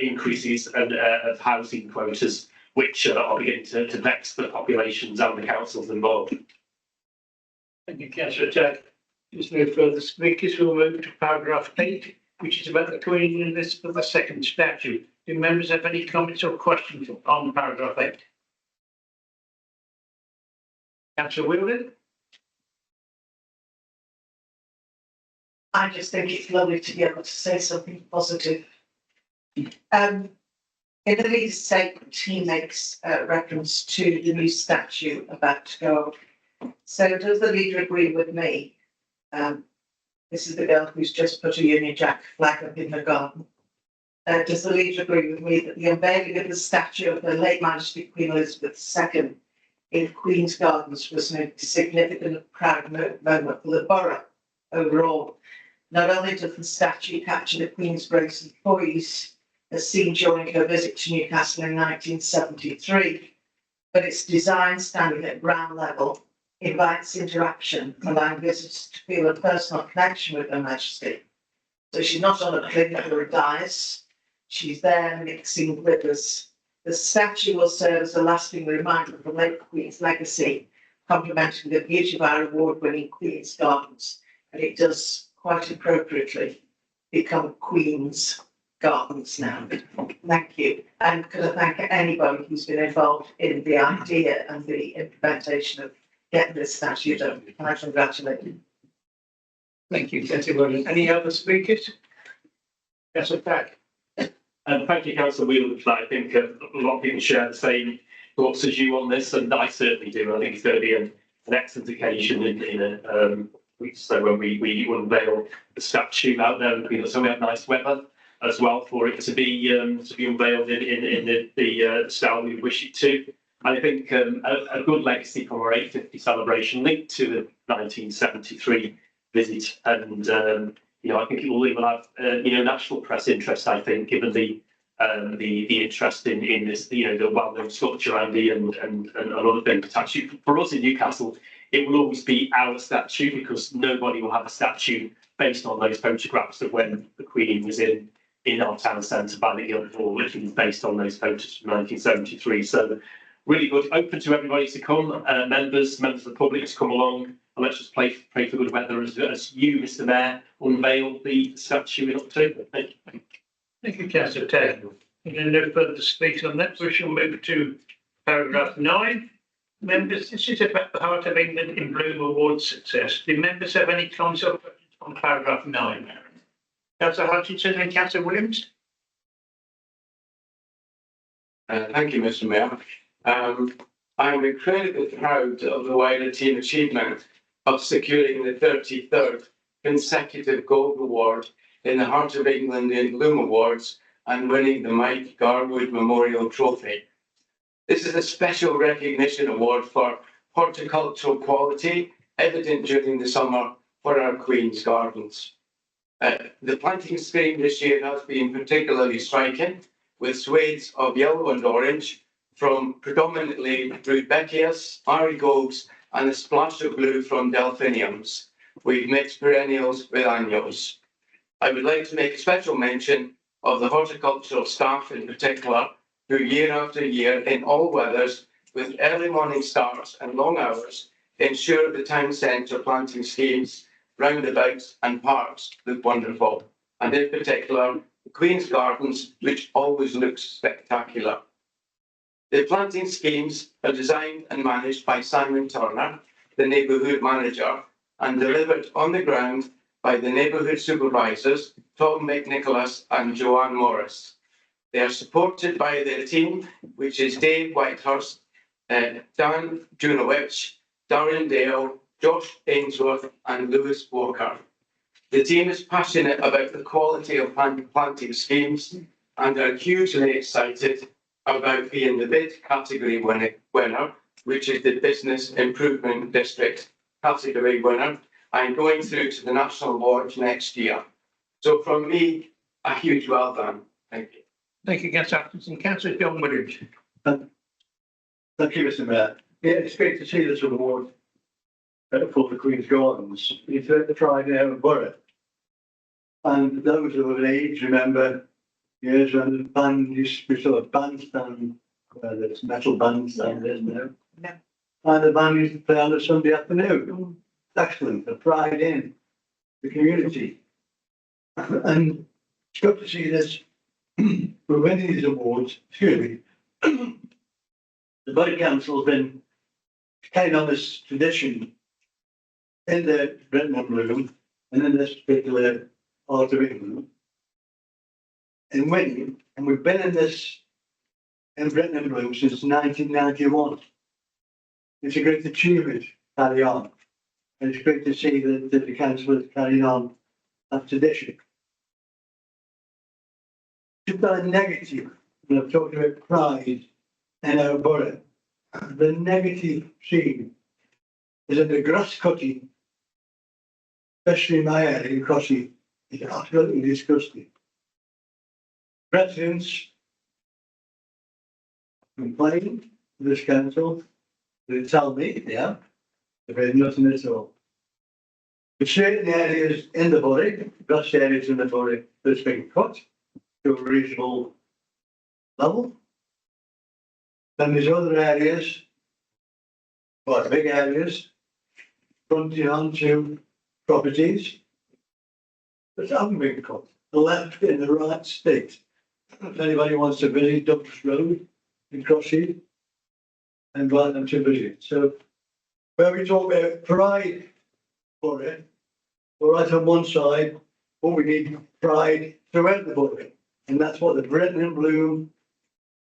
increases of housing quotas, which are beginning to vex the populations and the councils involved. Thank you, Councillor Jack. There's no further speakers. We'll move to paragraph 8, which is about the Queen list for the second statute. Do members have any comments or questions on paragraph 8? Councillor Wheeldon? I just think it's lovely to be able to say something positive. In the leader's statement, he makes reference to the new statute about to go. So does the leader agree with me? This is the girl who's just put a Union Jack flag up in her garden. Does the leader agree with me that the unveiling of the statue of her late Majesty Queen Elizabeth II in Queen's Gardens was a significant and proud moment for the borough overall? Not only does the statue capture the Queen's grace and poise, as seen during her visit to Newcastle in 1973, but its design, standing at ground level, invites interaction, allowing visitors to feel a personal connection with Her Majesty. So she's not on a clinic or a dais, she's there mixing with us. The statue will serve as a lasting reminder of the late Queen's legacy, complementing the beauty of our award-winning Queen's Gardens, and it does quite appropriately become Queen's Gardens now. Thank you. And could I thank anybody who's been involved in the idea and the implementation of getting this statue done. And I congratulate you. Thank you, Councillor Wheeldon. Any other speakers? Councillor Pack. Thank you, Councillor Wheeldon, for that. I think a lot of people share the same thoughts as you on this, and I certainly do. I think it's going to be an excellent occasion in a week or so when we unveil the statue out there. So we have nice weather as well for it to be unveiled in the style we wish it to. And I think a good legacy from our 850 celebration linked to the 1973 visit, and I think it will even have national press interest. I think, given the interest in this, the well-known sculpture, Andy, and other things. But actually, for us in Newcastle, it will always be our statue, because nobody will have a statue based on those photographs of when the Queen was in our town centre by the Guildhall, which is based on those photos from 1973. So really good, open to everybody to come, members of the public to come along, and let's just pray for good weather as you, Mr. Mayor, unveil the statue in October. Thank you. Thank you, Councillor Taylor. And no further speakers on that. We shall move to paragraph 9. Members, this is about the Heart of England in Bloom Award success. Do members have any comments or questions on paragraph 9? Councillor Hutchinson and Councillor Williams. Thank you, Mr. Mayor. I'm incredibly proud of the wider team achievement of securing the 33rd consecutive gold award in the Heart of England in Bloom Awards and winning the Mike Garwood Memorial Trophy. This is a special recognition award for horticultural quality, evident during the summer for our Queen's Gardens. The planting scheme this year has been particularly striking, with swathes of yellow and orange from predominantly rudbeckias, marigolds, and a splash of blue from delphiniums. We've mixed perennials with annuals. I would like to make a special mention of the horticultural staff in particular, who year after year, in all weathers, with early morning starts and long hours, ensure the town centre planting schemes, roundabouts and parks look wonderful. And in particular, the Queen's Gardens, which always looks spectacular. The planting schemes are designed and managed by Simon Turner, the neighbourhood manager, and delivered on the ground by the neighbourhood supervisors, Tom McNicholas and Joanne Morris. They are supported by their team, which is Dave Whitehurst, Dan Junowicz, Darren Dale, Josh Ainsworth, and Lewis Walker. The team is passionate about the quality of planting schemes and are hugely excited about being the bid category winner, which is the Business Improvement District category winner, and going through to the National Awards next year. So from me, a huge well done. Thank you. Thank you, Councillor Atkinson. Councillor John Williams. Thank you, Mr. Mayor. Yeah, it's great to see this award for the Queen's Gardens. It's at the Friday out of Borough. And those of an age remember years when the band used to be sort of bandstand, where there's metal bandstand is now. Yeah. And the band used to play on a Sunday afternoon. Excellent, a pride in the community. And it's good to see this. We're winning these awards, excuse me. The Borough Council has been carrying on this tradition in the Britain and Bloom and in this particular part of England in winning, and we've been in this in Britain and Bloom since 1991. It's a great achievement to carry on, and it's great to see that the council is carrying on that tradition. Just got a negative, and I've talked about pride in our borough. The negative scene is that the grass cutting, especially in my area, Crossy, is absolutely disgusting. Residents complain to this council, they tell me, yeah, they've heard nothing at all. But certain areas in the borough, grass areas in the borough, that's been cut to a reasonable level. Then there's other areas, quite big areas, fronting onto properties that haven't been cut. The left in the right state. If anybody wants to visit Douglas Road in Crossy, I invite them to visit. So where we talk about pride for it, we're right on one side, but we need pride throughout the borough. And that's what the Britain and Bloom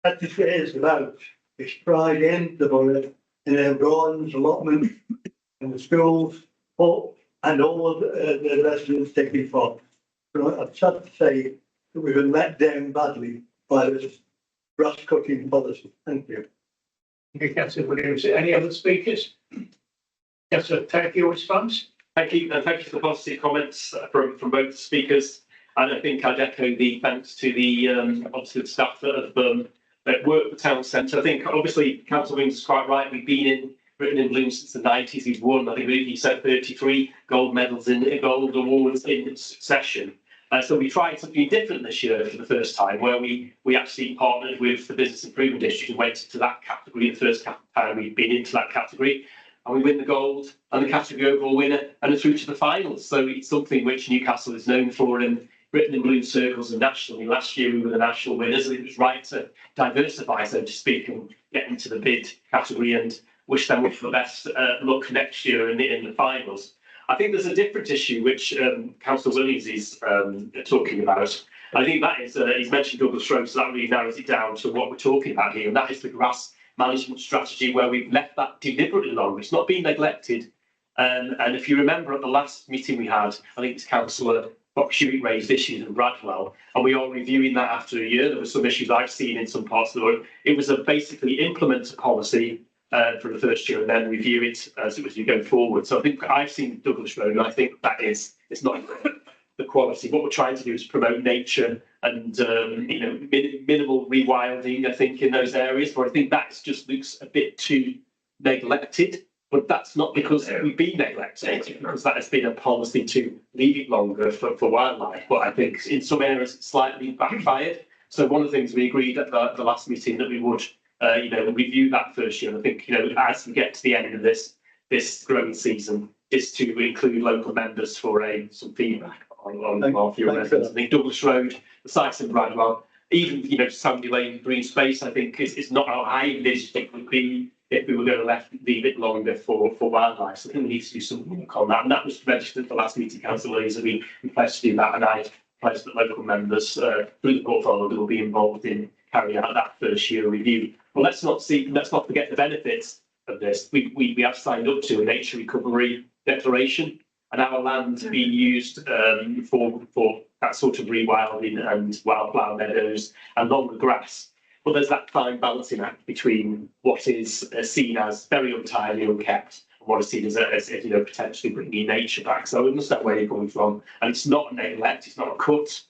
practically is about. It's pride in the borough, in our gardens, allotments, and the schools, and all of the residents taking part. But I'm sad to say that we've been let down badly by this grass cutting policy. Thank you. Thank you, Councillor Williams. Any other speakers? Councillor, take your response. Thank you, and thank you for the positive comments from both the speakers. And I think I'd echo the thanks to the obviously the staff that work at the town centre. I think obviously Councillor Williams is quite right. We've been in Britain and Bloom since the 90s. He's won, I think he said 33 gold medals gold awards in succession. So we tried something different this year for the first time, where we actually partnered with the Business Improvement District and went into that category, the first time we've been into that category. And we win the gold and the category overall winner and through to the finals. So it's something which Newcastle is known for in Britain and Bloom circles and nationally. Last year we were the national winners, and it was right to diversify, so to speak, and get into the bid category and wish them the best luck next year in the finals. I think there's a different issue which Councillor Williams is talking about. I think that is, he's mentioned Douglas Road, so that really narrows it down to what we're talking about here, and that is the grass management strategy, where we've left that deliberately long. It's not been neglected. And if you remember at the last meeting we had, I think it's Councillor Fox-Hewitt raised issues in Bradwell, and we are reviewing that after a year. There were some issues I've seen in some parts of the world. It was a basically implement a policy for the first year and then review it as you go forward. So I think I've seen Douglas Road, and I think that is, it's not the quality. What we're trying to do is promote nature and minimal rewilding, I think, in those areas. But I think that just looks a bit too neglected. But that's not because we've been neglected, because that has been a policy to leave it longer for wildlife. But I think in some areas it's slightly backfired. So one of the things we agreed at the last meeting that we would review that first year. And I think, as we get to the end of this growing season, is to include local members for some feedback on your Thank residents. you. I think Douglas Road, the sites in Bradwell, even, Sandy Lane green space, I think is not how I envisaged it would be if we were going to leave it longer for wildlife. So I think we need to do some work on that. And that was registered at the last meeting, councillor Lees, and we pledged to do that. And I pledged that local members through the portfolio will be involved in carrying out that first year review. But let's not forget the benefits of this. We have signed up to a nature recovery declaration, and our land being used for that sort of rewilding and wildflower meadows and longer grass. But there's that fine balancing act between what is seen as very untidy, unkept, and what is seen as potentially bringing nature back. So I understand where you're coming from, and it's not a neglect, it's not a cut.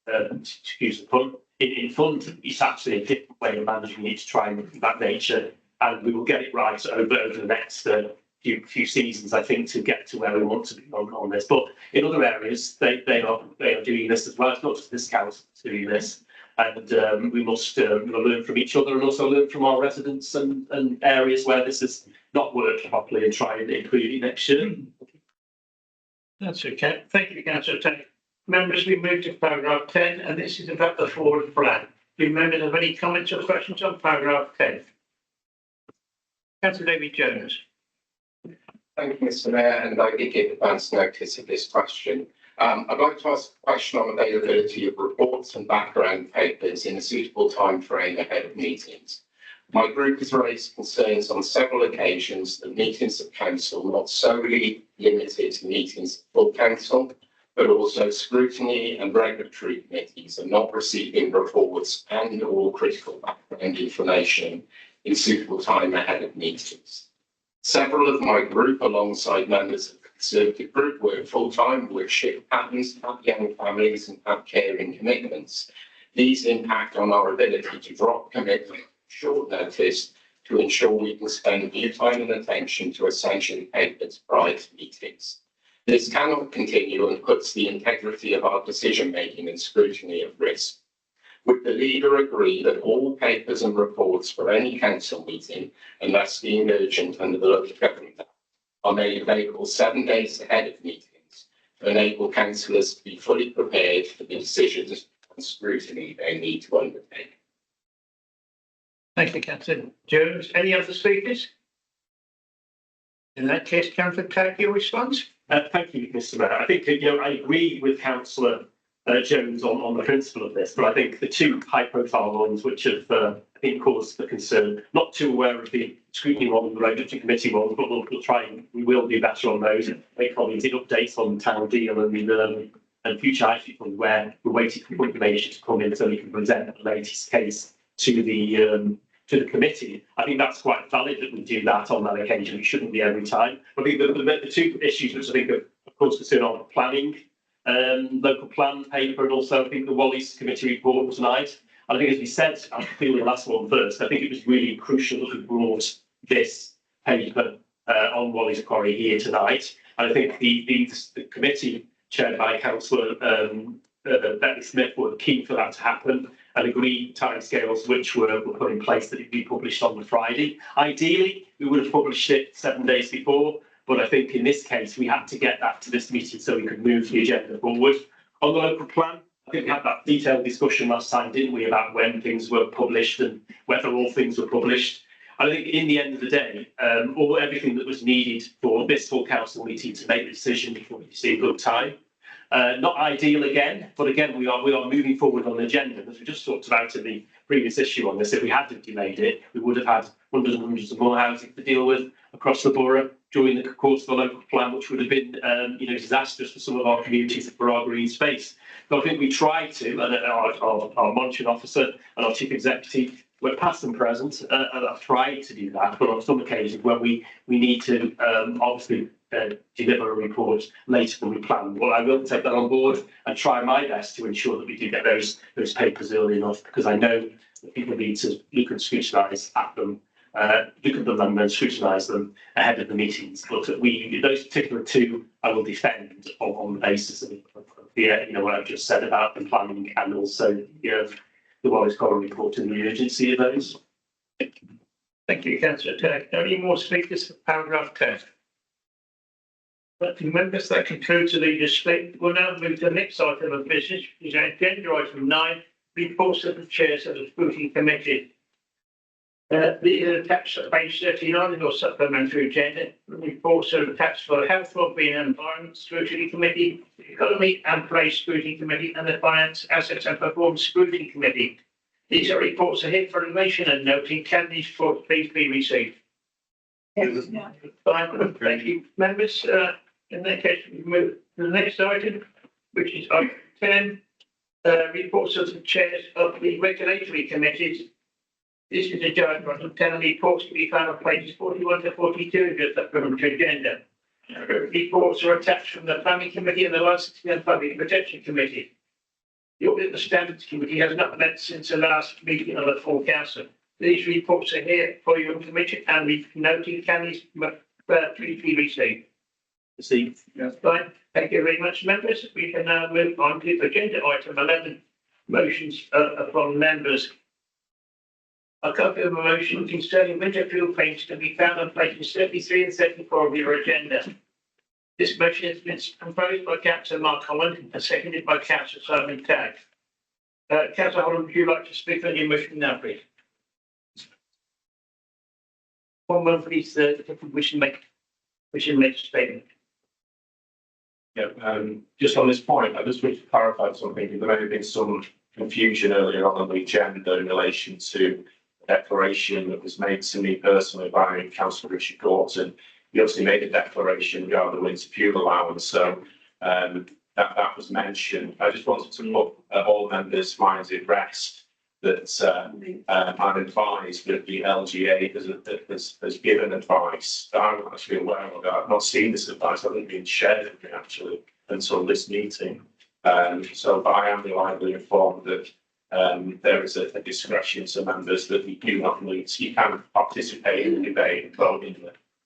To use the pun, in fund, it's actually a different way of managing it to try and bring back nature, and we will get it right over the next few seasons, I think, to get to where we want to be on this. But in other areas, they are doing this as well. It's not just this council doing this, and we must learn from each other and also learn from our residents and areas where this has not worked properly and try and improve it next year. That's okay. Thank you, councillor Tate. Members, we move to paragraph 10, and this is about the forward plan. Do members have any comments or questions on paragraph 10? Councillor David Jones. Thank you, Mr. Mayor, and I did give advance notice of this question. I'd like to ask a question on availability of reports and background papers in a suitable time frame ahead of meetings. My group has raised concerns on several occasions that meetings of council not solely limited to meetings of full council, but also scrutiny and regulatory committees are not receiving reports and all critical background information in suitable time ahead of meetings. Several of my group, alongside members of the Conservative group, work full-time with shift patterns, have young families and have caring commitments. These impact on our ability to drop commitment short notice to ensure we can spend due time and attention to essential papers prior to meetings. This cannot continue and puts the integrity of our decision-making and scrutiny at risk. Would the leader agree that all papers and reports for any council meeting, unless deemed urgent under the Local Government Act, are made available 7 days ahead of meetings to enable councillors to be fully prepared for the decisions and scrutiny they need to undertake? Thank you, councillor Jones. Any other speakers? In that case, councillor Tate, your response? Thank you, Mr. Mayor. I think I agree with councillor Jones on the principle of this, but I think the two high-profile ones which have I think caused the concern. Not too aware of the scrutiny one, the regulatory committee ones, but we will do better on those. Make colleagues in updates on town deal and future action funds where we're waiting for information to come in so we can present the latest case to the committee. I think that's quite valid that we do that on that occasion. It shouldn't be every time. I think the two issues which I think are of course concerned are planning, local plan paper, and also I think the Wally's committee report tonight. And I think, as we said, I'll feel the last one first. I think it was really crucial that we brought this paper on Wally's Quarry here tonight. And I think the committee chaired by Councillor Becky Smith were key for that to happen, and agreed timescales which were put in place that it be published on the Friday. Ideally, we would have published it 7 days before, but I think in this case we had to get that to this meeting so we could move the agenda forward. On the local plan, I think we had that detailed discussion last time, didn't we, about when things were published and whether all things were published. I think in the end of the day, everything that was needed for this full council meeting to make the decision before we see a good time. Not ideal again, but again, we are moving forward on the agenda. As we just talked about in the previous issue on this, if we hadn't delayed it, we would have had hundreds and hundreds of more housing to deal with across the borough during the course of the local plan, which would have been, disastrous for some of our communities for our green space. So I think we try to, and our monitoring officer and our chief executive, we're past and present, and I've tried to do that, but on some occasions when we need to obviously deliver a report later than we planned. Well, I will take that on board and try my best to ensure that we do get those papers early enough, because I know that people need to look and scrutinise at them, look at them and then scrutinise them ahead of the meetings. But those particular two, I will defend on the basis of what I've just said about the planning and also the Wallace Quarry report and the urgency of those. Thank you, councillor Tate. Any more speakers for paragraph 10? Thank you, members. That concludes the leaders' speak. We'll now move to the next item of business, which is agenda item 9, reports of the chairs of the scrutiny committee. These are attached to page 39 of your supplementary agenda. Reports are attached for the Health, Wellbeing and Environment Scrutiny Committee, the Economy and Place Scrutiny Committee, and the Finance, Assets and Performance Scrutiny Committee. These are reports are here for information and noting. Can these reports please be received? Fine, thank you, members. In that case, we move to the next item, which is item 10, reports of the chairs of the regulatory committees. This is a judgment of 10 reports to be found on pages 41 to 42 of your supplementary agenda. Reports are attached from the Planning Committee and the Licensing and Public Protection Committee. The Audit and Standards Committee has not met since the last meeting of the full council. These reports are here for your information and we've noted can these please be received. Received. That's fine. Thank you very much, members. We can now move on to agenda item 11, motions from members. A copy of a motion concerning winter fuel paints can be found on pages 33 and 34 of your agenda. This motion has been proposed by Councillor Mark Holland and seconded by Councillor Simon Tagg. Councillor Holland, would you like to speak on your motion now, please? One moment, please. We should make a statement. Yeah, just on this point, I just wish to clarify something. There may have been some confusion earlier on the agenda in relation to a declaration that was made to me personally by Councillor Richard Gorton. He obviously made a declaration regarding the winter fuel allowance, so that was mentioned. I just wanted to put all members' minds at rest that I'm advised that the LGA has given advice that I'm actually aware of. I've not seen this advice, I haven't been shared with me actually until this meeting. So but I am reliably informed that there is a discretion to members that you do not need to, you can participate in the debate and vote in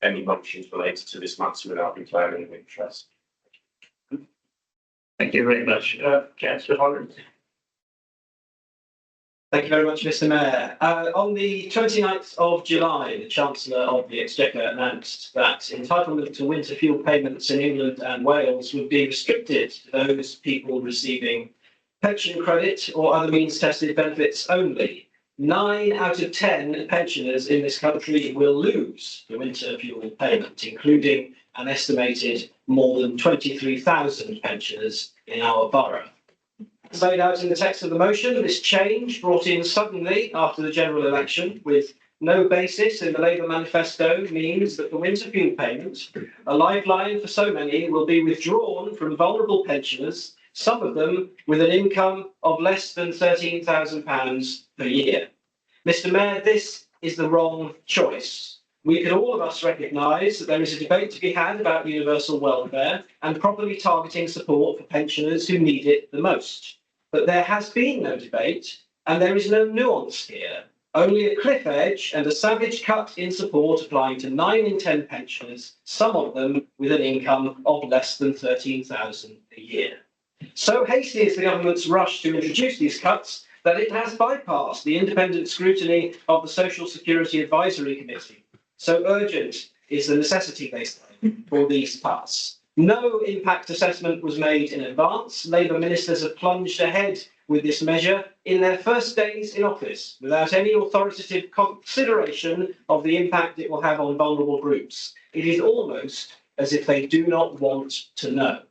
any motions related to this matter without declaring an interest. Thank you very much. Councillor Holland. Thank you very much, Mr. Mayor. On the 29th of July, the Chancellor of the Exchequer announced that entitlement to winter fuel payments in England and Wales would be restricted to those people receiving pension credit or other means tested benefits only. 9 out of 10 pensioners in this country will lose the winter fuel payment, including an estimated more than 23,000 pensioners in our borough. As laid out in the text of the motion, this change brought in suddenly after the general election with no basis in the Labour manifesto means that the winter fuel payment, a lifeline for so many, will be withdrawn from vulnerable pensioners, some of them with an income of less than £13,000 per year. Mr. Mayor, this is the wrong choice. We can all of us recognise that there is a debate to be had about universal welfare and properly targeting support for pensioners who need it the most. But there has been no debate and there is no nuance here, only a cliff edge and a savage cut in support applying to 9 in 10 pensioners, some of them with an income of less than £13,000 a year. So hasty is the government's rush to introduce these cuts that it has bypassed the independent scrutiny of the Social Security Advisory Committee. So urgent is the necessity baseline for these cuts. No impact assessment was made in advance. Labour ministers have plunged ahead with this measure in their first days in office without any authoritative consideration of the impact it will have on vulnerable groups. It is almost as if they do not want to know.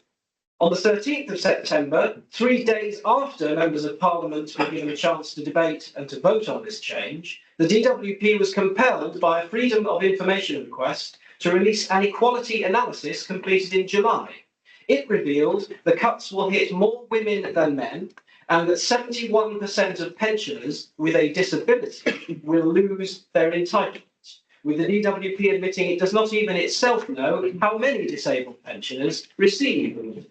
On the 13th of September, 3 days after members of Parliament were given a chance to debate and to vote on this change, the DWP was compelled by a Freedom of Information request to release an equality analysis completed in July. It revealed the cuts will hit more women than men and that 71% of pensioners with a disability will lose their entitlement, with the DWP admitting it does not even itself know how many disabled pensioners receive them.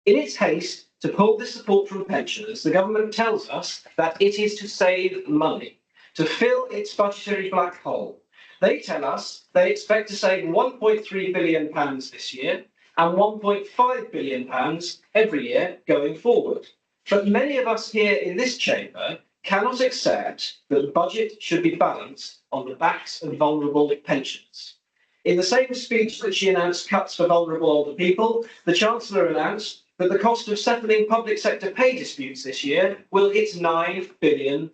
In its haste to pull this support from pensioners, the government tells us that it is to save money, to fill its budgetary black hole. They tell us they expect to save £1.3 billion this year and £1.5 billion every year going forward. But many of us here in this chamber cannot accept that the budget should be balanced on the backs of vulnerable pensioners. In the same speech that she announced cuts for vulnerable older people, the Chancellor announced that the cost of settling public sector pay disputes this year will hit £9 billion.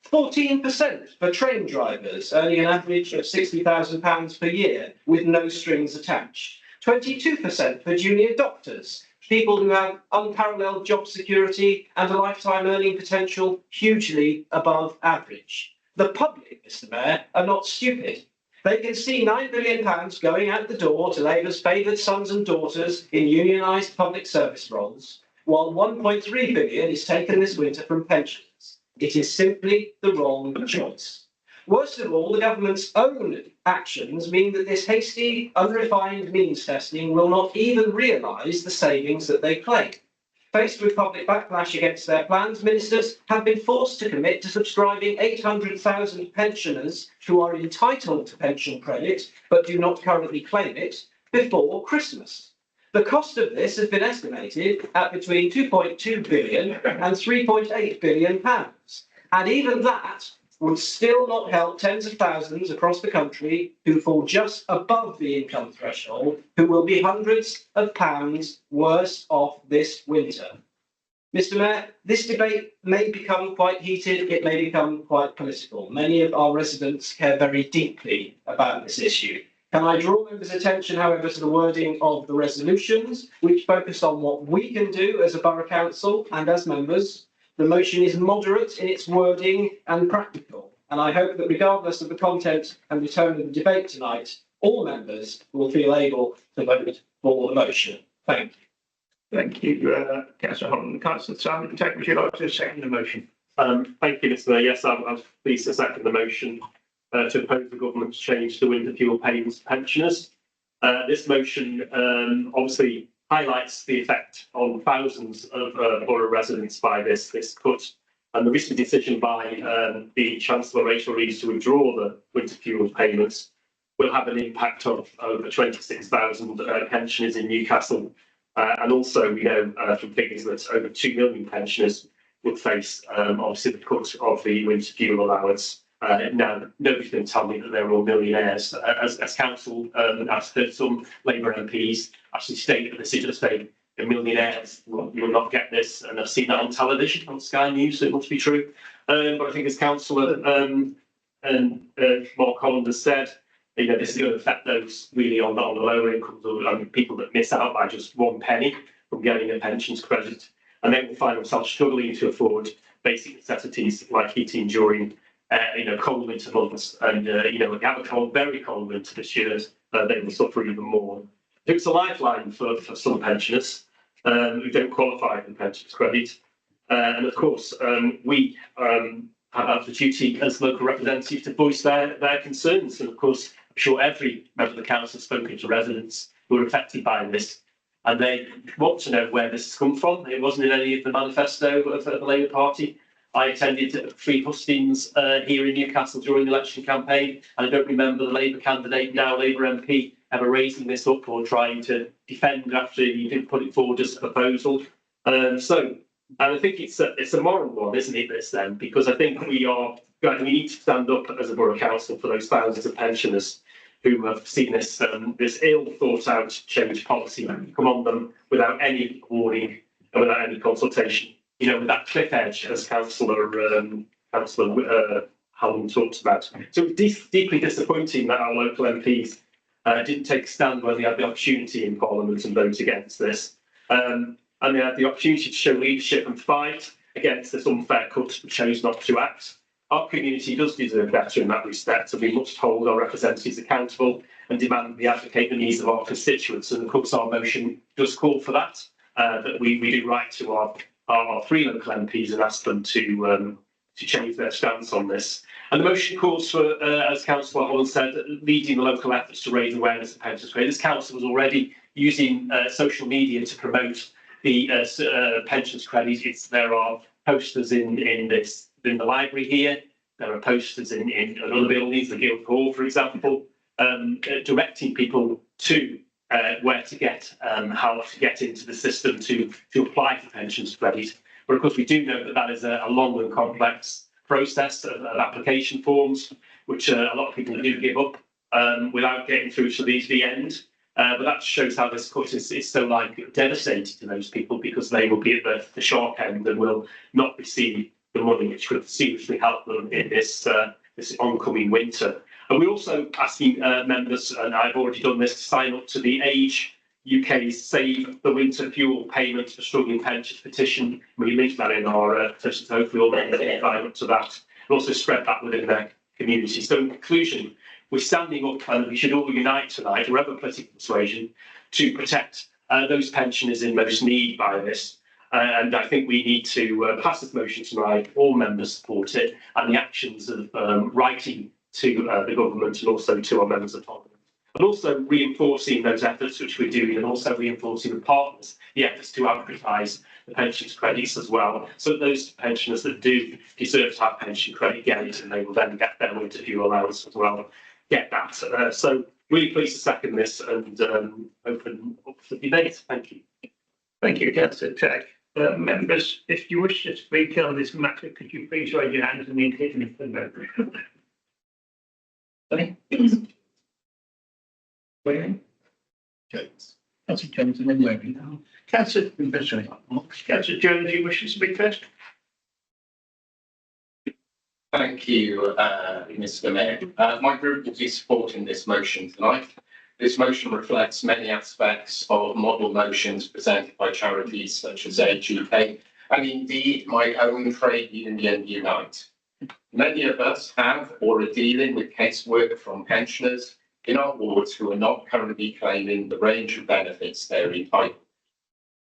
14% for train drivers earning an average of £60,000 per year with no strings attached. 22% for junior doctors, people who have unparalleled job security and a lifetime earning potential hugely above average. The public, Mr. Mayor, are not stupid. They can see £9 billion going out the door to Labour's favoured sons and daughters in unionised public service roles, while £1.3 billion is taken this winter from pensioners. It is simply the wrong choice. Worst of all, the government's own actions mean that this hasty, unrefined means testing will not even realise the savings that they claim. Faced with public backlash against their plans, ministers have been forced to commit to subscribing 800,000 pensioners who are entitled to pension credit but do not currently claim it before Christmas. The cost of this has been estimated at between 2.2 billion and 3.8 billion pounds, and even that would still not help tens of thousands across the country who fall just above the income threshold, who will be hundreds of pounds worse off this winter. Mr. Mayor, this debate may become quite heated, it may become quite political. Many of our residents care very deeply about this issue. Can I draw members' attention, however, to the wording of the resolutions, which focus on what we can do as a borough council and as members. The motion is moderate in its wording and practical, and I hope that regardless of the content and the tone of the debate tonight, all members will feel able to vote for the motion. Thank you. Thank you, Councillor Holland. Councillor Simon, would you like to second the motion? Thank you, Mr. Mayor. Yes, I'm pleased to second the motion to oppose the government's change to winter fuel payments to pensioners. This motion obviously highlights the effect on thousands of borough residents by this cut, and the recent decision by the Chancellor Rachel Reeves to withdraw the winter fuel payments will have an impact of over 26,000 pensioners in Newcastle, and also we know from figures that over 2 million pensioners would face obviously the cut of the winter fuel allowance. Now, nobody can tell me that they're all millionaires. As council, I've heard some Labour MPs actually state that this is just a millionaires will not get this, and I've seen that on television, on Sky News, so it must be true. But I think as Councillor Mark Holland has said, you know, this is going to affect those really on the lower incomes, or people that miss out by just one penny from getting a pensions credit, and they will find themselves struggling to afford basic necessities like heating during cold winter months, and we have a very cold winter this year, they will suffer even more. It's a lifeline for some pensioners who don't qualify for the pensions credit, and of course we have the duty as local representatives to voice their concerns, and of course I'm sure every member of the council has spoken to residents who are affected by this, and they want to know where this has come from. It wasn't in any of the manifesto of the Labour Party. I attended 3 hustings here in Newcastle during the election campaign, and I don't remember the Labour candidate, now Labour MP, ever raising this up or trying to defend after you didn't put it forward as a proposal. And I think it's a moral one, isn't it, this then? Because I think we need to stand up as a borough council for those thousands of pensioners who have seen this ill thought out change policy come on them without any warning and without any consultation. You know, with that cliff edge, as Councillor Hallam talked about. So it's deeply disappointing that our local MPs didn't take a stand when they had the opportunity in Parliament and vote against this. And they had the opportunity to show leadership and fight against this unfair cut, but chose not to act. Our community does deserve better in that respect, and we must hold our representatives accountable and demand that they advocate the needs of our constituents. And of course, our motion does call for that, that we do write to our 3 local MPs and ask them to change their stance on this. And the motion calls for, as Councillor Holland said, leading the local efforts to raise awareness of pensions credit. This council was already using social media to promote the pensions credit. There are posters in the library here. There are posters in other buildings, the Guildhall, for example, directing people to where to get, how to get into the system to apply for pensions credit. But of course, we do know that is a long and complex process of application forms, which a lot of people do give up. without getting through to the end. But that shows how this cut is so like devastating to those people, because they will be at the sharp end and will not receive the money which could seriously help them in this oncoming winter. And we're also asking members, and I've already done this, to sign up to the Age UK's Save the Winter Fuel Payments for Struggling Pensioners petition. We link that in our petition, so hopefully all members can sign up to that, and also spread that within their community. So in conclusion, we're standing up, and we should all unite tonight, wherever political persuasion, to protect those pensioners in most need by this. And I think we need to pass this motion tonight. All members support it, and the actions of writing to the government and also to our members of parliament, and also reinforcing those efforts which we're doing, and also reinforcing the partners, the efforts to advertise the pensions credits as well, so that those pensioners that do deserve to have pension credit get it, and they will then get their winter fuel allowance as well. Get that. So really pleased to second this and open up for debate. Thank you. Thank you, Councillor Tagg. Members, if you wish to speak on this matter, could you please raise your hands and indicate the vote? Councillor Jones and then Webby. Councillor Jones, you wish to speak first? Thank you, Mr. Mayor. My group will be supporting this motion tonight. This motion reflects many aspects of model motions presented by charities such as Age UK, and indeed my own trade union Unite. Many of us have or are dealing with casework from pensioners in our wards who are not currently claiming the range of benefits they're entitled.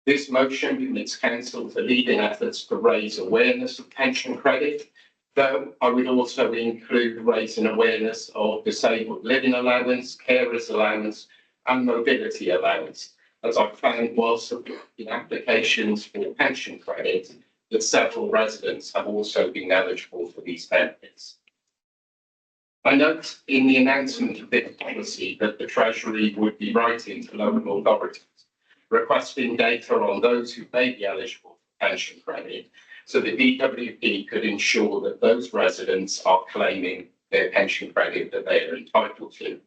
This motion commits council to leading efforts to raise awareness of pension credit, though I would also include raising awareness of disabled living allowance, carers allowance and mobility allowance, as I found whilst in applications for pension credit that several residents have also been eligible for these benefits. I note in the announcement of this policy that the Treasury would be writing to local authorities, requesting data on those who may be eligible for pension credit, so the DWP could ensure that those residents are claiming their pension credit that they are entitled to.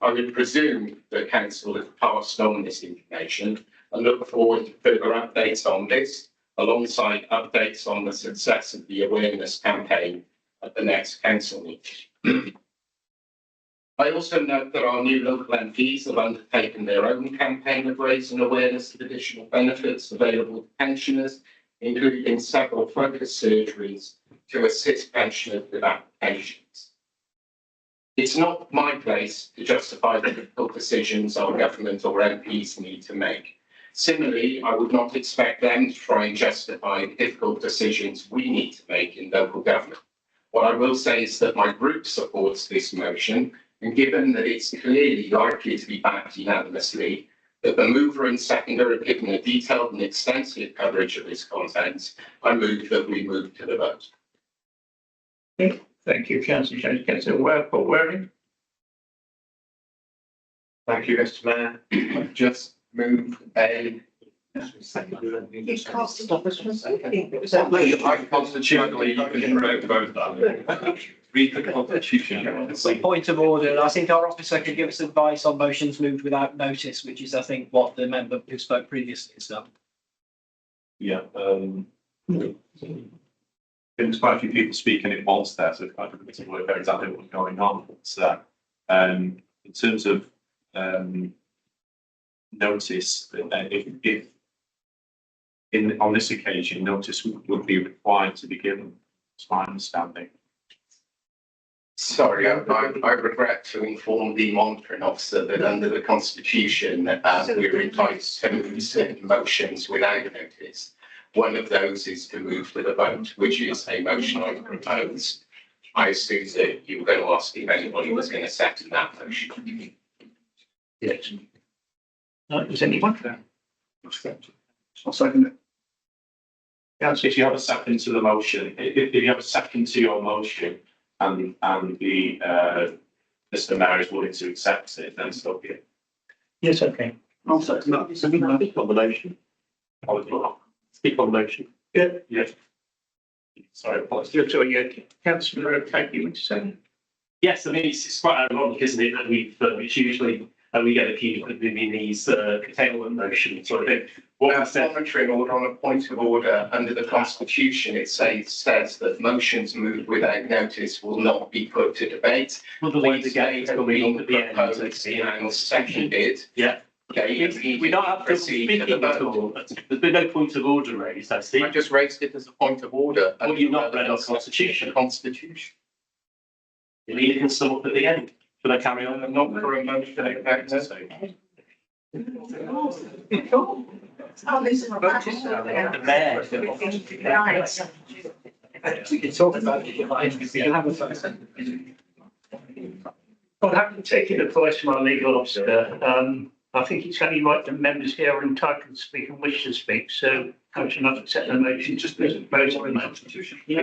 I would presume the council has passed on this information and look forward to further updates on this, alongside updates on the success of the awareness campaign at the next council meeting. I also note that our new local MPs have undertaken their own campaign of raising awareness of additional benefits available to pensioners, including several focus surgeries to assist pensioners with applications. It's not my place to justify the difficult decisions our government or MPs need to make. Similarly, I would not expect them to try and justify the difficult decisions we need to make in local government. What I will say is that my group supports this motion, and given that it's clearly likely to be backed unanimously, that the mover and seconder have given a detailed and extensive coverage of this content, I move that we move to the vote. Thank you, Councillor Jones. Councillor Waring. Thank you, Mr. Mayor. I just move a. You can't stop us from speaking. Constitutionally, you can vote that. Read the constitution. Point of order, I think our officer can give us advice on motions moved without notice, which is, I think, what the member who spoke previously has done. Yeah, there's quite a few people speaking at once there, so it's quite difficult to work out exactly what's going on. So, in terms of notice, if on this occasion, notice would be required to be given, it's my understanding. Sorry, I regret to inform the monitoring officer that under the Constitution, we're entitled to move certain motions without notice. One of those is to move with a vote, which is a motion I propose. I assume that you were going to ask if anybody was going to second that motion. Yes. Is anyone there? I'll second it. Councillor, if you have a second to the motion, if you have a second to your motion, and the Mr. Mayor is willing to accept it, then stop it. Yes, okay. I'll second that. Speak on the motion. Speak on the motion. Yeah. Yeah. Sorry, apologies. Sorry, Councillor, thank you. Yes, I mean, it's quite ironic, isn't it, that it's usually, we get accused of doing these curtailment motions, so I think what we said. Monitoring order on a point of order under the Constitution, it says that motions moved without notice will not be put to debate. Well, the way the These game's have coming been up at the end. proposed and seconded. Yeah. Okay, We don't have to speaking at all. There's been no point of order raised, I see. I just raised it as a point of order. Well, you've not read our constitution. Constitution. The leader can sum up at the end. Should I carry on? Not for a motion. Oh, this is The mayor. We can talk about it, we can have a first. Well, having taken advice from our legal officer, I think it's only right that members here are entitled to speak and wish to speak, so I should not accept the motion, just vote on the motion. We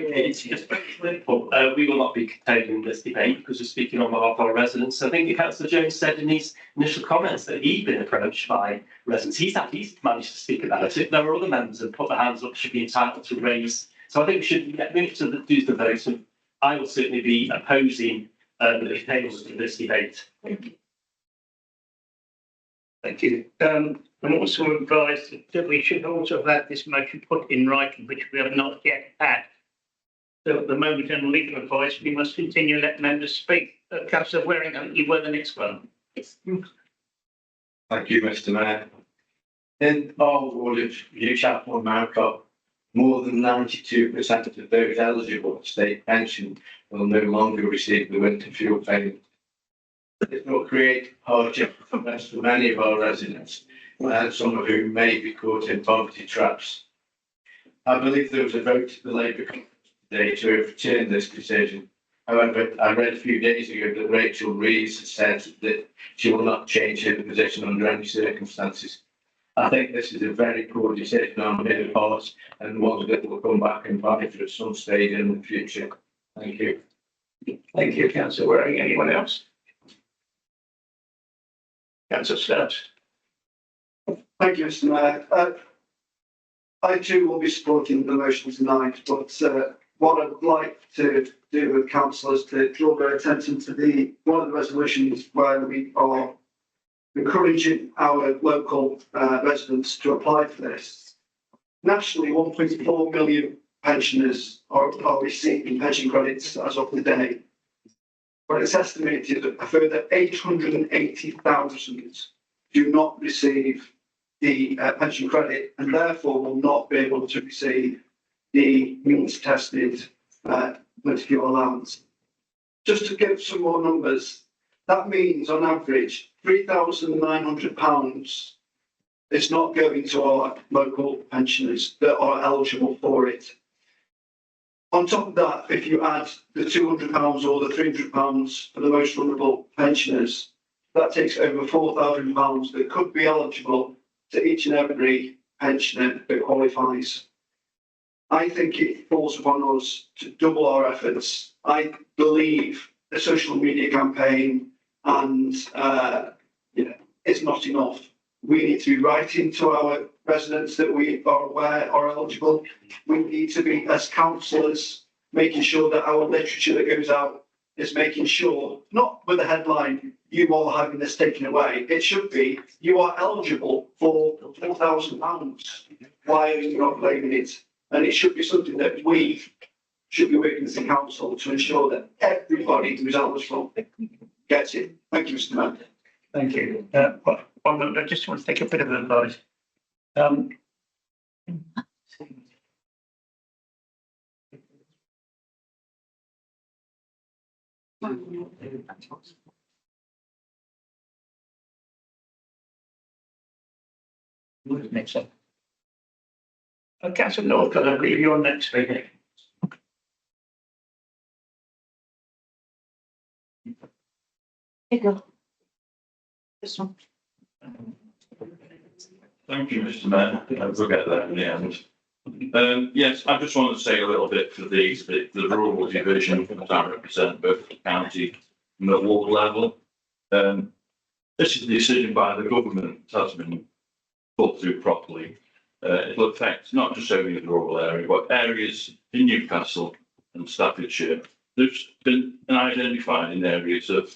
will not be continuing this debate because we're speaking on behalf of our residents. I think Councillor Jones said in his initial comments that he'd been approached by residents. He's managed to speak about it. There are other members who put their hands up, should be entitled to raise. So I think we should move to do the vote. And I will certainly be opposing the details of this debate. Thank you. I'm also advised that we should also have this motion put in writing, which we have not yet had. So at the moment, on legal advice, we must continue to let members speak. Councillor Waring, I think you were the next one. Thank you, Mr. Mayor. In our ward of Newcastle and Marcop, more than 92% of those eligible for state pension will no longer receive the winter fuel payment. It will create hardship for many of our residents, some of whom may be caught in poverty traps. I believe there was a vote at the Labour Conference today to overturn this decision. However, I read a few days ago that Rachel Rees has said that she will not change her position under any circumstances. I think this is a very poor decision on her part and one that will come back and bite her at some stage in the future. Thank you. Thank you, Councillor Waring. Anyone else? Councillor Stubbs. Thank you, Mr. Mayor. I too will be supporting the motion tonight, but what I'd like to do with councillors to draw their attention to one of the resolutions where we are encouraging our local residents to apply for this. Nationally, 1.4 million pensioners are receiving pension credits as of today. But it's estimated that a further 880,000 do not receive the pension credit and therefore will not be able to receive the means tested winter fuel allowance. Just to give some more numbers, that means on average £3,900 is not going to our local pensioners that are eligible for it. On top of that, if you add the £200 or the £300 for the most vulnerable pensioners, that takes over £4,000 that could be eligible to each and every pensioner that qualifies. I think it falls upon us to double our efforts. I believe a social media campaign and it's not enough. We need to be writing to our residents that we are aware are eligible. We need to be, as councillors, making sure that our literature that goes out is making sure, not with a headline, you are having this taken away. It should be, you are eligible for £4,000. Why are you not claiming it? And it should be something that we should be working as a council to ensure that everybody who is eligible gets it. Thank you, Mr. Mayor. Thank you. I just want to take a bit of advice. Next up. Councillor Northcott, I believe you're next speaker. Here you go. This one. Thank you, Mr. Mayor. We'll get there in the end. Yes, I just want to say a little bit for the rural division that I represent, both the county and the ward level. This is a decision by the government that has been thought through properly. It'll affect not just only the rural area, but areas in Newcastle and Staffordshire there's been identified in areas of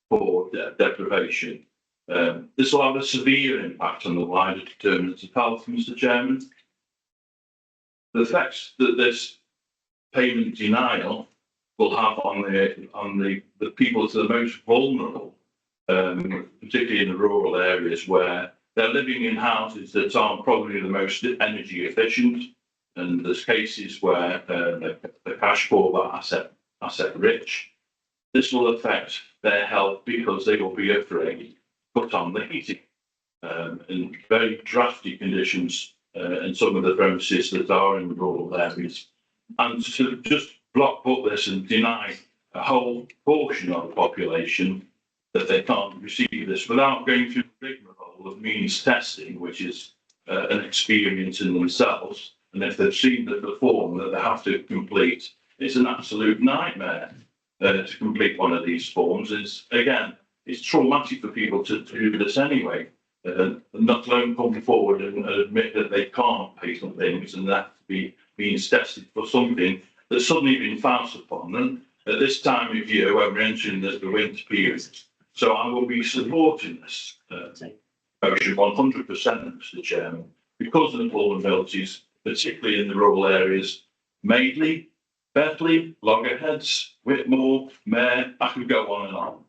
poor deprivation. This will have a severe impact on the wider determinants of health, Mr. Chairman. The effects that this payment denial will have on the people that are the most vulnerable, particularly in the rural areas where they're living in houses that aren't probably the most energy efficient, and there's cases where the cash poor but asset rich. This will affect their health because they will be afraid to put on the heating in very drafty conditions in some of the premises that are in rural areas. And to just block this and deny a whole portion of the population that they can't receive this without going through the rigmarole of means testing, which is an experience in themselves. And if they've seen the form that they have to complete, it's an absolute nightmare to complete one of these forms. It's traumatic for people to do this anyway, not alone come forward and admit that they can't pay some things and that to be means tested for something that's suddenly been forced upon them at this time of year when we're entering the winter period. So I will be supporting this motion 100%, Mr. Chairman, because of the vulnerabilities, particularly in the rural areas, Madeley, Bethley, Loggerheads, Whitmore, Mare, I could go on and on.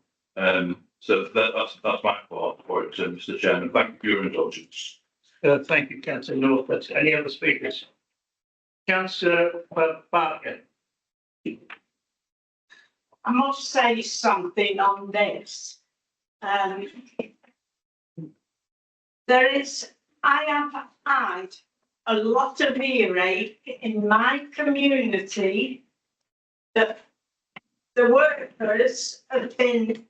So that's my part for it, Mr. Chairman. Thank you for your indulgence. Thank you, Councillor North. Any other speakers? Councillor Barker. I must say something on this. I have had a lot of earache in my community that the workers have been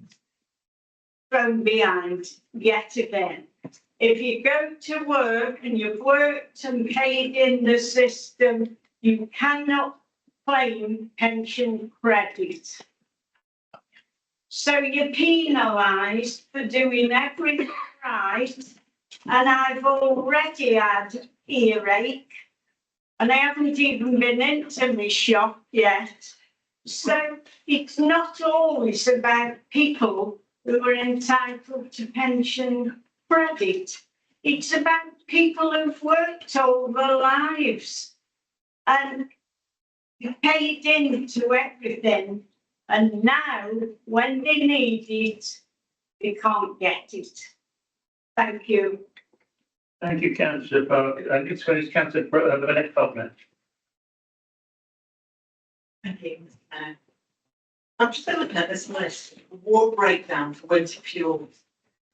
thrown behind yet again. If you go to work and you've worked and paid in the system, you cannot claim pension credit. So you're penalised for doing everything right. And I've already had earache and I haven't even been into my shop yet. So it's not always about people who are entitled to pension credit. It's about people who've worked all their lives and paid into everything. And now, when they need it, they can't get it. Thank you. Thank you, Councillor Barker. And it's going to Councillor Burnett Faulkner. Thank you, Mr. Mayor. I'm just looking at this list, ward breakdown for winter fuels.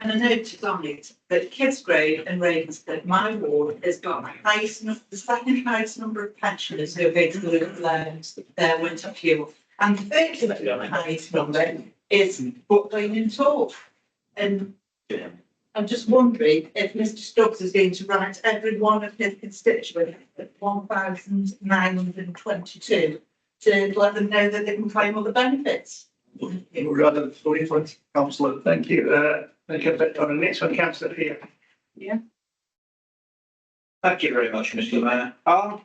And I noted on it that Kidsgrave and Ravenscliffe, my ward, has got the second highest number of pensioners who are going to lose their winter fuel. And the third highest number is Butlin and Torf. And I'm just wondering if Mr. Stubbs is going to write every one of his constituents at 1,922 to let them know that they can claim other benefits. Rather fully front, Councillor. Thank you. Thank you. On the next one, Councillor here. Yeah. Thank you very much, Mr. Mayor. I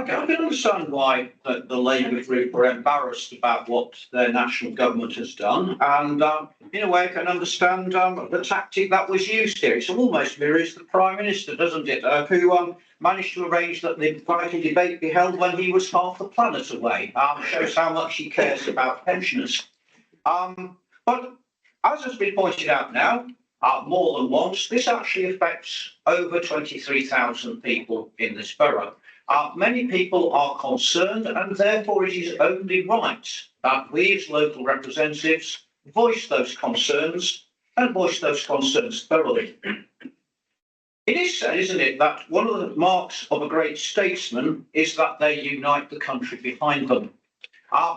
can understand why the Labour group are embarrassed about what their national government has done, and in a way I can understand the tactic that was used here. It almost mirrors the Prime Minister, doesn't it, who managed to arrange that the vital debate be held when he was half the planet away. Shows how much he cares about pensioners. But as has been pointed out now, more than once, this actually affects over 23,000 people in this borough. Many people are concerned, and therefore it is only right that we as local representatives voice those concerns and voice those concerns thoroughly. It is said, isn't it, that one of the marks of a great statesman is that they unite the country behind them.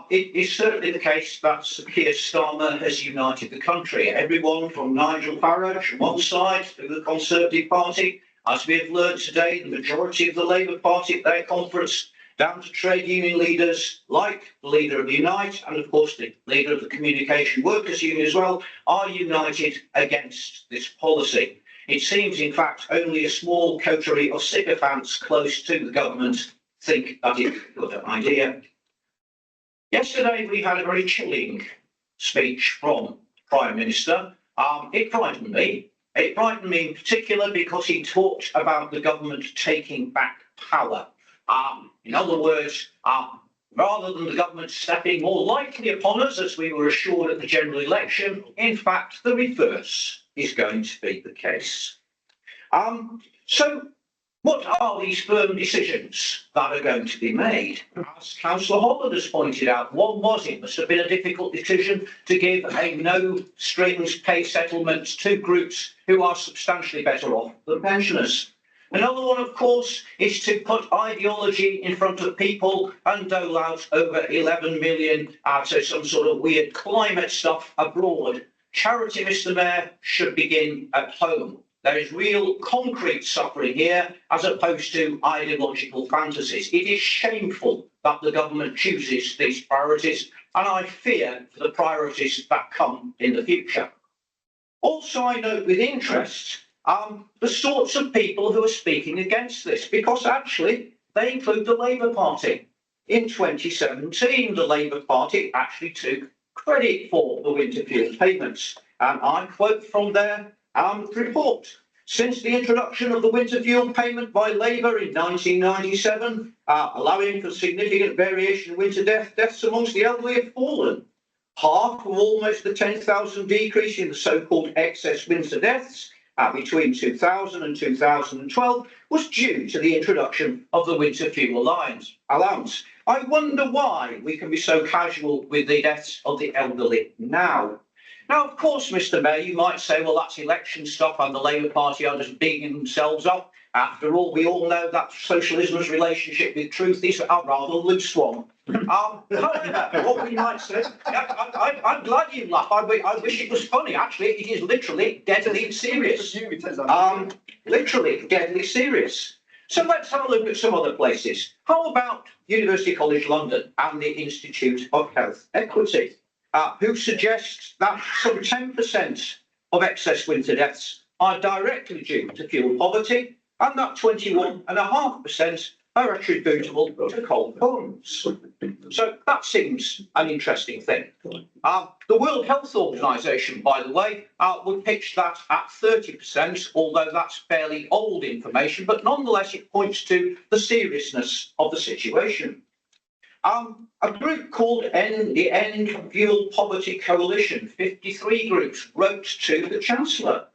It is certainly the case that Sir Keir Starmer has united the country. Everyone from Nigel Farage on one side to the Conservative Party, as we have learned today, the majority of the Labour Party at their conference, down to trade union leaders like the leader of Unite and of course the leader of the Communication Workers Union as well, are united against this policy. It seems, in fact, only a small coterie of sycophants close to the government think that it's a good idea. Yesterday, we had a very chilling speech from Prime Minister. It frightened me. It frightened me in particular because he talked about the government taking back power. In other words, rather than the government stepping more lightly upon us, as we were assured at the general election, in fact, the reverse is going to be the case. So what are these firm decisions that are going to be made? As Councillor Holland has pointed out, it must have been a difficult decision to give a no strings pay settlement to groups who are substantially better off than pensioners. Another one, of course, is to put ideology in front of people and dole out over 11 million to some sort of weird climate stuff abroad. Charity, Mr. Mayor, should begin at home. There is real concrete suffering here as opposed to ideological fantasies. It is shameful that the government chooses these priorities, and I fear for the priorities that come in the future. Also, I note with interest the sorts of people who are speaking against this, because actually they include the Labour Party. In 2017, the Labour Party actually took credit for the winter fuel payments. And I quote from their report. Since the introduction of the winter fuel payment by Labour in 1997, allowing for significant variation in winter deaths amongst the elderly have fallen. Half of almost the 10,000 decrease in the so-called excess winter deaths between 2000 and 2012 was due to the introduction of the winter fuel allowance. I wonder why we can be so casual with the deaths of the elderly now. Now, of course, Mr. Mayor, you might say, well, that's election stuff and the Labour Party are just bigging themselves up. After all, we all know that socialism's relationship with truth is a rather loose one. However, what we might say, I'm glad you laugh. I wish it was funny. Actually, it is literally deadly serious. Literally deadly serious. So let's have a look at some other places. How about University College London and the Institute of Health Equity, who suggests that some 10% of excess winter deaths are directly due to fuel poverty, and that 21.5% are attributable to cold homes. So that seems an interesting thing. The World Health Organization, by the way, would pitch that at 30%, although that's fairly old information, but nonetheless it points to the seriousness of the situation. A group called the End Fuel Poverty Coalition, 53 groups, wrote to the Chancellor,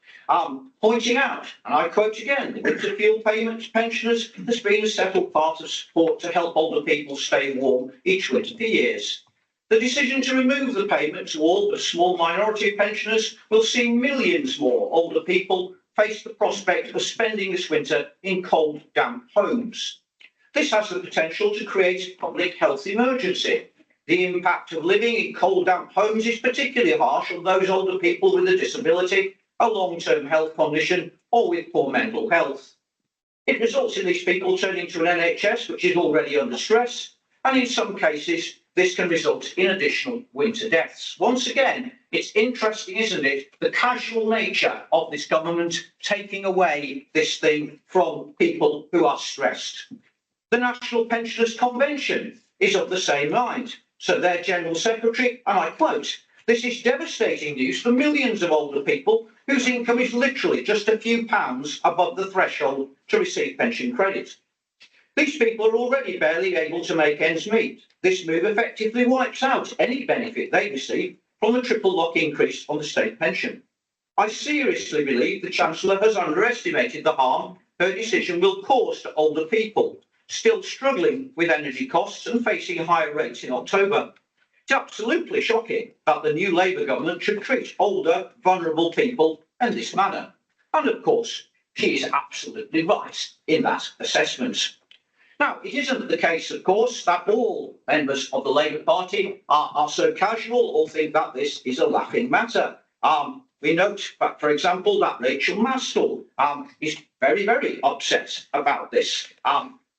pointing out, and I quote again, the winter fuel payments to pensioners has been a settled part of support to help older people stay warm each winter for years. The decision to remove the payment to all but a small minority of pensioners will see millions more older people face the prospect of spending this winter in cold, damp homes. This has the potential to create a public health emergency. The impact of living in cold, damp homes is particularly harsh on those older people with a disability, a long-term health condition, or with poor mental health. It results in these people turning to an NHS which is already under stress, and in some cases, this can result in additional winter deaths. Once again, it's interesting, isn't it, the casual nature of this government taking away this thing from people who are stressed. The National Pensioners Convention is of the same mind. So their General Secretary, and I quote, "This is devastating news for millions of older people whose income is literally just a few pounds above the threshold to receive pension credit. These people are already barely able to make ends meet. This move effectively wipes out any benefit they receive from the triple lock increase on the state pension. I seriously believe the Chancellor has underestimated the harm her decision will cause to older people still struggling with energy costs and facing higher rates in October. It's absolutely shocking that the new Labour government should treat older, vulnerable people in this manner. And of course, she is absolutely right in that assessment." Now, it isn't the case, of course, that all members of the Labour Party are so casual or think that this is a laughing matter. We note, for example, that Rachel Maskell is very, very upset about this.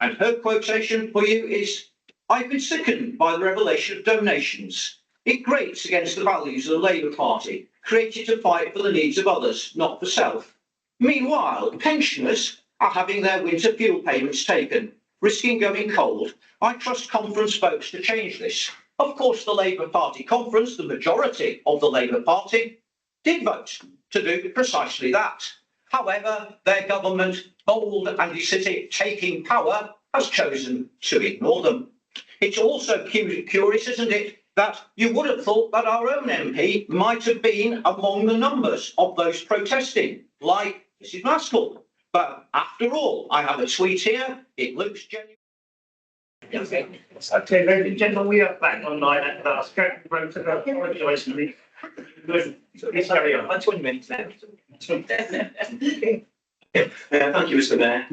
And her quotation for you is, "I've been sickened by the revelation of donations. It grates against the values of the Labour Party, created to fight for the needs of others, not for self. Meanwhile, pensioners are having their winter fuel payments taken, risking going cold. I trust conference votes to change this. Of course, the Labour Party conference, the majority of the Labour Party, did vote to do precisely that. However, their government, bold and decisive taking power, has chosen to ignore them. It's also curious, isn't it, that you would have thought that our own MP might have been among the numbers of those protesting, like Mrs Maskell. But after all, I have a tweet here, it looks genuine. Okay, ladies and gentlemen, we are back online at last. Go to the apologise to me. Please carry on. 20 minutes now. Thank you, Mr Mayor.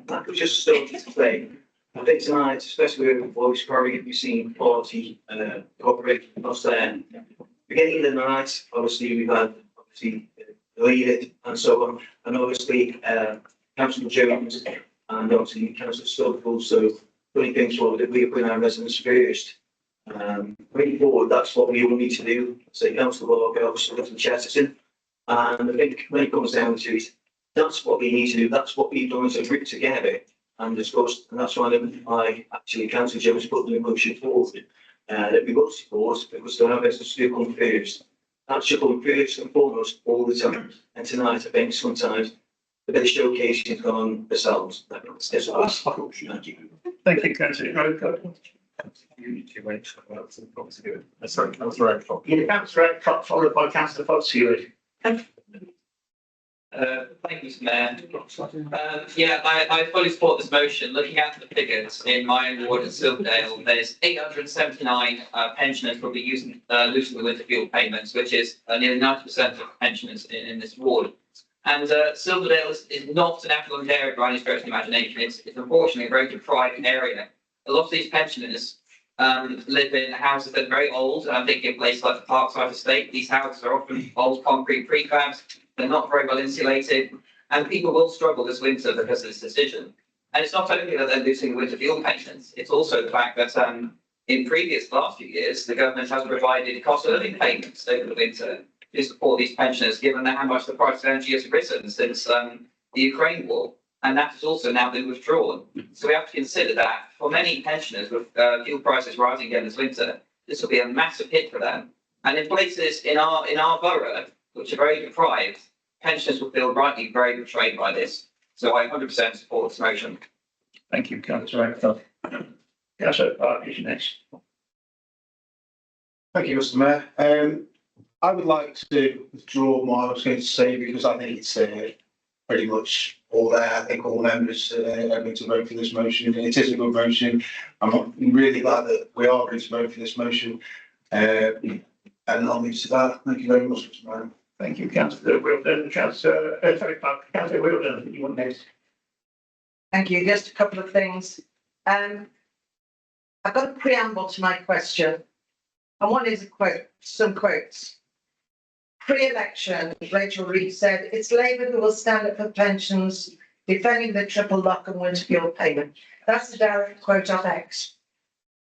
I could just start to say, I think tonight, especially with voice quarry, we've seen party cooperation across there. Beginning of the night, obviously, we've had the lead and so on, and obviously Councillor Jones and obviously Councillor Stoke also putting things forward that we put our residents first. Moving forward, that's what we all need to do. So Councillor Walker, obviously, Councillor Chesterton, and I think when it comes down to it, that's what we need to do. That's what we've done as a group together and discussed, and that's why I actually Councillor Jones put the motion forward that we will support, because our residents do come first. That should come first and foremost all the time. And tonight, I think sometimes the bit of showcasing has gone on ourselves. That's all. Thank you. Thank you, Councillor. Sorry, Councillor Adcock. Yeah, Councillor Adcock, followed by Councillor Fox-Hewitt. Thank you, Mr Mayor. Yeah, I fully support this motion. Looking at the figures in my ward in Silverdale, there's 879 pensioners will be losing the winter fuel payments, which is nearly 90% of pensioners in this ward. And Silverdale is not an affluent area by any stretch of the imagination. It's unfortunately a very deprived area. A lot of these pensioners live in houses that are very old. I'm thinking of places like the Parkside Estate. These houses are often old concrete prefabs. They're not very well insulated, and people will struggle this winter because of this decision. And it's not only that they're losing winter fuel payments, it's also the fact that in last few years, the government has provided cost of living payments over the winter to support these pensioners, given how much the price of energy has risen since the Ukraine war. And that has also now been withdrawn. So we have to consider that for many pensioners with fuel prices rising again this winter, this will be a massive hit for them. And in places in our borough, which are very deprived, pensioners will feel rightly very betrayed by this. So I 100% support this motion. Thank you, Councillor Adcock. Councillor Park is next. Thank you, Mr Mayor. I would like to withdraw what I was going to say because I think it's pretty much all there. I think all members are going to vote for this motion. It is a good motion. I'm really glad that we are going to vote for this motion. And I'll leave it to that. Thank you very much, Mr Mayor. Thank you, Councillor Wilden. Councillor Wilden, you want next? Thank you. Just a couple of things. I've got a preamble to my question, and one is a quote, some quotes. Pre-election, Rachel Reid said, "It's Labour who will stand up for pensions, defending the triple lock and winter fuel payment." That's a direct quote of X.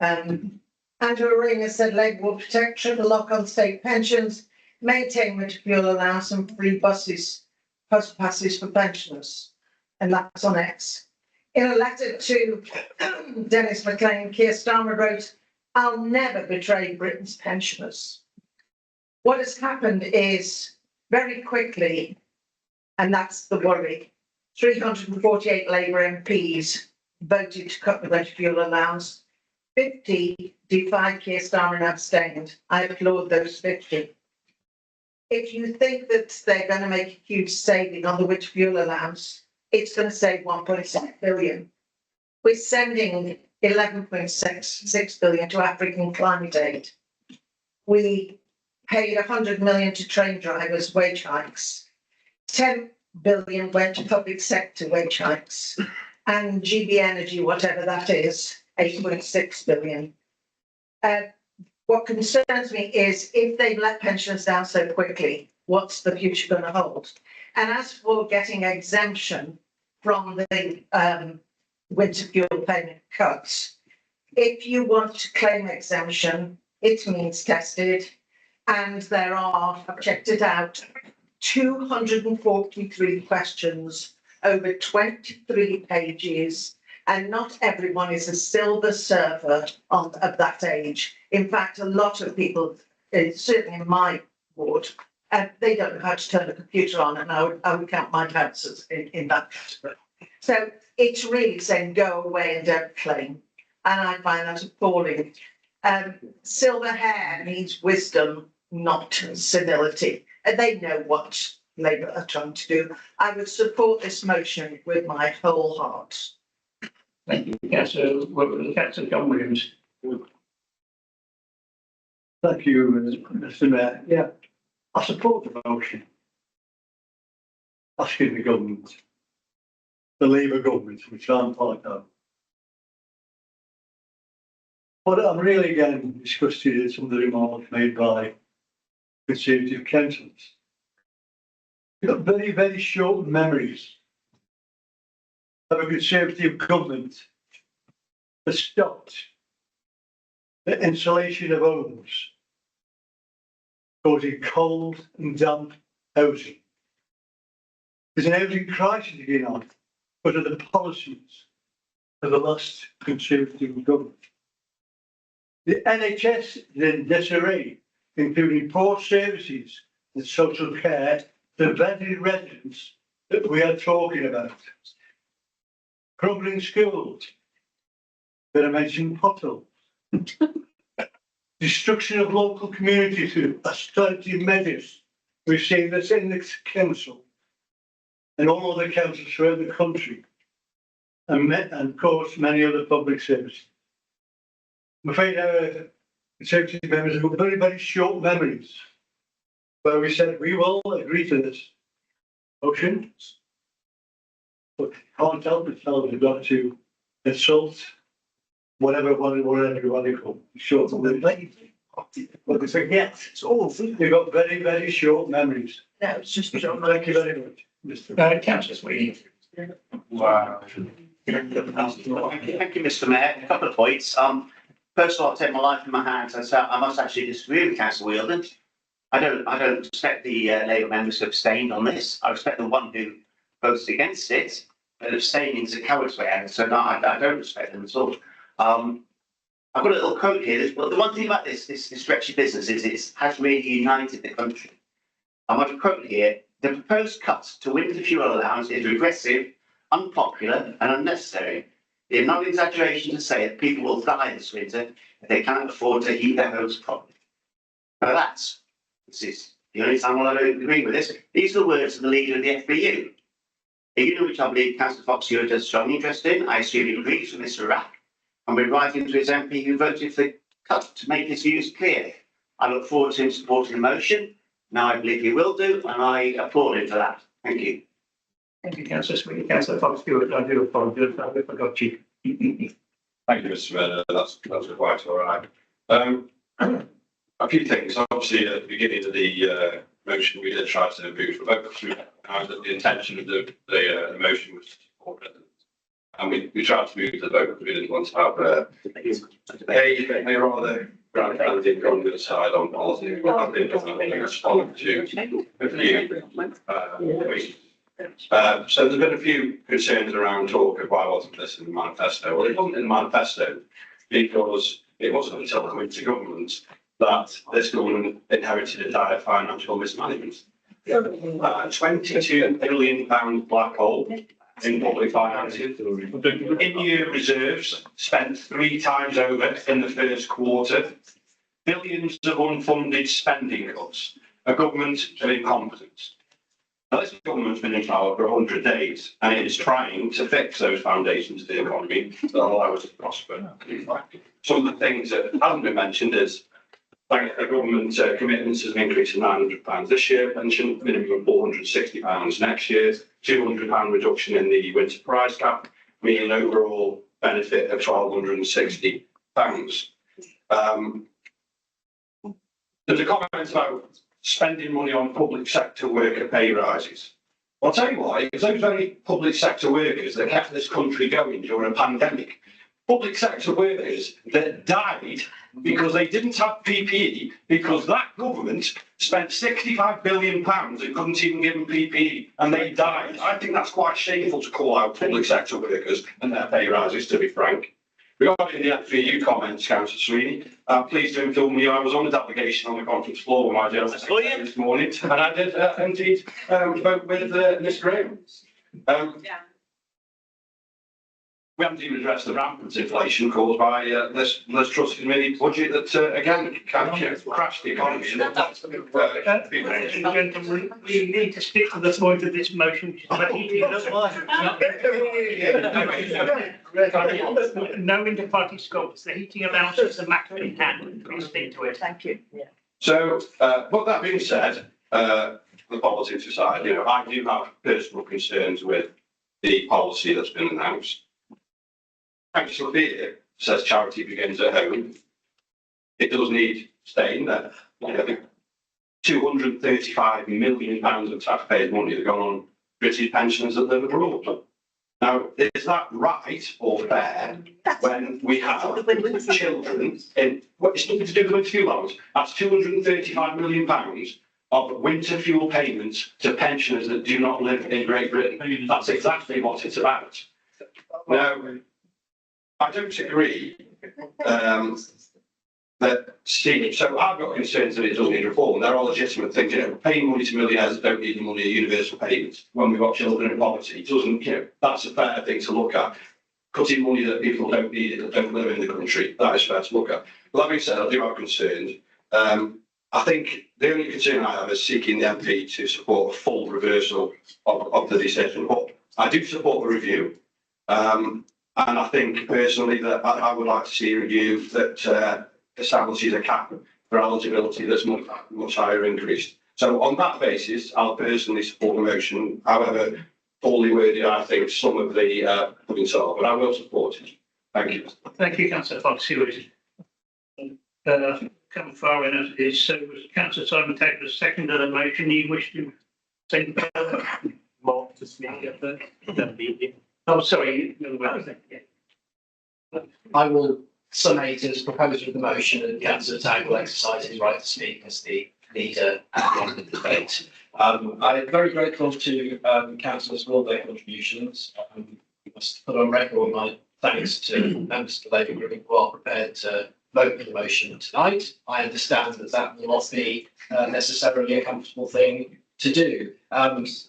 Andrew Ringer said Labour will protect triple lock on state pensions, maintain winter fuel allowance and free bus passes for pensioners. And that's on X. In a letter to Dennis McLean, Keir Starmer wrote, "I'll never betray Britain's pensioners." What has happened is very quickly, and that's the worry, 348 Labour MPs voted to cut the winter fuel allowance. 50 defied Keir Starmer and abstained. I applaud those 50. If you think that they're going to make a huge saving on the winter fuel allowance, it's going to save 1.6 billion. We're sending 11.6 billion to African climate aid. We paid 100 million to train drivers' wage hikes. 10 billion went to public sector wage hikes. And GB Energy, whatever that is, 8.6 billion. What concerns me is if they've let pensioners down so quickly, what's the future going to hold? And as for getting exemption from the winter fuel payment cuts, if you want to claim exemption, it means tested, and there are, I've checked it out, 243 questions over 23 pages And not everyone is a silver surfer of that age. In fact, a lot of people, certainly in my ward, they don't know how to turn a computer on, and I would count my cancers in that category. So it's really saying go away and don't claim. And I find that appalling. Silver hair needs wisdom, not senility. And they know what Labour are trying to do. I would support this motion with my whole heart. Thank you, Councillor John Williams. Thank you, Mr Mayor. Yeah, I support the motion. Asking the government, the Labour government, which I'm part of. But I'm really getting disgusted at some of the remarks made by Conservative councillors. We've got very, very short memories of a Conservative government that stopped the insulation of homes, causing cold and damp housing. There's an housing crisis going on because of the policies of the last Conservative government. The NHS is in disarray, including poor services and social care to vetted residents that we are talking about. Crumbling schools, that I mentioned potholes. Destruction of local communities through austerity measures. We've seen this in this council and all other councils throughout the country, and of course many other public services. I'm afraid our Conservative members have got very, very short memories, where we said we will agree to this motion, but can't help themselves. We've got to insult whatever you call it, short of the but they forget. It's all they've got very, very short memories. No, it's just Thank you very much, Mr. Councillor Sweeney. Wow. Thank you, Mr Mayor. A couple of points. First of all, I'll take my life in my hands. I must actually disagree with Councillor Wheeldon. I don't expect the Labour members to abstain on this. I respect the one who votes against it, but abstaining is a coward's way out, so no, I don't respect them at all. I've got a little quote here. But the one thing about this stretchy business is it has really united the country. I want to quote here: the proposed cut to winter fuel allowance is regressive, unpopular, and unnecessary. It's not an exaggeration to say that people will die this winter if they cannot afford to heat their homes properly. Now this is the only time I'll ever agree with this. These are the words of the leader of the FBU. A union which I believe Councillor Fox Hewitt has a strong interest in. I assume he agrees with Mr Rack, and we're writing to his MP who voted for the cut to make his views clear. I look forward to him supporting the motion. Now I believe he will do, and I applaud him for that. Thank you. Thank you, Councillor Sweeney. Councillor Fox Hewitt, I do apologise, I forgot you. Thank you, Mr. Mayor. That's quite all right. A few things. Obviously, at the beginning of the motion, we did try to move for vote. The intention of the motion was to support residents. And we tried to move the vote. We didn't want to have a rather grounded on the side on policy. I think respond to a few so there's been a few concerns around talk of why wasn't this in the manifesto. Well, it wasn't in the manifesto because it wasn't until coming to government that this government inherited a dire financial mismanagement. £22 billion black hole in public finances. In-year reserves spent 3 times over in the first quarter. Billions of unfunded spending cuts. A government of incompetence. Now, this government's been in power for 100 days and it is trying to fix those foundations of the economy that allow us to prosper. Some of the things that haven't been mentioned is thanks to the government commitments as an increase of £900 this year, pension minimum of £460 next year, £200 reduction in the winter price cap, meaning an overall benefit of £1,260. There's a comment about spending money on public sector worker pay rises. Well, I'll tell you why, because those very public sector workers that kept this country going during a pandemic public sector workers that died because they didn't have PPE, because that government spent £65 billion and couldn't even give them PPE, and they died. I think that's quite shameful to call out public sector workers and their pay rises, to be frank. Regarding the FVU comments, Councillor Sweeney, please do inform me I was on a delegation on the conference floor with my general secretary this morning, and I did indeed vote with Ms Graham. We haven't even addressed the rampant inflation caused by this Trust Committee budget that, again, kind of crashed the economy. Ladies and gentlemen, we need to stick to the point of this motion. No inter-party scope. The heating allowance is a matter in hand. Please stick to it. Thank you. So, but that being said, the politics aside, I do have personal concerns with the policy that's been announced. Councillor Beer says charity begins at home. It does need staying there. £235 million of taxpayers' money that gone on British pensioners that live abroad. Now, is that right or fair when we have children in, well, it's nothing to do with winter fuel allowance, that's £235 million of winter fuel payments to pensioners that do not live in Great Britain. That's exactly what it's about. Now, I don't agree that so I've got concerns that it doesn't need reform. There are legitimate things, paying money to millionaires that don't need the money, universal payments when we've got children in poverty. It doesn't, that's a fair thing to look at. Cutting money that people don't need, that don't live in the country, that is fair to look at. But that being said, I do have concerns. I think the only concern I have is seeking the MP to support a full reversal of the decision. But I do support the review. And I think personally that I would like to see a review that establishes a cap for eligibility that's much higher increased. So on that basis, I'll personally support the motion. However poorly worded, I think some of the points are, but I will support it. Thank you. Thank you, Councillor Fox. Come far enough is so Councillor Simon Taylor seconded the motion. You wish to say Mark to speak up there. Oh, sorry. I will summate as proposer of the motion, and Councillor Tagg will exercise his right to speak as the leader at the end of the debate. I'm very grateful to councillors for all their contributions. I must put on record my thanks to members of the Labour Group who are prepared to vote for the motion tonight. I understand that that will not be necessarily a comfortable thing to do.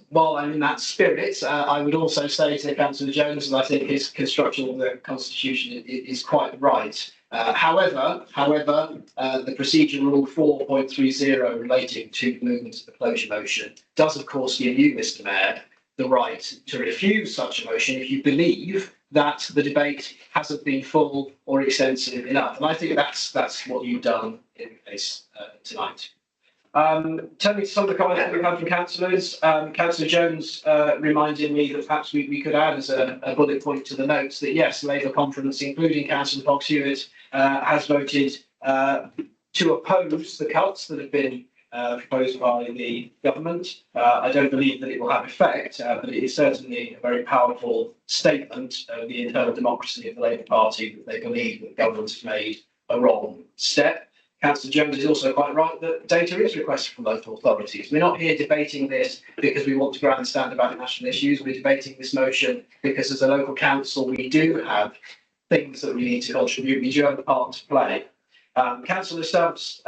While I'm in that spirit, I would also say to Councillor Jones that I think his construction of the Constitution is quite right. However, the procedure rule 4.30 relating to the movement of the closure motion does, of course, give you, Mr. Mayor, the right to refuse such a motion if you believe that the debate hasn't been full or extensive enough. And I think that's what you've done in the case tonight. Turning to some of the comments that we've had from councillors, Councillor Jones reminded me that perhaps we could add as a bullet point to the notes that yes, Labour conference, including Councillor Fox-Hewitt, has voted to oppose the cuts that have been proposed by the government. I don't believe that it will have effect, but it is certainly a very powerful statement of the internal democracy of the Labour Party that they believe that the government has made a wrong step. Councillor Jones is also quite right that data is requested from local authorities. We're not here debating this because we want to grandstand about national issues. We're debating this motion because as a local council, we do have things that we need to contribute. We do have a part to play. Councillor Stubbs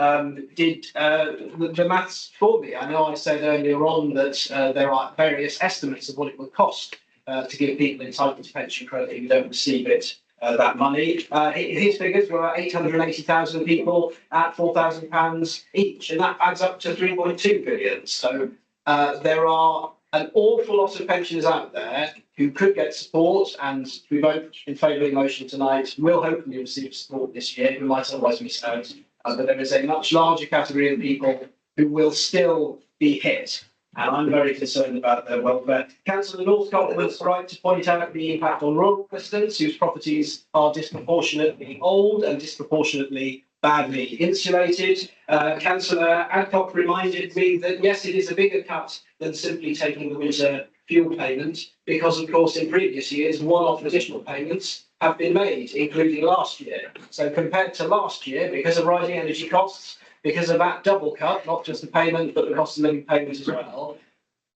did the maths for me. I know I said earlier on that there are various estimates of what it would cost to give people entitled to pension credit who don't receive it that money. His figures were 880,000 people at £4,000 each, and that adds up to 3.2 billion. So there are an awful lot of pensioners out there who could get support, and we vote in favour of the motion tonight will hopefully receive support this year, who might otherwise miss out. But there is a much larger category of people who will still be hit. And I'm very concerned about their welfare. Councillor Northcott was right to point out the impact on rural residents whose properties are disproportionately old and disproportionately badly insulated. Councillor Adcock reminded me that yes, it is a bigger cut than simply taking the winter fuel payment, because of course in previous years one-off additional payments have been made, including last year. So compared to last year, because of rising energy costs, because of that double cut, not just the payment, but the cost of living payment as well,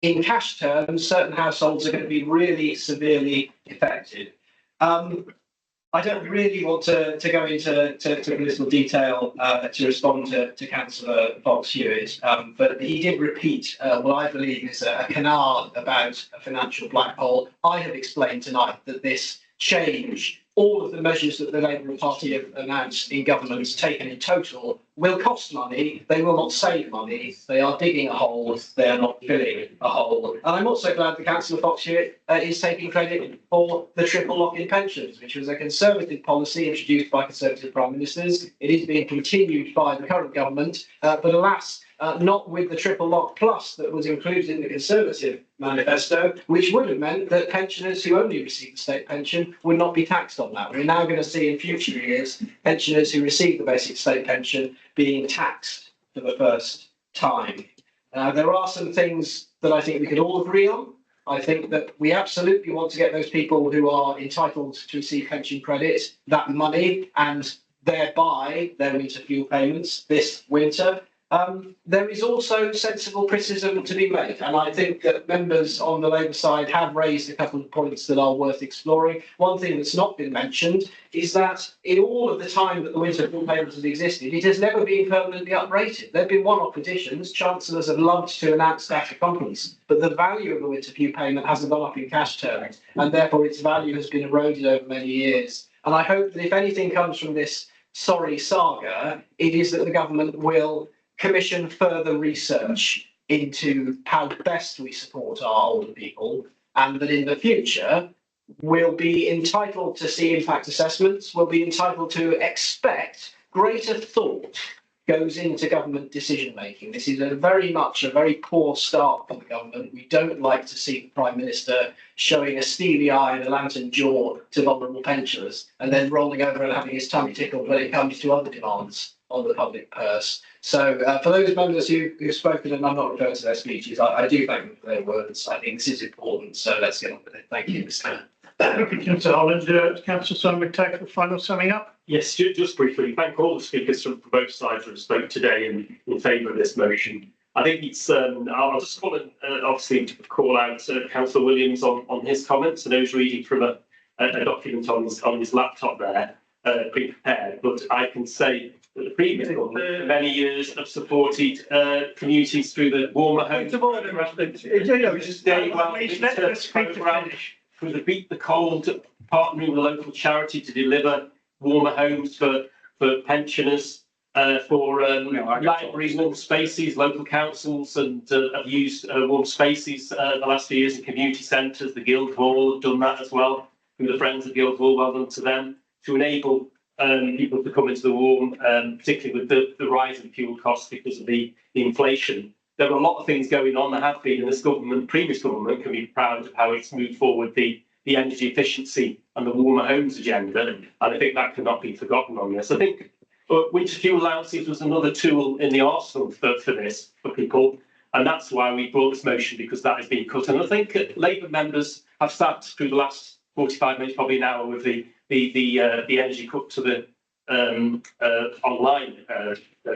in cash terms, certain households are going to be really severely affected. I don't really want to go into political detail to respond to Councillor Fox-Hewitt, but he did repeat what I believe is a canard about a financial black hole. I have explained tonight that this change, all of the measures that the Labour Party have announced in government, taken in total, will cost money. They will not save money. They are digging a hole. They are not filling a hole. And I'm also glad that Councillor Fox-Hewitt is taking credit for the triple lock-in pensions, which was a Conservative policy introduced by Conservative Prime Ministers. It is being continued by the current government, but alas, not with the triple lock plus that was included in the Conservative manifesto, which would have meant that pensioners who only receive the state pension would not be taxed on that. We're now going to see in future years pensioners who receive the basic state pension being taxed for the first time. There are some things that I think we could all agree on. I think that we absolutely want to get those people who are entitled to receive pension credit that money and thereby their winter fuel payments this winter. There is also sensible criticism to be made, and I think that members on the Labour side have raised a couple of points that are worth exploring. One thing that's not been mentioned is that in all of the time that the winter fuel payments has existed, it has never been permanently uprated. There have been one-off petitions. Chancellors have loved to announce that to companies, but the value of the winter fuel payment hasn't gone up in cash terms, and therefore its value has been eroded over many years. And I hope that if anything comes from this sorry saga, it is that the government will commission further research into how best we support our older people, and that in the future we'll be entitled to see impact assessments, we'll be entitled to expect greater thought goes into government decision making. This is very much a very poor start for the government. We don't like to see the Prime Minister showing a steely eye and a lantern jaw to vulnerable pensioners and then rolling over and having his tummy tickled when it comes to other demands on the public purse. So for those members who've spoken, and I'm not referring to their speeches, I do thank them for their words. I think this is important, so let's get on with it. Thank you, Mr. Thank you, Councillor Holland. Councillor Simon McTaggart for final summing up. Yes, just briefly, thank all the speakers from both sides who spoke today in favour of this motion. I think it's, I'll just want to obviously call out Councillor Williams on his comments. I know he's reading from a document on his laptop there, pre-prepared, but I can say that the previous government for many years have supported communities through the warmer homes. Through the Beat the Cold, partnering with a local charity to deliver warmer homes for pensioners, for libraries, warm spaces, local councils, and have used warm spaces the last few years in community centres. The Guildhall have done that as well, through the Friends of Guildhall, well done to them, to enable people to come into the warm, particularly with the rise in fuel costs because of the inflation. There are a lot of things going on. There have been, and this government, previous government, can be proud of how it's moved forward the energy efficiency and the warmer homes agenda, and I think that cannot be forgotten on this. I think winter fuel allowances was another tool in the arsenal for this, for people, and that's why we brought this motion, because that has been cut. And I think Labour members have sat through the last 45 minutes, probably an hour, with the energy cut to the online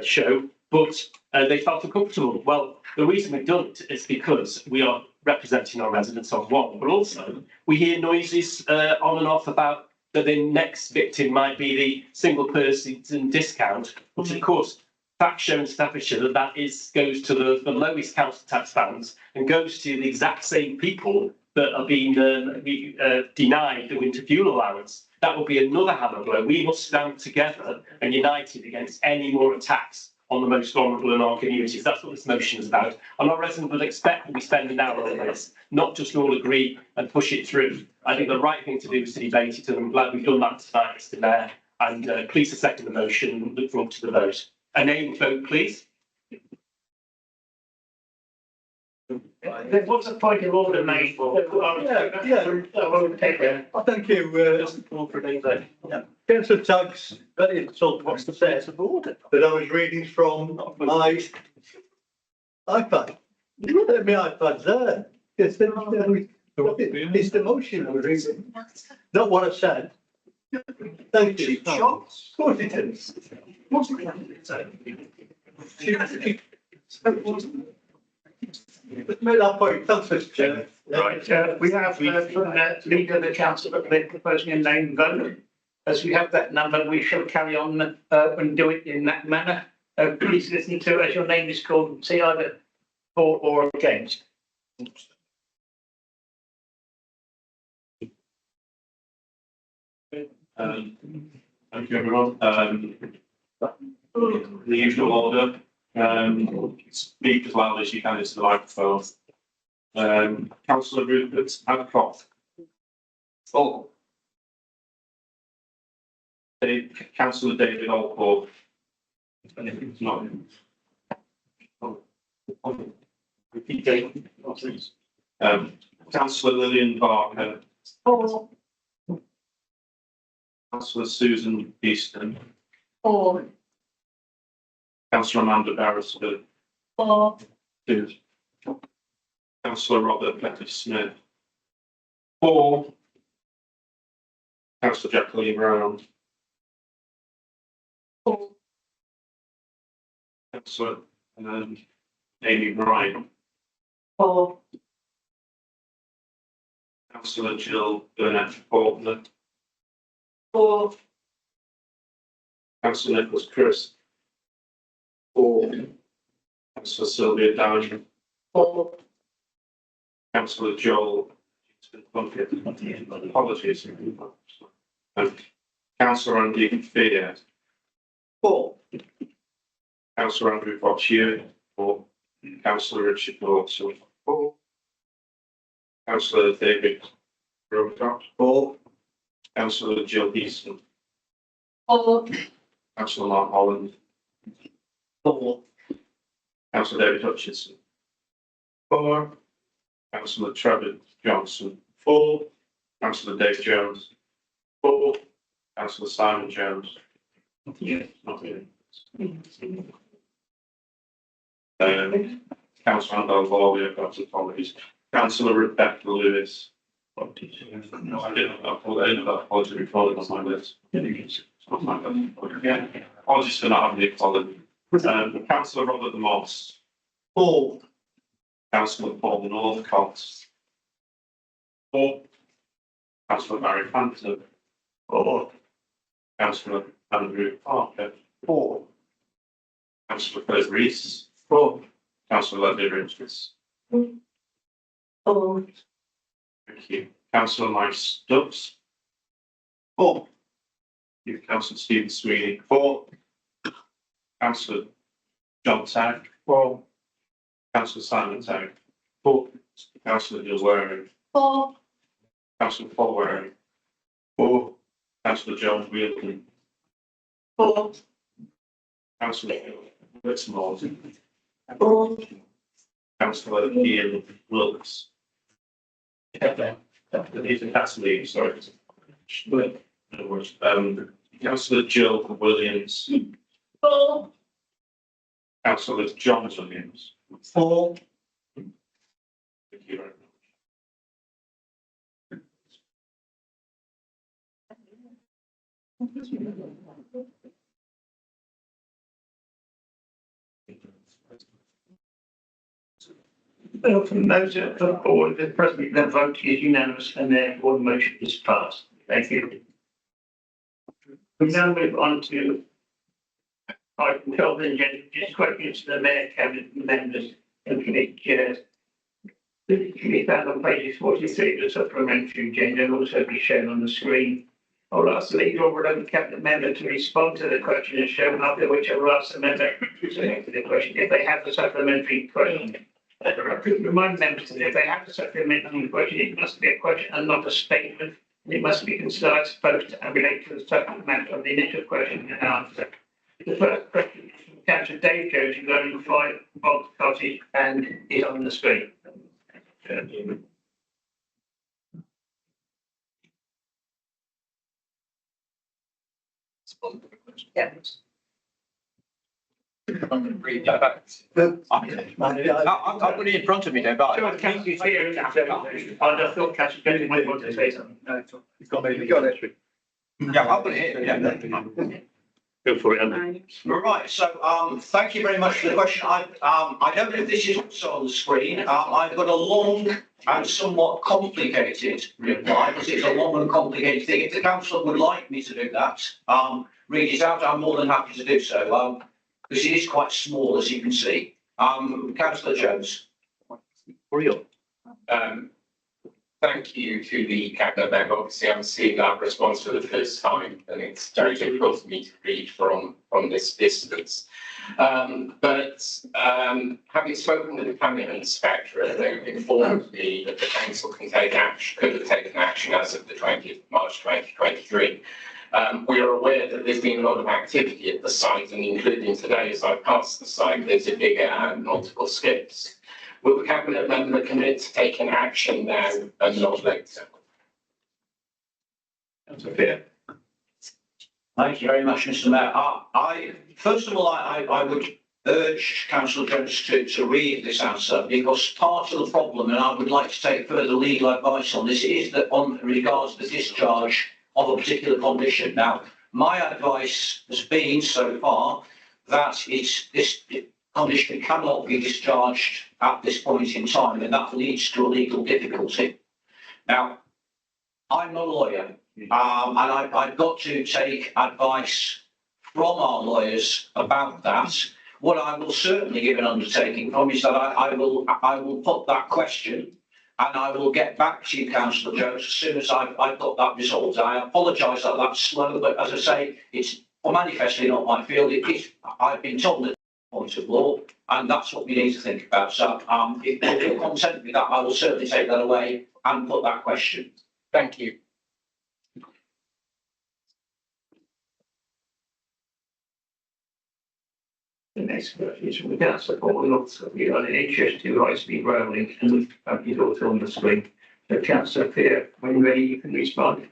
show, but they felt uncomfortable. Well, the reason we've done it is because we are representing our residents on one, but also we hear noises on and off about that the next victim might be the single person discount, which of course facts show in Staffordshire that goes to the lowest council tax bands and goes to the exact same people that are being denied the winter fuel allowance. That will be another hammer blow. We must stand together and united against any more attacks on the most vulnerable in our communities. That's what this motion is about. And our residents would expect that we spend an hour on this, not just all agree and push it through. I think the right thing to do is to debate it, and I'm glad we've done that tonight, Mr. Mayor. And please to second the motion and look forward to the vote. A name vote, please. There was a point of order made. Thank you. Just call for a name vote. Councillor Tuggs, very insulting what to say that I was reading from my iPad. My iPad's there. It's the motion I was reading. Not what I said. Thank you. Cheap shots. Of course it is. Made that point, thanks, Mr Chair. Right, we have from the leader of the council that they're proposing a name vote. As we have that number, we shall carry on and do it in that manner. Please listen to as your name is called and say either for or against. Thank you, everyone. The usual order, speak as loud as you can into the microphone. Councillor Rupert Adcock. For. Councillor David Alport. Not. Councillor Lillian Barker. For. Councillor Susan Easton. For. Councillor Amanda Barrister. For. Two. Councillor Robert Petty Smith. 4. Councillor Jacqueline Brown. 4. Councillor Amy Bryan. 4. Councillor Jill Burnett Portland. 4. Councillor Nicholas Chris. 4. Councillor Sylvia Downing. 4. Councillor Joel. Apologies. Councillor Andy Fear. 4. Councillor Andrew Fox Hewitt. 4. Councillor Richard Norton. 4. Councillor David Robcott. 4. Councillor Jill Easton. 4. Councillor Mark Holland. 4. Councillor David Hutchinson. 4. Councillor Trevor Johnson. 4. Councillor Dave Jones. 4. Councillor Simon Jones. Not here. Councillor Randall Lawley, I've got apologies. Councillor Rebecca Lewis. I didn't have that apology recorded on my list. Yeah. Apologies for not having the apology. Councillor Robert Moss. 4. Councillor Paul Northcott. 4. Councillor Barry Phantom. 4. Councillor Andrew Parker. 4. Councillor Philip Rees. 4. Councillor Leslie Richards. 4. Thank you. Councillor Mike Stubbs. 4. Councillor Stephen Sweeney. 4. Councillor John Tagg. 4. Councillor Simon Tagg. 4. Councillor Jill Waring. 4. Councillor Paul Waring. 4. Councillor John Wheelton. 4. Councillor Whitmore. 4. Councillor Ian Wilkes. These are cast leave, sorry. Councillor Jill Williams. 4. Councillor John Williams. 4. Thank you very much. From those that put forward, the President, the vote is unanimous and therefore the motion is passed. Thank you. We now move on to item 12 on the agenda, just questions to the Mayor, Cabinet members and committee chairs. The committee found on pages 43 of the supplementary agenda and also be shown on the screen. I will ask the leader or relevant cabinet member to respond to the question as shown, after which I will ask the member to answer the question if they have the supplementary question. I remind members that if they have a supplementary question, it must be a question and not a statement. It must be concise, focused, and relate to the subject matter of the initial question and answer. The first question is from Councillor Dave Jones, regarding 5 Bolt Cottage, and is on the screen. Yeah. I'm going to read that back. I've got it in front of me now, but I just thought Councillor Jones might want to say something. you've got it. Yeah, I've got it here, yeah. Go for it, Andy. Right, so, thank you very much for the question. I don't know if this is also on the screen. I've got a long and somewhat complicated reply, because it's a long and complicated thing. If the council would like me to do that, read it out, I'm more than happy to do so, because it is quite small, as you can see. Councillor Jones. Thank you to the cabinet member. Obviously, I'm seeing that response for the first time, and it's very difficult for me to read from this distance. But having spoken with the planning inspector, they informed me that the council could have taken action as of the 20th of March 2023. We are aware that there's been a lot of activity at the site, and including today, as I passed the site, there's a bigger and multiple skips. Will the cabinet member commit to taking action now and not later? Thank you very much, Mr. Mayor. First of all, I would urge Councillor Jones to read this answer, because part of the problem, and I would like to take further legal advice on this, is that on regards to the discharge of a particular condition. Now, my advice has been so far that this condition cannot be discharged at this point in time, and that leads to a legal difficulty. Now, I'm not a lawyer, and I've got to take advice from our lawyers about that. What I will certainly give an undertaking from is that I will put that question, and I will get back to you, Councillor Jones, as soon as I've got that resolved. I apologise that that's slow, but as I say, it's manifestly not my field. I've been told that point of law, and that's what we need to think about. So if you're content with that, I will certainly take that away and put that question. Thank you. The next question is from the councillor following on HS2 high-speed rail link, and we've got it also on the screen. So councillor Fear, when you're ready, you can respond.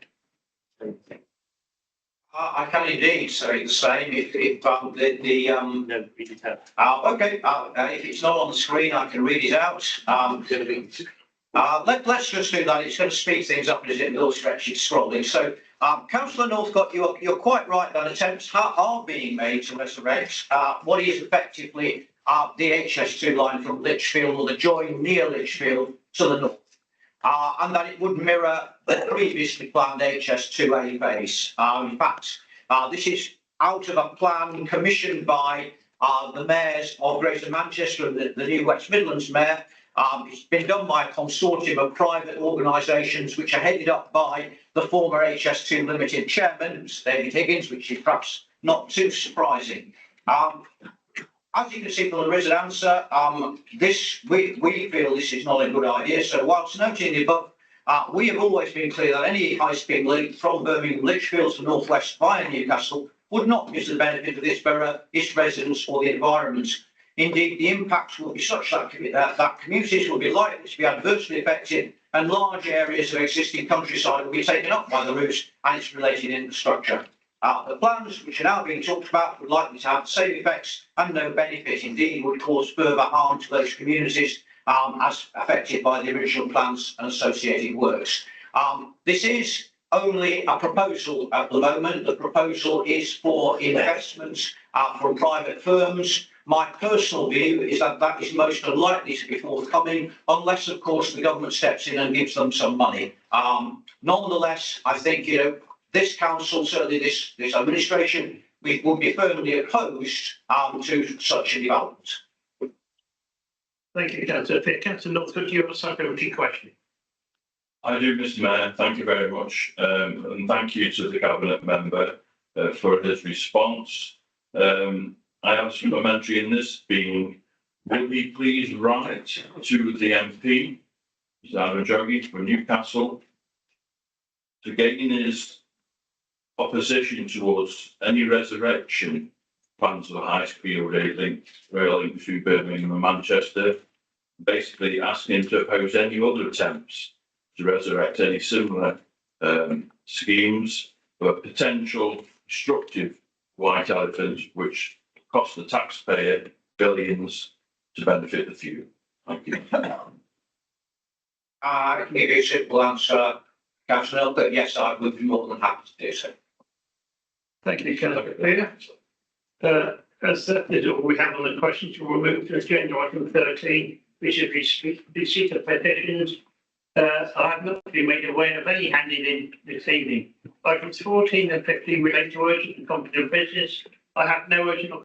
I can indeed say the same if No, read it out. okay, if it's not on the screen, I can read it out. Let's just do that. It's going to speed things up as it will stretch it scrolling. So, Councillor Northcott, you're quite right that attempts are being made to resurrect what is effectively the HS2 line from Lichfield, or the join near Lichfield to the north. And that it would mirror the previously planned HS2A base. In fact, this is out of a plan commissioned by the mayors of Greater Manchester and the new West Midlands mayor. It's been done by a consortium of private organisations which are headed up by the former HS2 Limited chairman, David Higgins, which is perhaps not too surprising. As you can see from the written answer, we feel this is not a good idea. So whilst noting the above, we have always been clear that any high-speed link from Birmingham Lichfield to North West via Newcastle would not be to the benefit of this borough, its residents, or the environment. Indeed, the impacts will be such that commuters will be likely to be adversely affected, and large areas of existing countryside will be taken up by the route and its related infrastructure. The plans which are now being talked about would likely to have the same effects and no benefit. Indeed, would cause further harm to those communities as affected by the original plans and associated works. This is only a proposal at the moment. The proposal is for investments from private firms. My personal view is that that is most unlikely to be forthcoming, unless, of course, the government steps in and gives them some money. Nonetheless, I think, this council, certainly this administration, we would be firmly opposed to such a development. Thank you, Councillor Fear. Councillor Northwood, do you have a supplementary question? I do, Mr. Mayor. Thank you very much. And thank you to the cabinet member for his response. I have a supplementary in this being, will he please write to the MP, Zara Jogi from Newcastle, to gain his opposition towards any resurrection plans of a high-speed rail link between Birmingham and Manchester, basically asking him to oppose any other attempts to resurrect any similar schemes of potential destructive white elephants which cost the taxpayer billions to benefit the few. Thank you. I can give you a simple answer, Councillor, but yes, I would be more than happy to do so. Thank you, Councillor Clear. As that is all we have on the questions, we'll move to agenda item 13, which is receipt of petitions. I have not been made aware of any handed in this evening. Items 14 and 15 relate to urgent and competent business. I have no urgent or